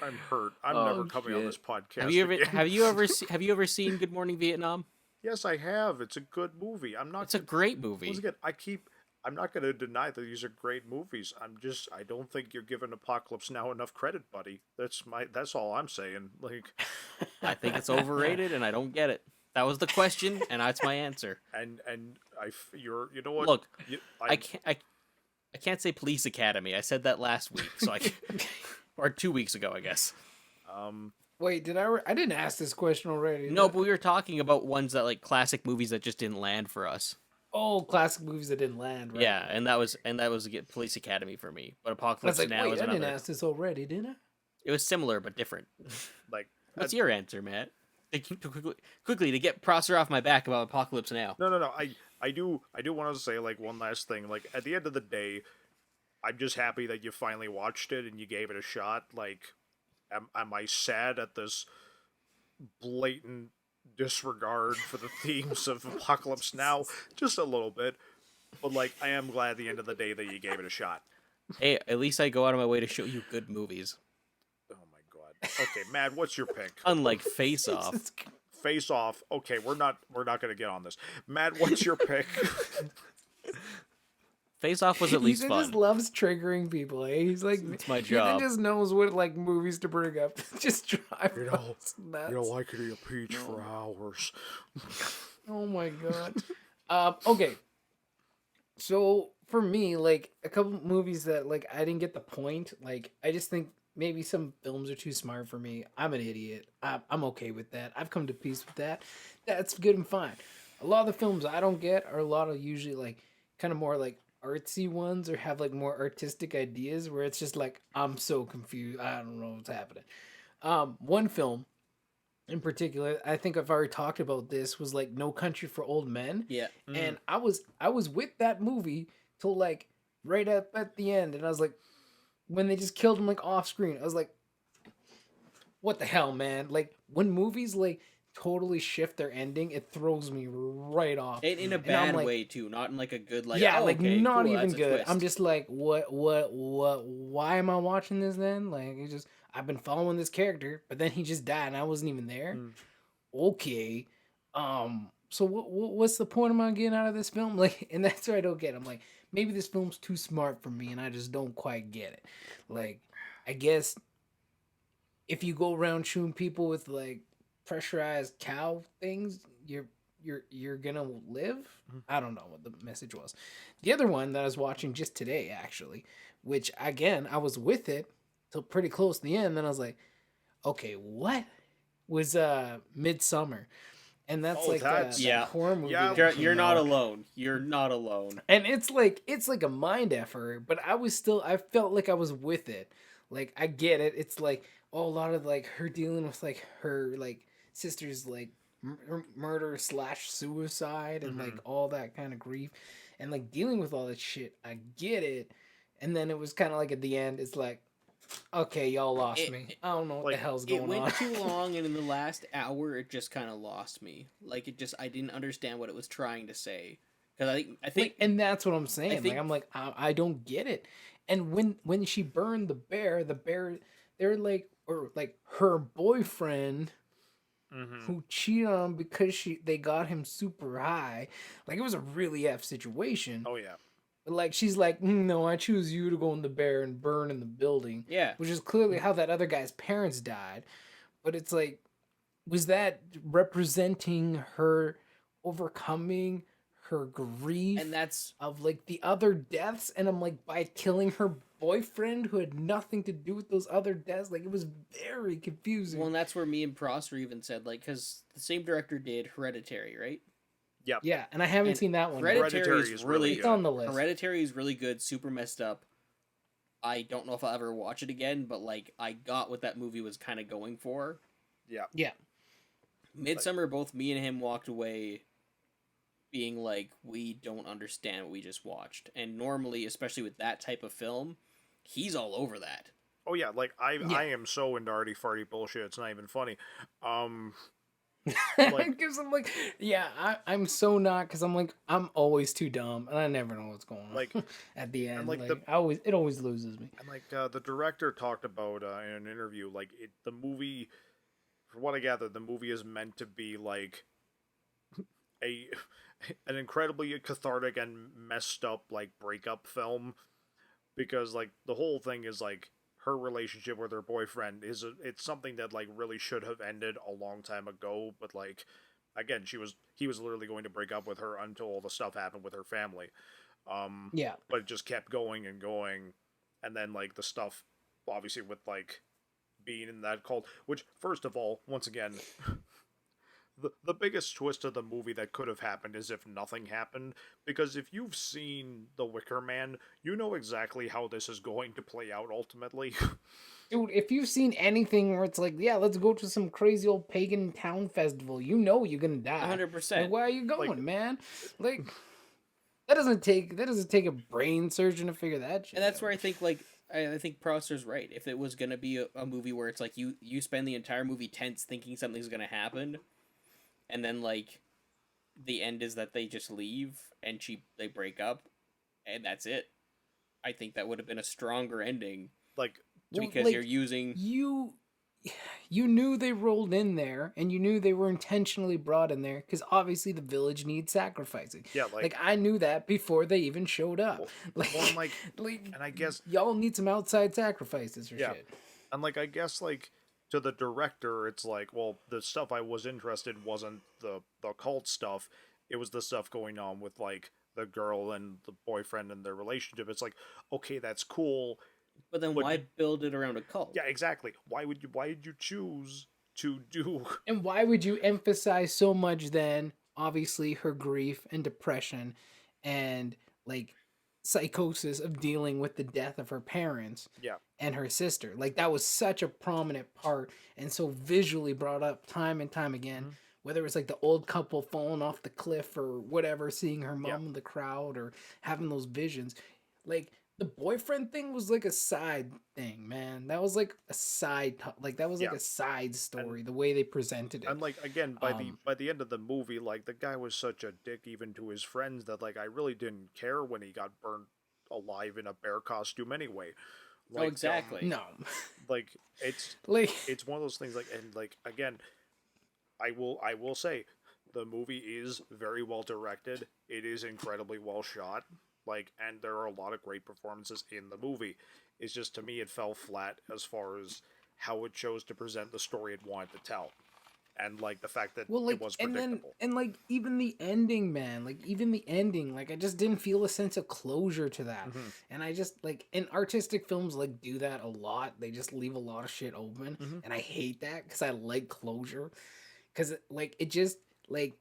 C: I'm hurt. I'm
B: Oh,
C: never coming on
B: shit.
C: this podcast.
A: Have you ever
C: again.
A: have you ever seen Good Morning Vietnam?
C: Yes, I have. It's a good movie. I'm not.
A: It's a great movie.
C: Once again, I'm not going to deny that these are great movies. I don't think you're giving Apocalypse Now enough credit, buddy. That's all I'm saying. Like,
A: I think it's overrated, and I don't get it. That was the question, and that's my answer.
C: and you know what?
A: Look,
C: You-
A: I can't say Police Academy. I said that last week, so or 2 weeks ago, I guess.
B: Wait, I didn't ask this question already.
A: No,
B: did
A: but we were talking about ones that like classic movies that just didn't land for us.
B: Oh, classic movies that didn't land. Right?
A: Yeah, and that was Police Academy for me. But
B: I was
A: Apocalypse
B: like,
A: Now
B: wait,
A: is
B: I didn't
A: another.
B: ask this already, didn't I?
A: It was similar but different.
C: like
A: What's your answer, Matt? Quickly to get Prosser off my back about Apocalypse Now.
C: no. I do want to say like one last thing. Like at the end of the day, I'm just happy that you finally watched it and you gave it a shot. Like, am I sad at this blatant disregard for the themes of Apocalypse Now? Just a little bit, but like I am glad at the end of the day that you gave it a shot.
A: Hey, at least I go out of my way to show you good movies.
C: Oh my god. Okay, Matt, what's your pick?
A: Unlike Face Off.
C: Face Off. Okay, we're not gonna get on this. Matt, what's your pick?
A: Face Off was at least
B: He
A: fun.
B: just loves triggering people. Eh? He's like,
A: It's my
B: Ethan
A: job.
B: just knows what like movies to bring up. Just drive
C: You know,
B: us nuts.
C: You know, I could eat a peach for hours.
B: Oh my god. Okay. So for me, like a couple movies that like I didn't get the point. Like I just think maybe some films are too smart for me. I'm an idiot. I'm okay with that. I've come to peace with that. That's good and fine. A lot of the films I don't get are a lot of usually like kind of more like artsy ones or have like more artistic ideas where it's just like I'm so confused. I don't know what's happening. One film in particular, I think I've already talked about this, was like No Country for Old Men.
A: Yeah.
B: And I was with that movie till like right at the end, and I was like, when they just killed him like off screen. I was like, what the hell, man? Like when movies like totally shift their ending, it throws me right off.
A: In a
B: And I'm
A: bad
B: like,
A: way too, not in like a good like.
B: yeah,
A: Oh,
B: like
A: okay,
B: not
A: cool,
B: even
A: that's a
B: good. I'm
A: twist.
B: just like, what? Why am I watching this then? Like, it's just I've been following this character, but then he just died, and I wasn't even there. Okay, so what's the point of my getting out of this film? Like, and that's what I don't get. I'm like, maybe this film's too smart for me, and I just don't quite get it. Like, I guess if you go around shooting people with like pressurized cow things, you're gonna live. I don't know what the message was. The other one that I was watching just today, actually, which again I was with it till pretty close to the end. Then I was like, okay, what was Midsummer? And that's
C: Oh,
B: like
C: that's-
B: that
A: Yeah.
B: horror movie.
C: Yeah.
B: that
A: You're
B: came
A: not
B: out.
A: alone. You're not alone.
B: And it's like a mind effort, but I felt like I was with it. Like I get it. It's like a lot of like her dealing with like her like sister's like murder slash suicide and like all that kind of grief and like dealing with all that shit. I get it. And then it was kind of like at the end, it's like, okay, y'all lost me. I don't know what
C: like,
B: the hell's
A: It
B: going
A: went
B: on.
A: too long, and in the last hour, it just kind of lost me. Like I didn't understand what it was trying to say. Because I think,
B: Like, and that's what I'm saying.
A: think-
B: Like I'm like I don't get it. And when she burned the bear, they're like or like her boyfriend who cheated on him because they got him super high. Like it was a really F situation.
C: Oh yeah.
B: But like she's like, no, I choose you to go in the bear and burn in the building.
A: yeah,
B: Which is clearly how that other guy's parents died. But it's like, was that representing her overcoming her grief
A: and that's
B: of like the other deaths? And I'm like, by killing her boyfriend who had nothing to do with those other deaths, like it was very confusing.
A: well, and that's where me and Prosser even said like because the same director did Hereditary, right?
C: Yep.
B: Yeah, and I haven't
A: And
B: seen that one.
A: Hereditary
C: is
A: is
C: really
A: really
C: good.
B: It's on the list.
A: Hereditary is really good, super messed up. I don't know if I'll ever watch it again, but like I got what that movie was kind of going for.
C: Yeah.
B: Yeah.
A: Midsummer, both me and him walked away being like, we don't understand what we just watched. And normally, especially with that type of film, he's all over that.
C: Oh yeah. Like I
B: Yeah.
C: I am so into arty farty bullshit. It's not even funny.
B: Because I'm like, yeah, I'm so not, because I'm like, I'm always too dumb and I never know what's going on.
C: Like-
B: at the end,
C: like
B: like,
C: the-
B: it always loses me.
C: And like the director talked about in an interview, like the movie, from what I gather, the movie is meant to be like an incredibly cathartic and messed up like breakup film, because like the whole thing is like her relationship with her boyfriend it's something that like really should have ended a long time ago, but like again he was literally going to break up with her until all the stuff happened with her family.
B: Yeah.
C: But it just kept going and going, and then like the stuff obviously with like being in that cult, which first of all, once again, the biggest twist of the movie that could have happened is if nothing happened, because if you've seen The Wicker Man, you know exactly how this is going to play out ultimately.
B: Dude, if you've seen anything where it's like, yeah, let's go to some crazy old pagan town festival, you know you're gonna die.
A: 100%.
B: Like, where are you going,
C: Like-
B: man? Like, that doesn't take a brain surgeon to figure that shit
A: And that's
B: out.
A: where I think like I think Prosser's right. If it was gonna be a movie where it's like you spend the entire movie tense thinking something's gonna happen, and then like the end is that they just leave and they break up, and that's it. I think that would have been a stronger ending
C: Like
B: Well,
A: because
B: like,
A: you're using
B: you knew they rolled in there, and you knew they were intentionally brought in there because obviously the village needs sacrificing.
C: yeah,
B: Like I knew that before they even showed up.
C: well, and, like,
B: like,
C: and I guess
B: y'all need some outside sacrifices for
C: Yeah.
B: shit.
C: And like I guess like to the director it's like, well, the stuff I was interested wasn't the cult stuff, it was the stuff going on with like the girl and the boyfriend and their relationship. It's like, okay, that's cool.
A: but then
C: But-
A: why build it around a cult?
C: Yeah, exactly. Why did you choose to do
B: And why would you emphasize so much then, obviously, her grief and depression and like psychosis of dealing with the death of her parents
C: Yeah.
B: and her sister? Like that was such a prominent part and so visually brought up time and time again. Whether it was like the old couple falling off the cliff or whatever, seeing her mom
C: Yeah.
B: in the crowd or having those visions. Like The boyfriend thing was like a side thing, man. That was like a like that was like
C: Yeah,
B: a side
C: and
B: story. The way they presented it.
C: like again
B: Um,
C: by the end of the movie, like the guy was such a dick even to his friends that like I really didn't care when he got burned alive in a bear costume anyway.
A: Oh,
C: Like
A: exactly.
B: no,
C: like
B: like
C: it's one of those things like and like again I will say the movie is very well directed. It is incredibly well shot. Like and there are a lot of great performances in the movie. It's just to me it fell flat as far as how it chose to present the story it wanted to tell. And like the fact that
B: well,
C: it
B: like
C: was
B: and then
C: predictable.
B: and like even the ending, man. Like even the ending, like I just didn't feel a sense of closure to that.
C: Hmm.
B: And I just like and artistic films like do that a lot. They just leave a lot of shit open,
C: Hmm.
B: and I hate that because I like closure. Because like it just like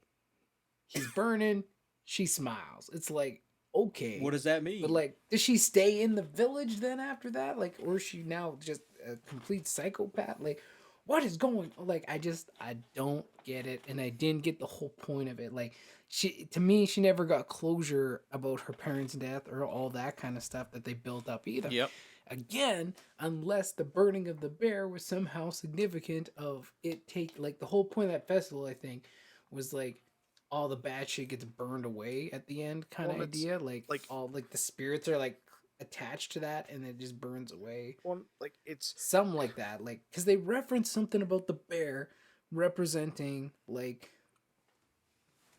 B: he's burning, she smiles. It's like,
A: What
B: okay.
A: does that
B: But
A: mean?
B: like, does she stay in the village then after that? Like, or is she now just a complete psychopath? Like, what is going on? Like, I don't get it. And I didn't get the whole point of it. Like, to me, she never got closure about her parents' death or all that kind of stuff that they built up either.
A: Yep.
B: Again, unless the burning of the bear was somehow significant of it take like the whole point of that festival, I think, was like all the bad shit gets burned away at the end kind
C: Well,
B: of
C: and it's
B: idea. Like
C: like
B: all like the spirits are like attached to that and it just burns away.
C: like it's
B: Something like that. Like because they reference something about the bear representing like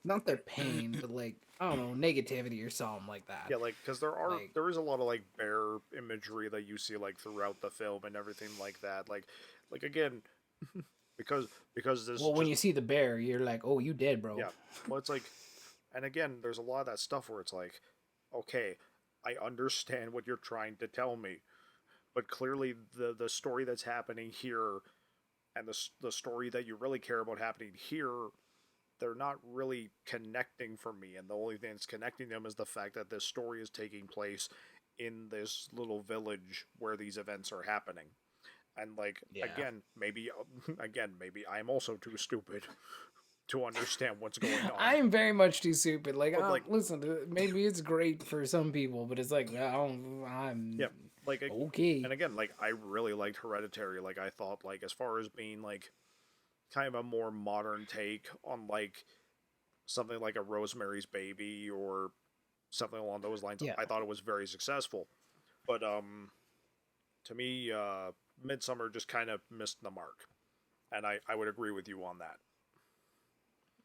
B: not their pain, but like I don't know, negativity or something like that.
C: yeah, like because
B: Like
C: there is a lot of like bear imagery that you see like throughout the film and everything like that. Like again, because there's
B: well when
C: just
B: you see the bear, you're like, oh you dead, bro.
C: yeah. Well, it's like, and again, there's a lot of that stuff where it's like, okay, I understand what you're trying to tell me, but clearly the story that's happening here and the story that you really care about happening here, they're not really connecting for me. And the only thing that's connecting them is the fact that this story is taking place in this little village where these events are happening. And like
B: Yeah.
C: again maybe I'm also too stupid to understand what's going
B: I
C: on.
B: am very much too stupid. Like,
C: But like
B: listen, maybe it's great for some people, but it's like,
C: yeah,
B: I'm
C: like
B: okay.
C: and again, like I really liked Hereditary. Like I thought, like as far as being like kind of a more modern take on like something like a Rosemary's Baby or something along those lines,
B: Yeah.
C: I thought it was very successful. But to me, Midsummer just kind of missed the mark, and I would agree with you on that.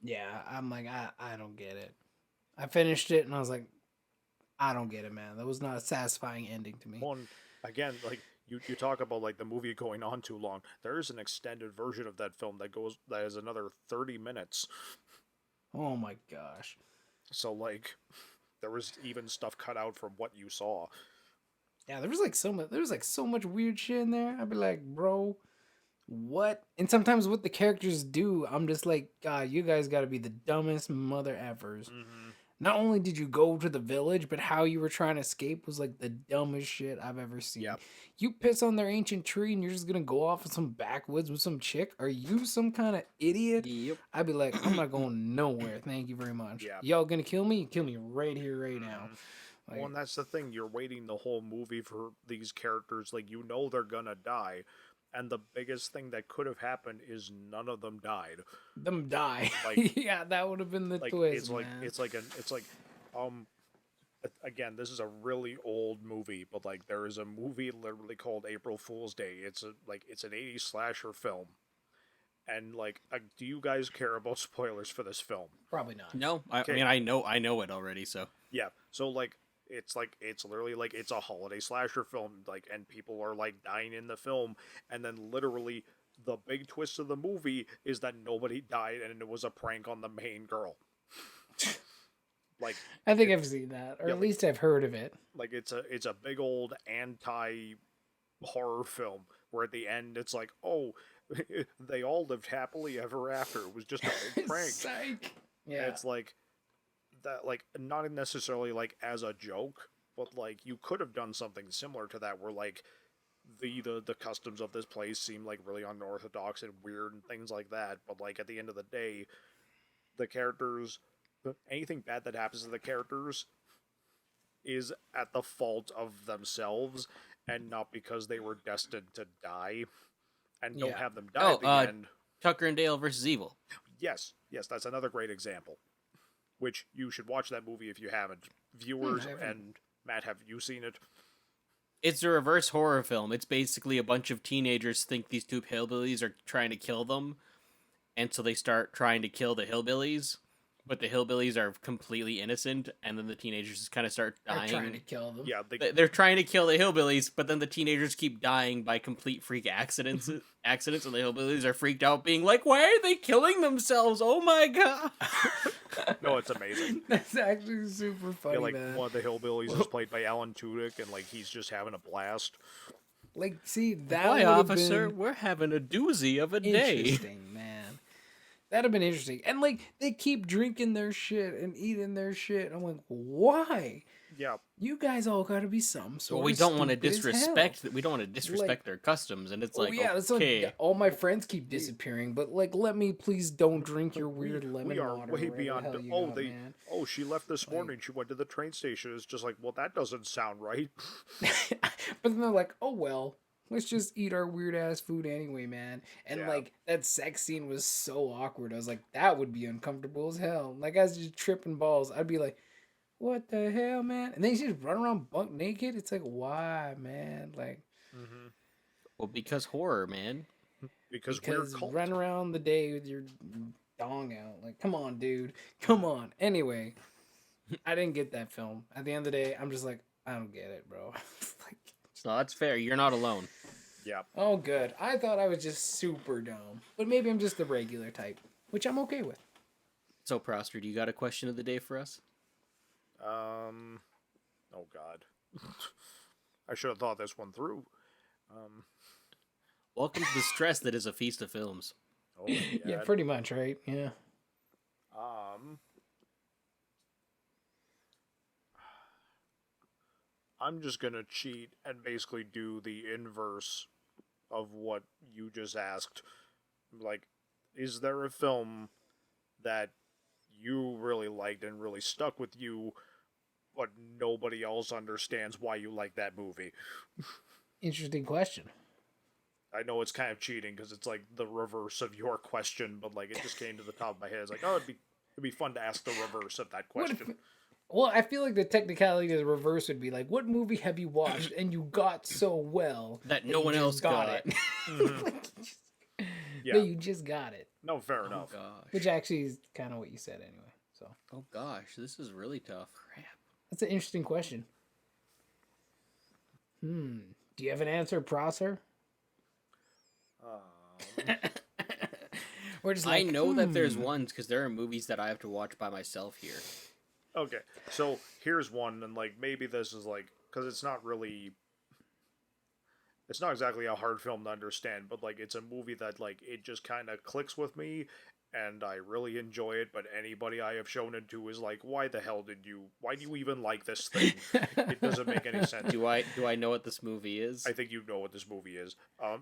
B: Yeah. I'm like, I don't get it. I finished it and I was like, I don't get it, man. That was not a satisfying ending to me.
C: One again, like you talk about like the movie going on too long. There is an extended version of that film that is another 30 minutes.
B: Oh my gosh.
C: So like there was even stuff cut out from what you saw.
B: Yeah, there was like so much. There was like so much weird shit in there. I'd be like, bro, what? And sometimes what the characters do, I'm just like, God, you guys got to be the dumbest mother effers.
C: Hmm.
B: Not only did you go to the village, but how you were trying to escape was like the dumbest shit I've ever seen.
C: Yep.
B: You piss on their ancient tree and you're just gonna go off in some backwoods with some chick? Are you some kind of idiot?
A: Yep.
B: I'd be like, I'm not going nowhere. Thank you very much.
C: Yeah.
B: Y'all gonna kill me? Kill me right here, right now.
C: Hmm. Well,
B: Like
C: and that's the thing. You're waiting the whole movie for these characters. Like you know they're gonna die, and the biggest thing that could have happened is none of them died.
B: them die.
C: Like
B: Yeah, that would have been the twist, man.
C: it's like um again, this is a really old movie, but like there is a movie literally called April Fool's Day. It's an 80s slasher film. And like do you guys care about spoilers for this film?
B: Probably not.
A: No, I
C: Okay.
A: mean I know it already. So
C: Yeah. So like it's literally like it's a holiday slasher film like and people are like dying in the film and then literally the big twist of the movie is that nobody died and it was a prank on the main girl. Like
B: I think I've seen that, or
C: yeah,
B: at least I've heard of it.
C: like it's a big old anti horror film where at the end it's like, "Oh, they all lived happily ever after. It was just a big prank."
B: Psych.
C: And
B: Yeah.
C: it's like that like not necessarily like as a joke, but like you could have done something similar to that where like the customs of this place seem like really unorthodox and weird and things like that, but like at the end of the day, the characters anything bad that happens to the characters is at the fault of themselves and not because they were destined to die. And don't
B: Yeah.
C: have them die at the end.
A: Tucker and Dale versus Evil.
C: Yes, that's another great example. Which you should watch that movie if you haven't. Viewers and Matt, have you seen it?
A: It's a reverse horror film. It's basically a bunch of teenagers think these two hillbillies are trying to kill them, and so they start trying to kill the hillbillies, but the hillbillies are completely innocent, and then the teenagers just kind of start dying.
B: They're trying to kill them.
C: Yeah,
A: They're trying to kill the hillbillies, but then the teenagers keep dying by complete freak accidents, and the hillbillies are freaked out, being like, "Why are they killing themselves? Oh my god!"
C: no, it's amazing.
B: That's actually super funny,
C: Yeah, like
B: man.
C: one of the hillbillies is played by Alan Tudyk, and like he's just having a blast.
B: Like, see, that
A: Why,
B: would have
A: officer?
B: been
A: We're having a doozy of a day.
B: interesting, man. That'd have been interesting. And like, they keep drinking their shit and eating their shit. I'm like, why?
C: Yeah,
B: You guys all got to be some sort
A: Well, we
B: of
A: don't want to
B: stupid as
A: disrespect.
B: hell.
A: We don't want to disrespect their customs, and it's like,
B: it's
A: okay,
B: like all my friends keep disappearing, but like, let me please don't drink your weird lemon
C: we are
B: water.
C: way
B: or whatever
C: beyond.
B: the hell you got, man.
C: Oh, she left this morning. She went to the train station. It's just like, well, that doesn't sound right.
B: But then they're like, oh well, let's just eat our weird ass food anyway, man. And
C: Yeah.
B: like that sex scene was so awkward. I was like, that would be uncomfortable as hell. Like I was just tripping balls. I'd be like, what the hell, man? And then you just run around buck naked. It's like, why, man? Like,
A: well, because horror, man.
C: Because we're cult.
B: run around the day with your dong out. Like, come on, dude. Come on. Anyway, I didn't get that film. At the end of the day, I'm just like, I don't get it, bro. Like,
A: So that's fair. You're not alone.
C: Yeah.
B: oh, good. I thought I was just super dumb. But maybe I'm just the regular type, which I'm okay with.
A: So, Proster, do you got a question of the day for us?
C: Oh God. I should have thought this one through.
A: Welcome to the stress that is a feast of films.
C: Oh my
B: Yeah,
C: God.
B: pretty much, right? Yeah.
C: I'm just gonna cheat and basically do the inverse of what you just asked. Like, is there a film that you really liked and really stuck with you, but nobody else understands why you like that movie?
B: Interesting question.
C: I know it's kind of cheating because it's like the reverse of your question, but like it just came to the top of my head. It's like, oh, it'd be fun to ask the reverse of that
B: What if-
C: question.
B: Well, I feel like the technicality of the reverse would be like, what movie have you watched and you got so well
A: That no
B: you
A: one
B: just
A: else got it.
C: Yeah.
B: that you just got it.
C: No, fair
A: Oh
C: enough.
A: gosh.
B: Which actually is kind of what you said anyway. So
A: Oh gosh, this is really tough. Crap.
B: that's an interesting question. Do you have an answer, Prosser? We're just
A: I
B: like,
A: know that there's ones because there are movies that I have to watch by myself here.
C: Okay, so here's one, and like maybe this is like because it's not exactly a hard film to understand, but like it's a movie that like it just kind of clicks with me, and I really enjoy it. But anybody I have shown it to is like, why do you even like this thing? It doesn't make any sense.
A: Do I know what this movie is?
C: I think you know what this movie is.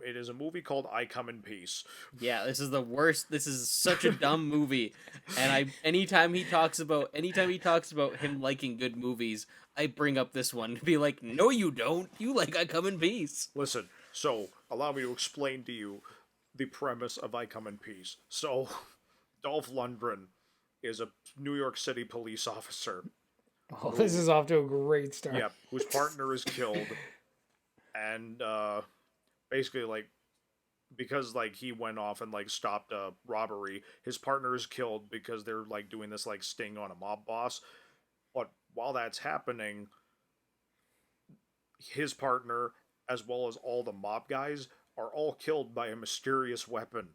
C: It is a movie called I Come in Peace.
A: Yeah, this is the worst. This is such a dumb movie. And anytime he talks about him liking good movies, I bring up this one to be like, no, you don't. You like I Come in Peace.
C: Listen, so allow me to explain to you the premise of I Come in Peace. So, Dolph Lundgren is a New York City police officer.
B: oh, this is off to a great start.
C: Yeah, whose partner is killed, and basically like because like he went off and like stopped a robbery, his partner is killed because they're like doing this like sting on a mob boss. But while that's happening, his partner, as well as all the mob guys, are all killed by a mysterious weapon.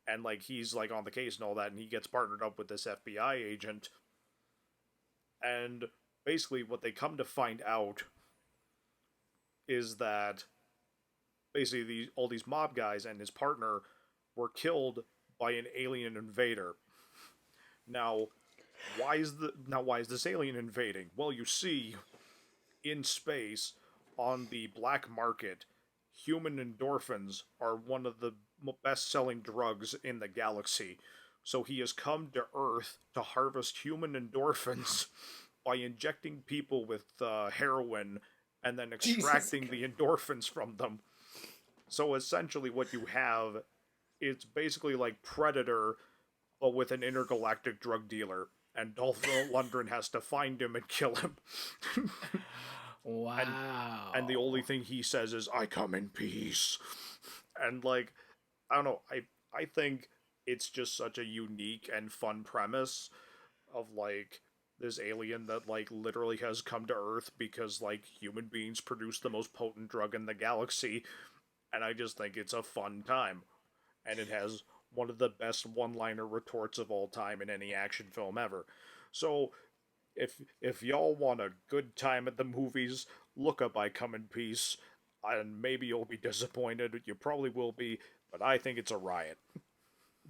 C: And like he's like on the case and all that, and he gets partnered up with this FBI agent. And basically what they come to find out is that basically all these mob guys and his partner were killed by an alien invader. Now, why is this alien invading? Well, you see, in space, on the black market, human endorphins are one of the best-selling drugs in the galaxy. So he has come to Earth to harvest human endorphins by injecting people with heroin and then
B: Jesus
C: extracting the endorphins from them. So essentially, what you have, it's basically like Predator, but with an intergalactic drug dealer, and Dolph Lundgren has to find him and kill him.
B: Wow.
C: And the only thing he says is, "I come in peace." And like, I don't know, I think it's just such a unique and fun premise of like this alien that like literally has come to Earth because like human beings produce the most potent drug in the galaxy, and I just think it's a fun time. And it has one of the best one-liner retorts of all time in any action film ever. So if y'all want a good time at the movies, look up I Come in Peace, and maybe you'll be disappointed. You probably will be, but I think it's a riot.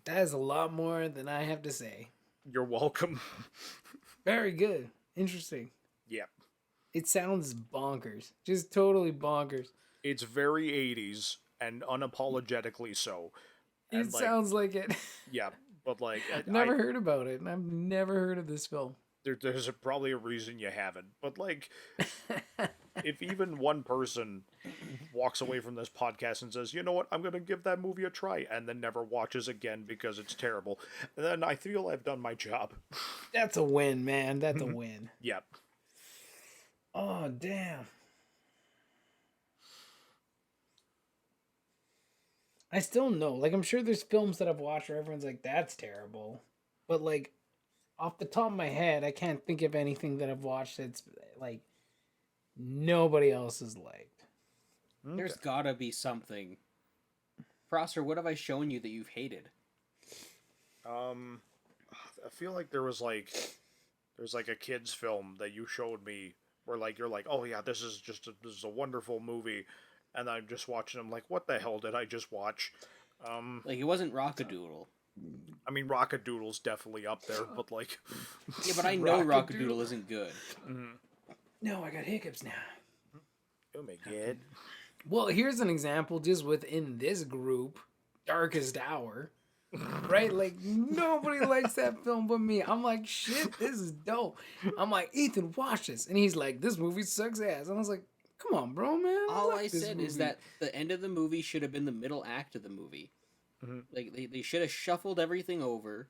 B: That is a lot more than I have to say.
C: You're welcome.
B: Very good. Interesting.
C: Yep.
B: It sounds bonkers. Just totally bonkers.
C: It's very 80s and unapologetically so. And
B: It sounds like it.
C: yeah, but like
B: Never heard about it, and I've never heard of this film.
C: There's probably a reason you haven't. But like, if even one person walks away from this podcast and says, "You know what, I'm gonna give that movie a try," and then never watches again because it's terrible, then I feel I've done my job.
B: That's a win, man. That's a win.
C: Yep.
B: Oh, damn. I still know. Like, I'm sure there's films that I've watched where everyone's like, that's terrible. But, like, off the top of my head, I can't think of anything that I've watched that's, like, nobody else has liked.
A: There's gotta be something. Prosser, what have I shown you that you've hated?
C: I feel like there's like a kid's film that you showed me where like you're like, oh yeah, this is a wonderful movie, and I'm just watching. I'm like, what the hell did I just watch?
A: Like, it wasn't Rockadoodle.
C: I mean, Rockadoodle's definitely up there, but like,
A: Yeah, but I know Rockadoodle isn't good.
B: No, I got hiccups now.
C: oh my god.
B: Well, here's an example just within this group, Darkest Hour. Right? Like, nobody likes that film but me. I'm like, shit, this is dope. I'm like, Ethan, watch this. And he's like, this movie sucks ass. And I was like, come on, bro, man.
A: All I said is that the end of the movie should have been the middle act of the movie. Like, they should have shuffled everything over,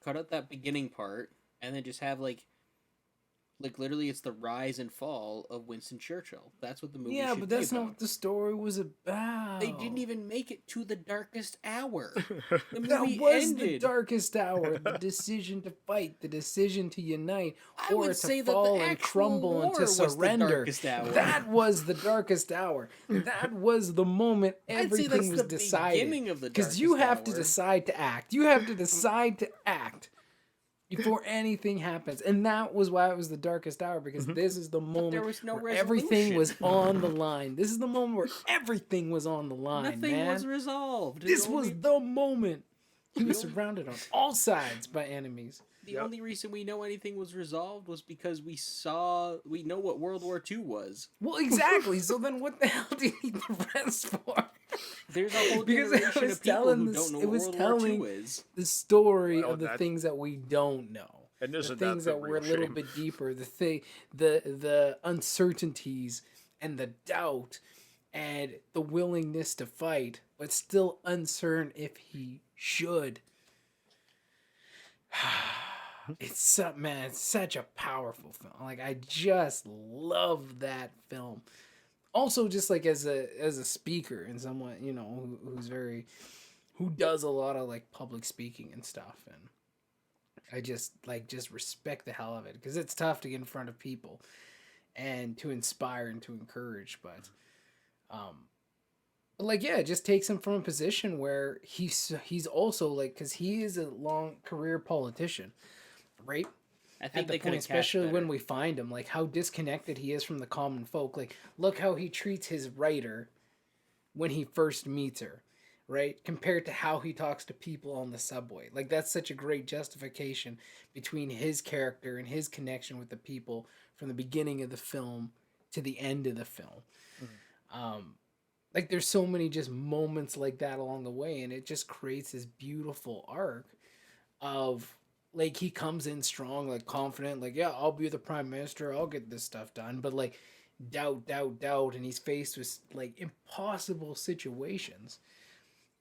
A: cut out that beginning part, and then just have, like literally it's the rise and fall of Winston Churchill. That's what the movie should
B: but
A: be
B: that's not
A: about.
B: what the story was about.
A: They didn't even make it to the darkest hour. The
B: That
A: movie
B: was
A: ended.
B: the darkest hour. The decision to fight, the decision to unite,
A: I
B: or
A: would
B: to
A: say that
B: fall
A: the
B: and
A: actual
B: crumble and
A: war
B: to
A: was the
B: surrender.
A: darkest hour.
B: That was the darkest hour. That was the moment
A: I'd say
B: everything
A: that's
B: was
A: the
B: decided.
A: beginning of the
B: Because you
A: darkest
B: have to
A: hour.
B: decide to act. You have to decide to act before anything happens. And that was why it was the darkest hour, because this is the moment
A: was no
B: where everything was
A: resolution.
B: on the line. This is the moment where everything was on the line,
A: Nothing
B: man.
A: was resolved.
B: This was the moment. He was surrounded on all sides by enemies.
A: The only reason we know anything was resolved was because we know what World War II was.
B: Well, exactly. So then what the hell do you need the rest for?
A: There's a whole
B: Because it
A: generation
B: was
A: of people
B: telling
A: who
B: this-
A: don't know
B: it
A: what
B: was
A: World
B: telling-
A: War II is.
B: The story
C: Well,
B: of the
C: that-
B: things that we don't know.
C: And
B: The
C: isn't
B: things
C: that
B: that
C: the
B: were a
C: real
B: little
C: shame?
B: bit deeper. The uncertainties and the doubt and the willingness to fight, but still uncertain if he should. It's such a powerful film. Like, I just love that film. Also, just like as a speaker and someone, you know, who does a lot of like public speaking and stuff, and I just respect the hell of it, because it's tough to get in front of people and to inspire and to encourage, but like, yeah, it just takes him from a position where he's also like, because he is a long career politician, right?
A: I
B: At
A: think
B: the
A: they could
B: point,
A: have
B: especially when we find him, like how disconnected he is from the common folk. Like, look how he treats his writer when he first meets her, right? Compared to how he talks to people on the subway. Like, that's such a great justification between his character and his connection with the people from the beginning of the film to the end of the film. Like, there's so many just moments like that along the way, and it just creates this beautiful arc of like he comes in strong, like confident, like yeah, I'll be the prime minister, I'll get this stuff done, but like doubt, and he's faced with like impossible situations,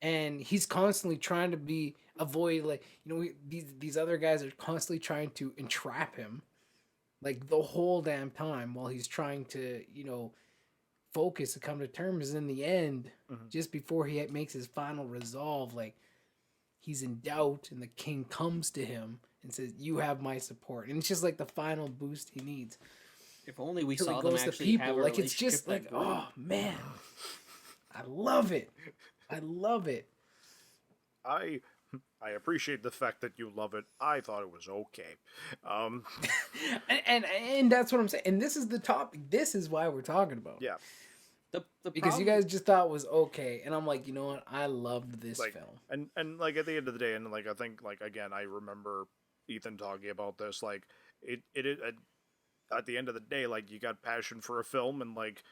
B: and he's constantly trying to avoid like these other guys are constantly trying to entrap him, like the whole damn time while he's trying to focus and come to terms. In the end, just before he makes his final resolve, like he's in doubt, and the king comes to him and says, "You have my support," and it's just like the final boost he needs.
A: If only we
B: Till
A: saw
B: it
A: them
B: goes to
A: actually
B: people.
A: have a
B: Like it's
A: relationship
B: just
A: that
B: like,
A: grew.
B: oh man, I love it. I love it.
C: I appreciate the fact that you love it. I thought it was okay. Um,
B: And that's what I'm saying. And this is the topic. This is why we're talking about it.
C: yeah,
A: The
B: Because you
A: problem-
B: guys just thought it was okay, and I'm like, you know what? I loved this
C: like
B: film.
C: and like at the end of the day, and like I think like again, I remember Ethan talking about this. Like it at the end of the day, like you got passion for a film, and like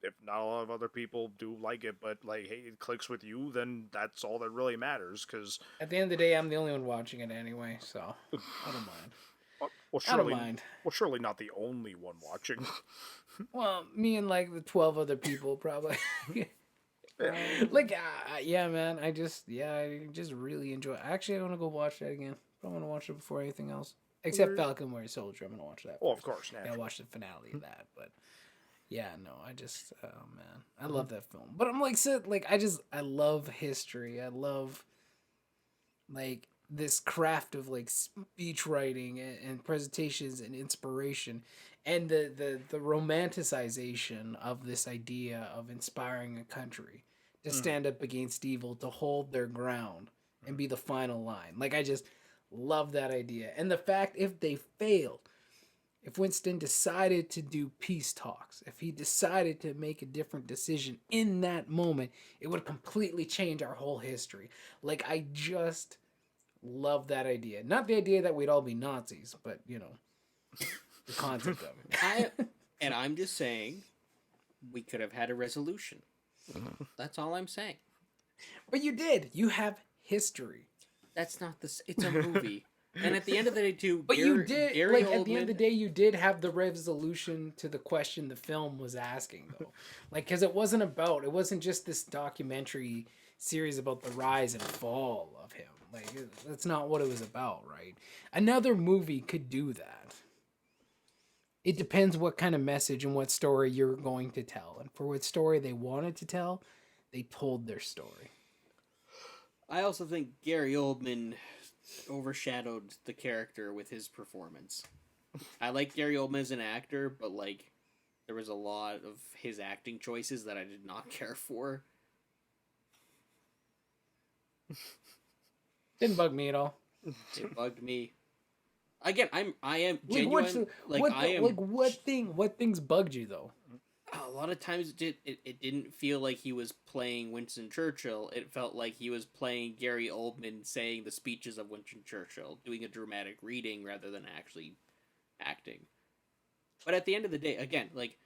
C: if not a lot of other people do like it, but like hey, it clicks with you, then that's all that really matters. Because
B: At the end of the day, I'm the only one watching it anyway, so I don't mind.
C: well,
B: I don't
C: surely
B: mind.
C: well, surely not the only one watching.
B: Well, me and like the 12 other people probably.
C: Yeah.
B: Like, yeah, man. I just really enjoy it. Actually, I want to go watch that again. I want to watch it before anything else. Except Falcon Winter Soldier. I'm going to watch that.
C: Well, of
B: first.
C: course,
B: Yeah,
C: naturally.
B: watch the finale of that. But yeah, no, I just, oh man. I love that film. But I'm like, I love history. I love, like, this craft of, like, speech writing and presentations and inspiration. And the romanticization of this idea of inspiring a country to stand up against evil, to hold their ground and be the final line. Like, I just love that idea. And the fact, if they failed, if Winston decided to do peace talks, if he decided to make a different decision in that moment, it would completely change our whole history. Like, I just love that idea. Not the idea that we'd all be Nazis, but, the concept of it.
A: I'm just saying, we could have had a resolution. That's all I'm saying.
B: But you did. You have history.
A: That's not this. It's a movie, and at the end of the day, too.
B: But you did.
A: Gary
B: Like, at the end of the
A: Oldman-
B: day, you did have the resolution to the question the film was asking, though. Like, because it wasn't just this documentary series about the rise and fall of him. Like, that's not what it was about, right? Another movie could do that. It depends what kind of message and what story you're going to tell. And for what story they wanted to tell, they told their story.
A: I also think Gary Oldman overshadowed the character with his performance. I like Gary Oldman as an actor, but like there was a lot of his acting choices that I did not care for.
B: Didn't bug me at all.
A: It bugged me. Again, I am
B: Like,
A: genuine.
B: what things bugged you though?
A: A lot of times it didn't feel like he was playing Winston Churchill. It felt like he was playing Gary Oldman saying the speeches of Winston Churchill, doing a dramatic reading rather than actually acting. But at the end of the day, again, like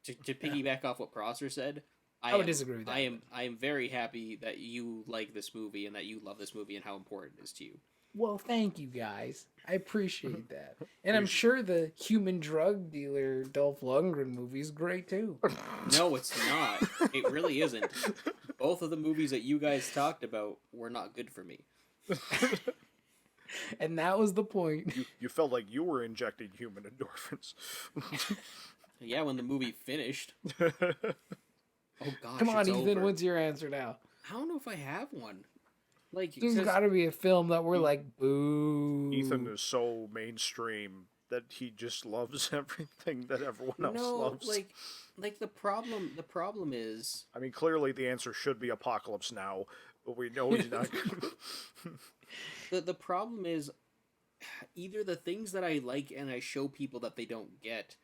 A: to piggyback off what Prosser said,
B: I would disagree with that.
A: I am very happy that you like this movie and that you love this movie and how important it is to you.
B: Well, thank you guys. I appreciate that. And I'm sure the human drug dealer Dolph Lundgren movie is great too.
A: No, it's not. It really isn't. Both of the movies that you guys talked about were not good for me.
B: And that was the point.
C: You felt like you were injecting human endorphins.
A: Yeah, when the movie finished. Oh gosh,
B: Come on,
A: it's
B: Ethan,
A: over.
B: what's your answer now?
A: I don't know if I have one. Like,
B: There's
A: 'cause-
B: got to be a film that we're like, boo.
C: Ethan is so mainstream that he just loves everything that everyone else
A: no,
C: loves.
A: like the problem is
C: I mean, clearly the answer should be Apocalypse Now, but we know he's not.
A: the problem is either the things that I like and I show people that they don't get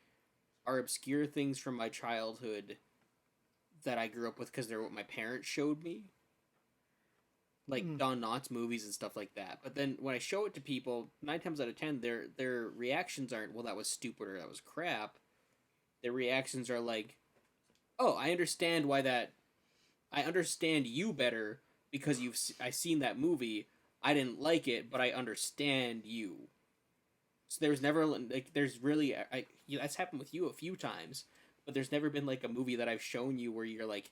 A: are obscure things from my childhood that I grew up with because they're what my parents showed me. Like Don Knotts movies and stuff like that. But then when I show it to people, 9 times out of 10, their reactions aren't, well, that was stupid or that was crap. Their reactions are like, oh, I understand you better because I've seen that movie, I didn't like it, but I understand you. So there's never like there's really that's happened with you a few times, but there's never been like a movie that I've shown you where you're like,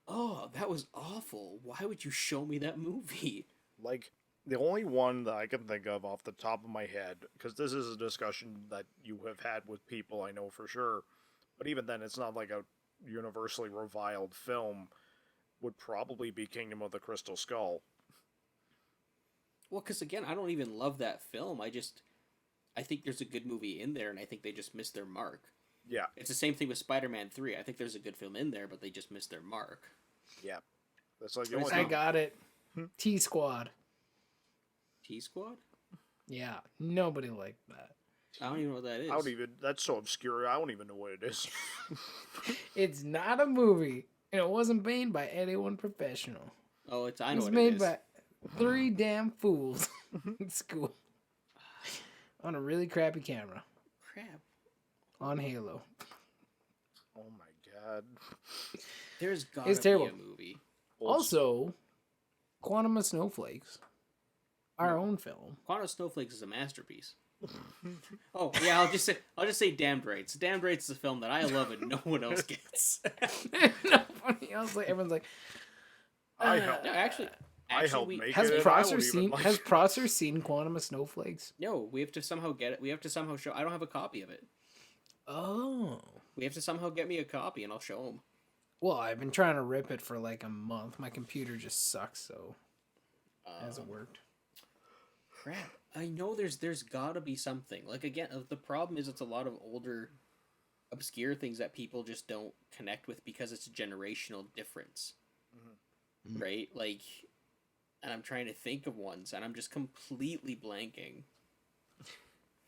A: oh, that was awful. Why would you show me that movie?
C: Like, the only one that I can think of off the top of my head, because this is a discussion that you have had with people I know for sure, but even then, it's not like a universally reviled film, would probably be Kingdom of the Crystal Skull.
A: Well, because again, I don't even love that film. I think there's a good movie in there, and I think they just missed their mark.
C: Yeah,
A: It's the same thing with Spider-Man 3. I think there's a good film in there, but they just missed their mark.
C: yeah. That's like the
A: What
C: only
A: is
B: I
C: thing.
A: that?
B: got it. T Squad.
A: T-Squad?
B: Yeah, nobody liked that.
A: I don't even know what that is.
C: I don't even. That's so obscure. I don't even know what it is.
B: It's not a movie, and it wasn't made by anyone professional.
A: Oh, I
B: It
A: know
B: was
A: what
B: made
A: it is.
B: by three damn fools in school on a really crappy camera
A: Crap.
B: on Halo.
C: Oh my god.
A: There's gotta
B: It's
A: be
B: terrible.
A: a movie.
B: Also, Quantum of Snowflakes, our own film.
A: Quantum Snowflakes is a masterpiece. Oh yeah, I'll just say Damned Rights. Damned Rights is a film that I love and no one else gets.
B: No, funny. I was like, everyone's like,
C: I helped.
A: No, actually,
C: I helped
A: we
C: make
B: has
C: it. and I
B: Prosser
C: won't even
B: seen
C: like
B: has
C: it.
B: Prosser seen Quantum of Snowflakes?
A: no. We have to somehow get it. We have to somehow show. I don't have a copy of it.
B: Oh.
A: We have to somehow get me a copy, and I'll show him.
B: Well, I've been trying to rip it for like a month. My computer just sucks, so it hasn't worked.
A: Crap. I know there's gotta be something. Like again, the problem is it's a lot of older, obscure things that people just don't connect with because it's a generational difference.
C: Mm-hmm.
A: Right? Like, and I'm trying to think of ones, and I'm just completely blanking.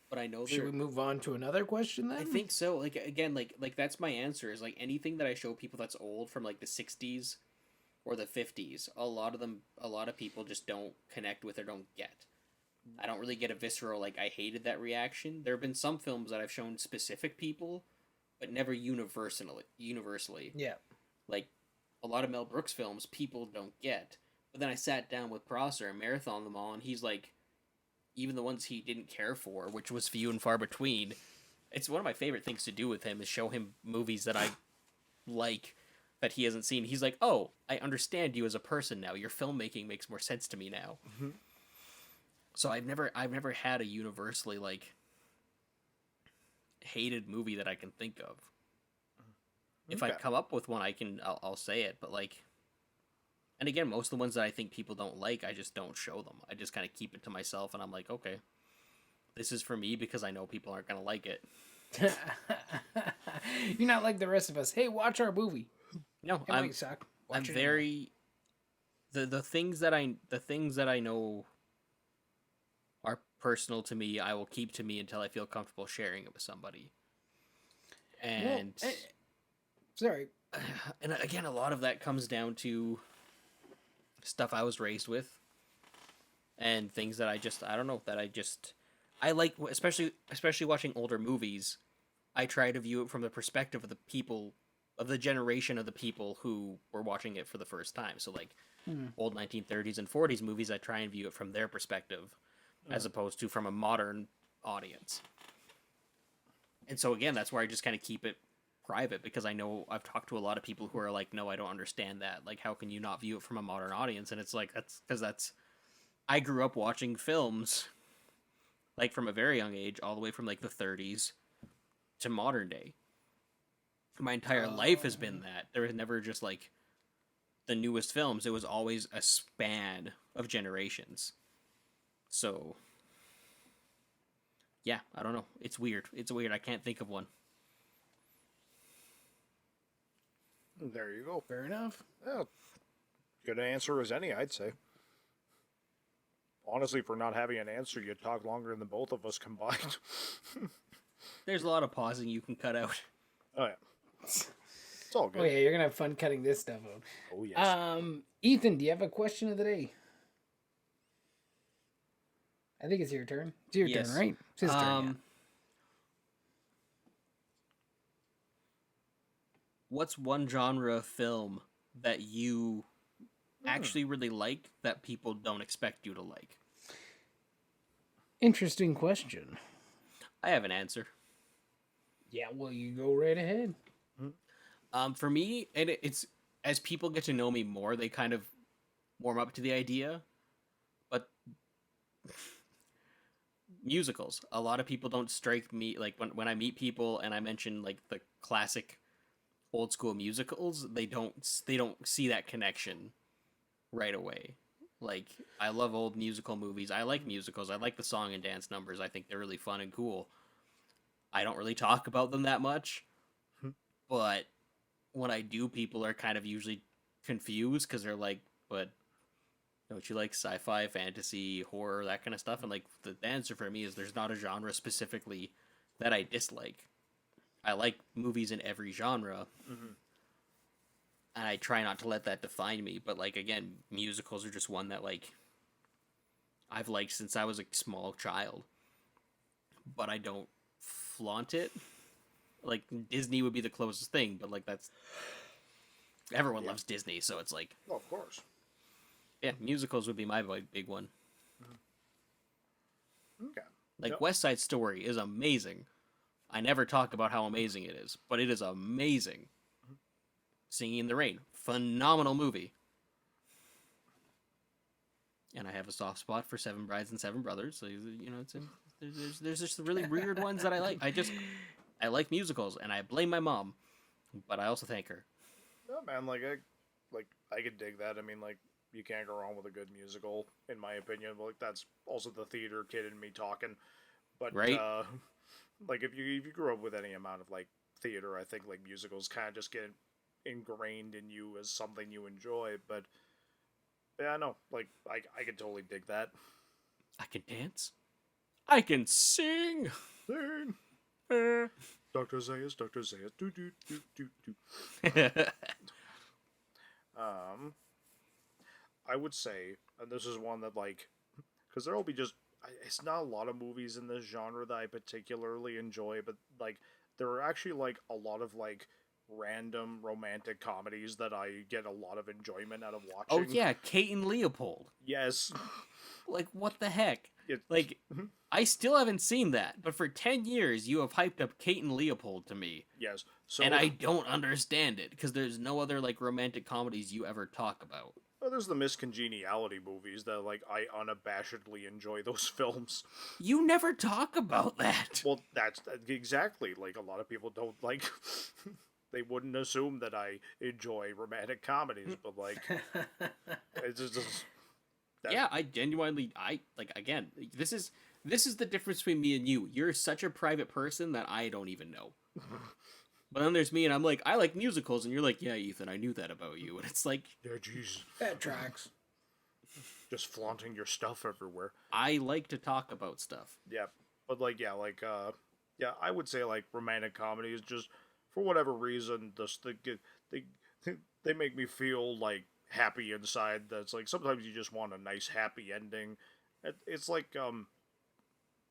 A: But I know
B: Should
A: there.
B: we move on to another question then?
A: I think so. Like again, like that's my answer. Is like anything that I show people that's old from like the '60s or the '50s. A lot of people just don't connect with or don't get. I don't really get a visceral like I hated that reaction. There have been some films that I've shown specific people, but never universally. Universally,
B: Yeah.
A: like a lot of Mel Brooks films, people don't get. But then I sat down with Prosser and marathon them all, and he's like, even the ones he didn't care for, which was few and far between. It's one of my favorite things to do with him is show him movies that I like that he hasn't seen. He's like, "Oh, I understand you as a person now. Your filmmaking makes more sense to me now."
C: Mm-hmm.
A: So I've never had a universally like hated movie that I can think of. If I
C: Okay.
A: come up with one, I'll say it. But like, and again, most of the ones that I think people don't like, I just don't show them. I just kind of keep it to myself, and I'm like, okay, this is for me because I know people aren't gonna like it.
B: You're not like the rest of us. Hey, watch our movie.
A: No,
B: It might suck.
A: I'm
B: Watch it
A: very the things that I know are personal to me. I will keep to me until I feel comfortable sharing it with somebody. And
B: Sorry.
A: and again, a lot of that comes down to stuff I was raised with, and things that I don't know that I like, especially watching older movies. I try to view it from the perspective of the people of the generation of the people who were watching it for the first time. So like old 1930s and 40s movies, I try and view it from their perspective as opposed to from a modern audience. And so again, that's where I just kind of keep it private because I know I've talked to a lot of people who are like, no, I don't understand that. Like, how can you not view it from a modern audience? And it's like, I grew up watching films like from a very young age, all the way from like the 30s to modern day. My entire life has been that. There was never just like the newest films. It was always a span of generations. So, yeah, I don't know. It's weird. It's weird. I can't think of one.
C: There you go.
B: Fair enough.
C: Yeah, good answer as any, I'd say. Honestly, for not having an answer, you talk longer than both of us combined.
A: There's a lot of pausing you can cut out.
C: Oh yeah, it's all good.
B: Oh yeah, you're gonna have fun cutting this stuff out.
C: Oh yes.
B: Ethan, do you have a question of the day? I think it's your turn. It's your
A: Yes.
B: turn, right? It's his turn. Yeah.
A: What's one genre of film that you actually really like that people don't expect you to like?
B: Interesting question.
A: I have an answer.
B: Yeah, well, you go right ahead.
A: For me, and it's as people get to know me more, they kind of warm up to the idea. But musicals, a lot of people don't strike me like when I meet people and I mention like the classic old school musicals, they don't see that connection right away. Like I love old musical movies. I like musicals. I like the song and dance numbers. I think they're really fun and cool. I don't really talk about them that much, but when I do, people are kind of usually confused because they're like, "But don't you like sci-fi, fantasy, horror, that kind of stuff?" And like the answer for me is there's not a genre specifically that I dislike. I like movies in every genre, and I try not to let that define me. But like again, musicals are just one that like I've liked since I was a small child, but I don't flaunt it. Like Disney would be the closest thing, but like that's everyone loves Disney, so it's like
C: Well, of course.
A: yeah, musicals would be my big one.
C: Okay.
A: Like
C: Yep.
A: West Side Story is amazing. I never talk about how amazing it is, but it is amazing. Singing in the Rain, phenomenal movie. And I have a soft spot for Seven Brides and Seven Brothers. So you know, there's just really weird ones that I like. I like musicals, and I blame my mom, but I also thank her.
C: No, man, I could dig that. I mean, like, you can't go wrong with a good musical, in my opinion. But, like, that's also the theater kid in me talking. But
A: Right?
C: like if you grew up with any amount of like theater, I think like musicals kind of just get ingrained in you as something you enjoy. But yeah, no, like I could totally dig that.
A: I can dance. I can sing.
C: Sing. Dr. Zayas, Dr. Zayas, do do do do do. Um, I would say, and this is one that like, because there'll be just, it's not a lot of movies in this genre that I particularly enjoy, but like there are actually like a lot of like random romantic comedies that I get a lot of enjoyment out of
A: Oh
C: watching.
A: yeah, Kate and Leopold.
C: Yes.
A: Like what the heck?
C: It,
A: Like I still haven't seen that, but for 10 years you have hyped up Kate and Leopold to me.
C: yes. So
A: And I don't understand it because there's no other like romantic comedies you ever talk about.
C: well, there's the miscongeniality movies that like I unabashedly enjoy those films.
A: You never talk about that.
C: Well, that's exactly like a lot of people don't like. They wouldn't assume that I enjoy romantic comedies, but like it's just that,
A: Yeah, I genuinely I like again, this is the difference between me and you. You're such a private person that I don't even know. But then there's me and I'm like, I like musicals and you're like, yeah, Ethan, I knew that about you. And it's like
C: yeah, jeez,
B: That tracks.
C: just flaunting your stuff everywhere.
A: I like to talk about stuff.
C: Yeah, but like yeah, I would say like romantic comedies just for whatever reason just they they make me feel like happy inside. That's like sometimes you just want a nice happy ending. It's like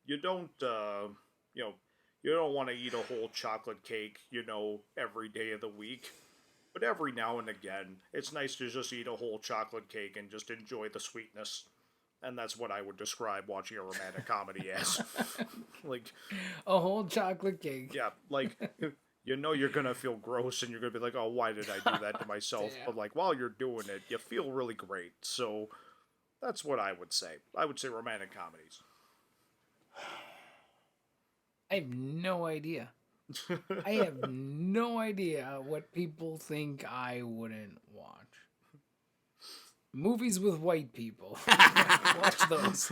C: you don't you know you don't want to eat a whole chocolate cake, you know, every day of the week. But every now and again, it's nice to just eat a whole chocolate cake and just enjoy the sweetness. And that's what I would describe watching a romantic comedy as. Like,
B: A whole chocolate cake.
C: yeah, like, you know you're going to feel gross and you're going to be like, oh, why did I do that to myself?
B: Damn.
C: But, like, while you're doing it, you feel really great. So that's what I would say. I would say romantic comedies.
B: I have no idea. I have no idea what people think I wouldn't watch. Movies with white people. Watch those.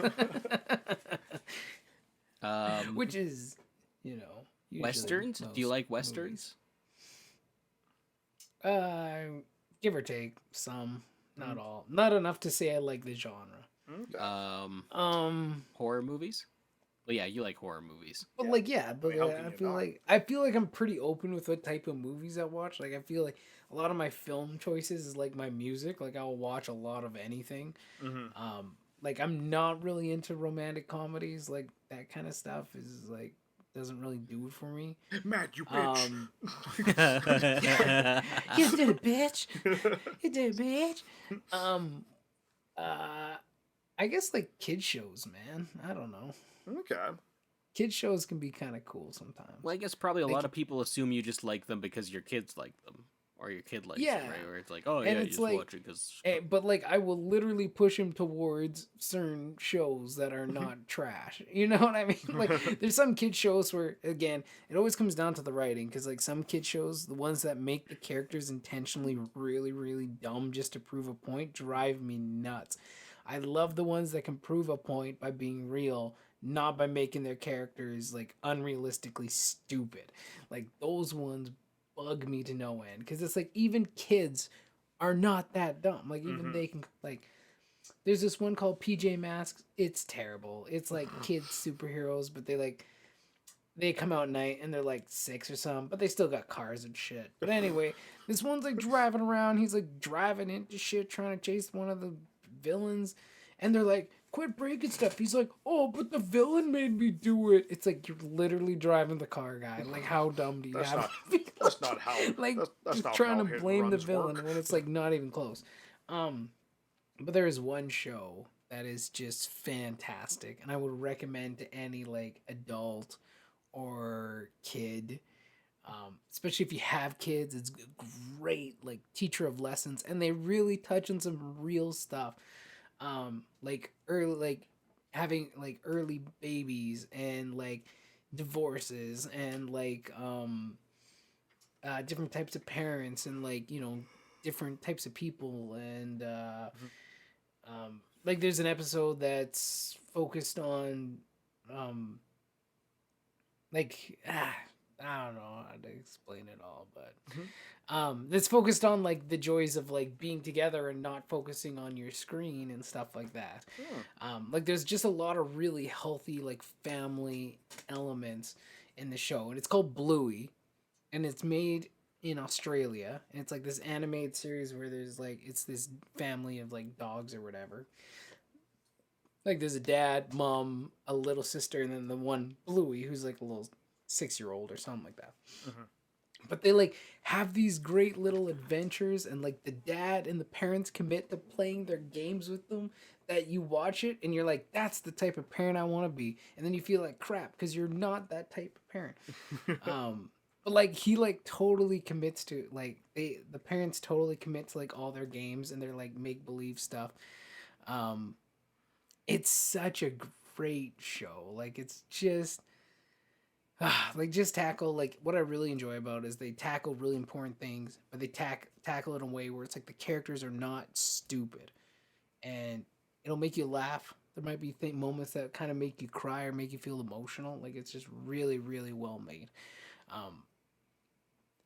B: Which is, you know, usually
A: Westerns? Do you
B: most
A: like westerns?
B: movies. Give or take some, not all. Not enough to say I like the genre.
C: Okay.
A: Horror movies? Well, yeah, you like horror movies.
B: But
C: Yeah.
B: like, yeah, but
C: mean, how
B: I
C: can you
B: feel
C: not?
B: like I'm pretty open with what type of movies I watch. Like I feel like a lot of my film choices is like my music. Like I'll watch a lot of anything.
C: Mm-hmm.
B: Like I'm not really into romantic comedies. Like that kind of stuff is like doesn't really do it for me.
C: Matt, you bitch.
B: You did it, bitch. You did it, bitch. Uh, I guess like kid shows, man. I don't know.
C: Okay.
B: Kid shows can be kind of cool sometimes.
A: Well, I guess probably a
B: Like-
A: lot of people assume you just like them because your kids like them, or your kid likes
B: Yeah.
A: them, right? Or it's like, oh
B: And
A: yeah, you
B: it's
A: just
B: like-
A: watch it because.
B: But like, I will literally push him towards certain shows that are not trash. You know what I mean? Like, there's some kid shows where, again, it always comes down to the writing. Because like some kid shows, the ones that make the characters intentionally really, really dumb just to prove a point, drive me nuts. I love the ones that can prove a point by being real, not by making their characters like unrealistically stupid. Like those ones bug me to no end because it's like even kids are not that dumb. Like even they can like. There's this one called PJ Masks. It's terrible. It's like kids superheroes, but they come out at night and they're like 6 or something, but they still got cars and shit. But anyway, this one's like driving around. He's like driving into shit, trying to chase one of the villains, and they're like, "Quit breaking stuff." He's like, "Oh, but the villain made me do it." It's like you're literally driving the car, guy. Like, how dumb do you
C: That's
B: have
C: not.
B: to be?
C: That's not how.
B: Like
C: that's
B: just
C: not
B: trying
C: how
B: to
C: hit and
B: blame the
C: runs
B: villain
C: work.
B: when it's like not even close. But there is one show that is just fantastic, and I would recommend to any like adult or kid, especially if you have kids. It's great, like teacher of lessons, and they really touch on some real stuff, like early, like having like early babies and like divorces and like different types of parents and like different types of people and like there's an episode that's focused on like I don't know how to explain it all, but that's focused on like the joys of like being together and not focusing on your screen and stuff like that. Like there's just a lot of really healthy like family elements in the show, and it's called Bluey, and it's made in Australia, and it's like this animated series where there's like it's this family of like dogs or whatever. Like there's a dad, mom, a little sister, and then the one Bluey who's like a little 6-year-old or something like that. But they like have these great little adventures, and like the dad and the parents commit to playing their games with them, that you watch it and you're like, that's the type of parent I want to be, and then you feel like crap because you're not that type of parent. But like he like totally commits to like the parents totally commit to like all their games and their like make believe stuff. It's such a great show. Like it's just like just tackle like what I really enjoy about it is they tackle really important things, but they tackle it in a way where it's like the characters are not stupid, and it'll make you laugh. There might be moments that kind of make you cry or make you feel emotional. Like it's just really really well made.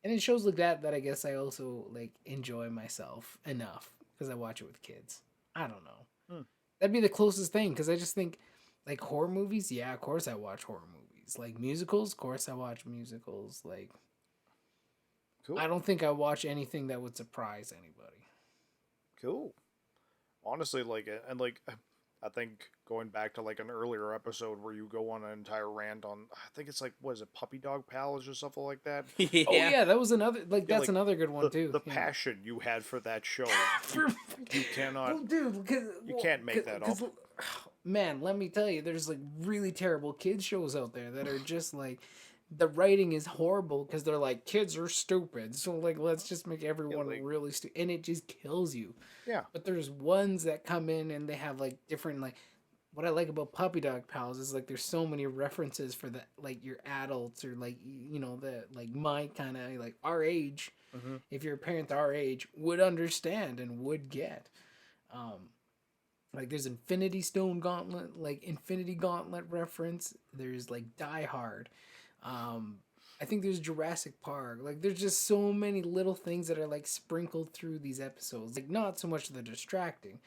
B: And it shows like that I guess I also like enjoy myself enough because I watch it with kids. I don't know. That'd be the closest thing, because I just think like horror movies. Yeah, of course I watch horror movies. Like musicals, of course I watch musicals. Like
C: Cool.
B: I don't think I watch anything that would surprise anybody.
C: Cool. Honestly, like, and like, I think going back to like an earlier episode where you go on an entire rant on, I think it's like, what is it, Puppy Dog Palace or something like that?
A: Yeah.
B: Oh yeah, that was another like
C: Yeah,
B: that's
C: like,
B: another good one too.
C: The
B: Yeah.
C: passion you had for that show,
B: For-
C: you cannot.
B: Well, dude,
C: You can't make that up.
B: Man, let me tell you, there's like really terrible kids shows out there that are just like the writing is horrible because they're like kids are stupid, so like let's just make everyone
C: like-
B: really stupid, and it just kills you.
C: Yeah.
B: But there's ones that come in and they have like different like. What I like about Puppy Dog Pals is like there's so many references for the like your adults or like the like my kind of like our age. If your parents our age would understand and would get. Like there's Infinity Gauntlet reference. There's like Die Hard. I think there's Jurassic Park. Like there's just so many little things that are like sprinkled through these episodes. Like not so much the distracting,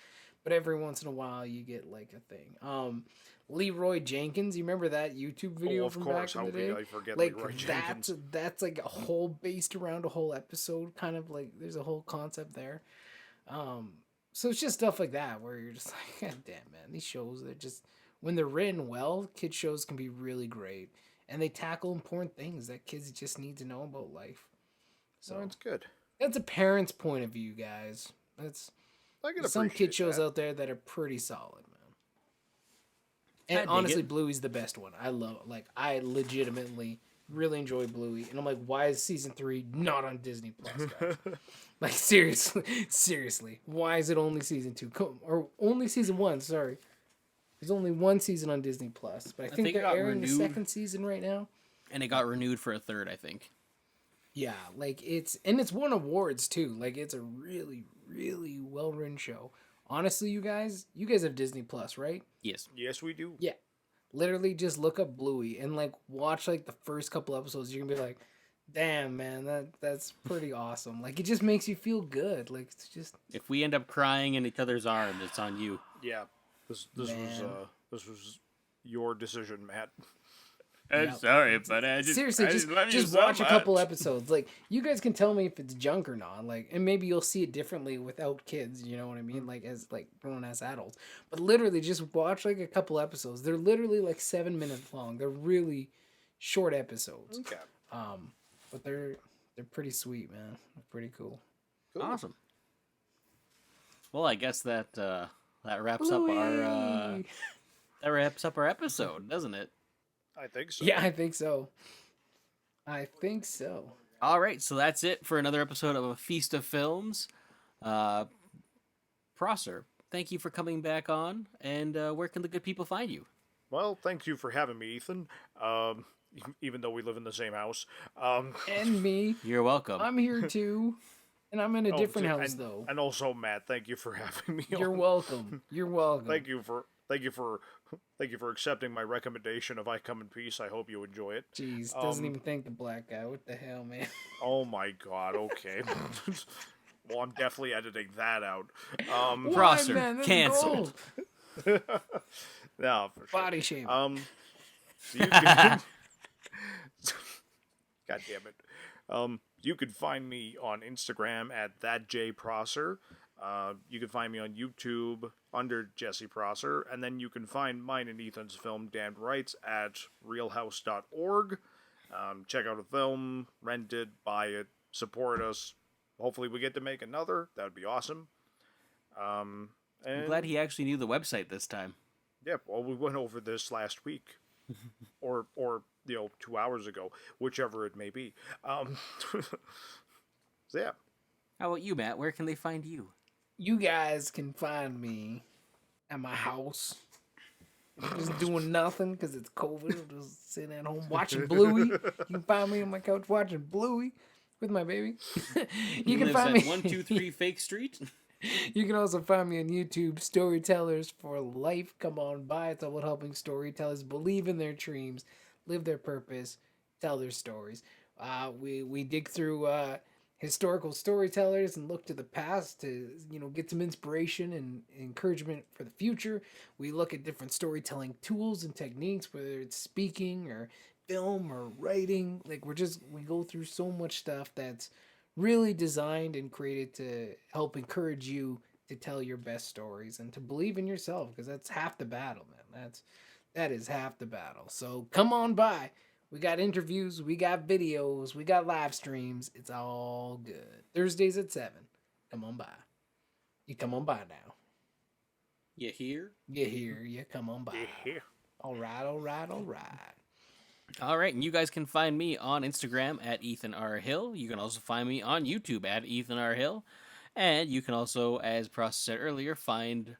B: but every once in a while you get like a thing. Leroy Jenkins, you remember that YouTube video
C: of
B: from
C: course,
B: back in the
C: how
B: day?
C: could I forget
B: Like
C: Leroy Jenkins?
B: that's like a whole based around a whole episode, kind of like there's a whole concept there. So it's just stuff like that where you're just like, God damn man, these shows, they're just when they're written well, kid shows can be really great. and they tackle important things that kids just need to know about life.
C: So
B: So
C: it's good.
B: that's a parent's point of view, guys. That's
C: I can
B: There's some
C: appreciate
B: kid shows
C: that.
B: out there that are pretty solid, man.
A: I
B: And
A: dig
B: honestly,
A: it.
B: Bluey's the best one. I legitimately really enjoy Bluey, and I'm like, why is season 3 not on Disney Plus, guys? Like seriously, why is it only season 2? Or only season 1? Sorry, there's only one season on Disney Plus, but I think
A: think it
B: they're
A: got
B: airing the
A: renewed.
B: second season right now.
A: And it got renewed for a third, I think.
B: Yeah, like it's won awards too. Like it's a really well written show. Honestly, you guys have Disney Plus, right?
A: Yes.
C: Yes, we do.
B: Yeah. Literally just look up Bluey and like watch like the first couple episodes. You're gonna be like, damn man, that's pretty awesome. Like it just makes you feel good. Like it's just
A: If we end up crying in each other's arms, it's on you.
C: Yeah. This
B: Man.
C: was your decision, Matt.
A: I'm
B: Yeah.
A: sorry, but I
B: seriously just watch a couple episodes. Like you guys can tell me if it's junk or not. Like and maybe you'll see it differently without kids, you know what I mean? Like as like grown ass adults. But literally just watch like a couple episodes. They're literally like 7 minutes long. They're really short episodes.
C: Okay.
B: But they're pretty sweet, man. They're pretty cool.
C: Cool.
A: Awesome. Well, I guess that wraps up our episode, doesn't it?
C: I think so.
B: Yeah, I think so.
A: All right, so that's it for another episode of A Feast of Films. Prosser, thank you for coming back on, and where can the good people find you?
C: Well, thank you for having me, Ethan. Even though we live in the same house.
B: And me.
A: You're welcome.
B: I'm here too. And I'm in a different house
C: and,
B: though.
C: And also, Matt, thank you for having me.
B: You're
C: on.
B: welcome. You're welcome.
C: Thank you for accepting my recommendation of I Come in Peace. I hope you enjoy it.
B: Jeez, doesn't even thank the black guy. What the hell, man?
C: Oh my god, okay. Well, I'm definitely editing that out.
B: Why,
A: Prosser,
B: man? That's
A: canceled.
B: gold.
C: No, for sure.
B: Body shaming.
C: So you can... God damn it. You can find me on Instagram at thatjprosser. You can find me on YouTube under Jesse Prosser, and then you can find mine and Ethan's film Damned Rights at realhouse.org. Check out a film, rent it, buy it, support us. Hopefully we get to make another. That would be awesome.
A: I'm
C: And
A: glad he actually knew the website this time.
C: yeah, well, we went over this last week, or 2 hours ago, whichever it may be. So yeah,
A: How about you, Matt? Where can they find you?
B: You guys can find me at my house. Just doing nothing because it's COVID. I'm just sitting at home watching Bluey. You can find me on my couch watching Bluey with my baby. You can
A: Lives
B: find
A: at
B: me
A: 123 Fake Street.
B: You can also find me on YouTube, Storytellers for Life. Come on by. It's all about helping storytellers believe in their dreams, live their purpose, tell their stories. We dig through historical storytellers and look to the past to get some inspiration and encouragement for the future. We look at different storytelling tools and techniques, whether it's speaking or film or writing. Like we go through so much stuff that's really designed and created to help encourage you to tell your best stories and to believe in yourself, because that's half the battle, man. That is half the battle. So come on by. We got interviews, we got videos, we got live streams. It's all good. Thursdays at 7. Come on by. You come on by now.
A: You hear?
B: You here, you come on by.
C: yeah.
B: All right.
A: All right, and you guys can find me on Instagram at Ethan R. Hill. You can also find me on YouTube at Ethan R. Hill. And you can also, as Pross said earlier, find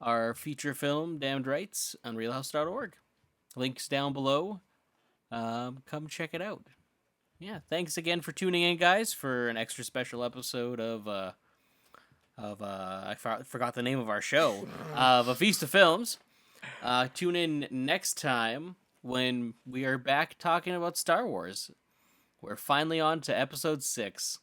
A: our feature film, Damned Rights, on realhouse.org. Links down below. Come check it out. Yeah, thanks again for tuning in, guys, for an extra special episode of I forgot the name of our show, of A Feast of Films. Tune in next time when we are back talking about Star Wars. We're finally on to episode 6.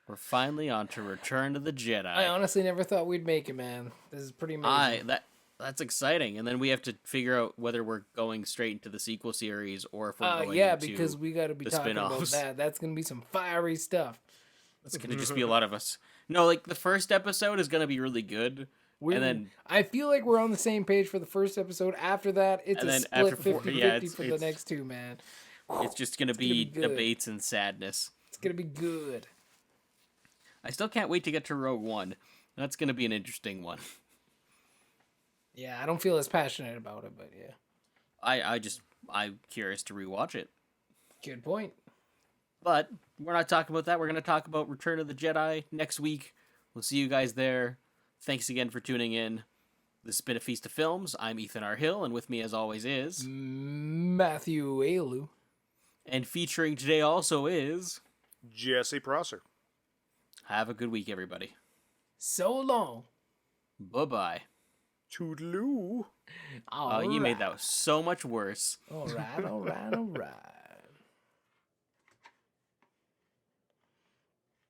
A: We're finally on to Return to the Jedi.
B: I honestly never thought we'd make it, man. This is pretty amazing.
A: That's exciting. And then we have to figure out whether we're going straight into the sequel series or if we're going into
B: because we got to be
A: the
B: talking about
A: spin-offs.
B: that. That's going to be some fiery stuff.
A: It's going to just be a lot of us. No, like the first episode is going to be really good.
B: I feel like we're on the same page for the first episode. After that, it's
A: And
B: a
A: then
B: split
A: after
B: 50-50 for the next two, man.
A: it's just gonna be debates and sadness.
B: It's gonna be good.
A: I still can't wait to get to Rogue One. That's gonna be an interesting one.
B: Yeah, I don't feel as passionate about it, but yeah.
A: I'm curious to rewatch it.
B: Good point.
A: But we're not talking about that. We're gonna talk about Return of the Jedi next week. We'll see you guys there. Thanks again for tuning in. This has been a Feast of Films. I'm Ethan R. Hill, and with me as always is
B: Matthew Ayalew.
A: And featuring today also is
C: Jesse Prosser.
A: Have a good week, everybody.
B: So long.
A: Bye-bye.
C: Toodaloo.
A: Oh, you made that so much worse.
B: All right.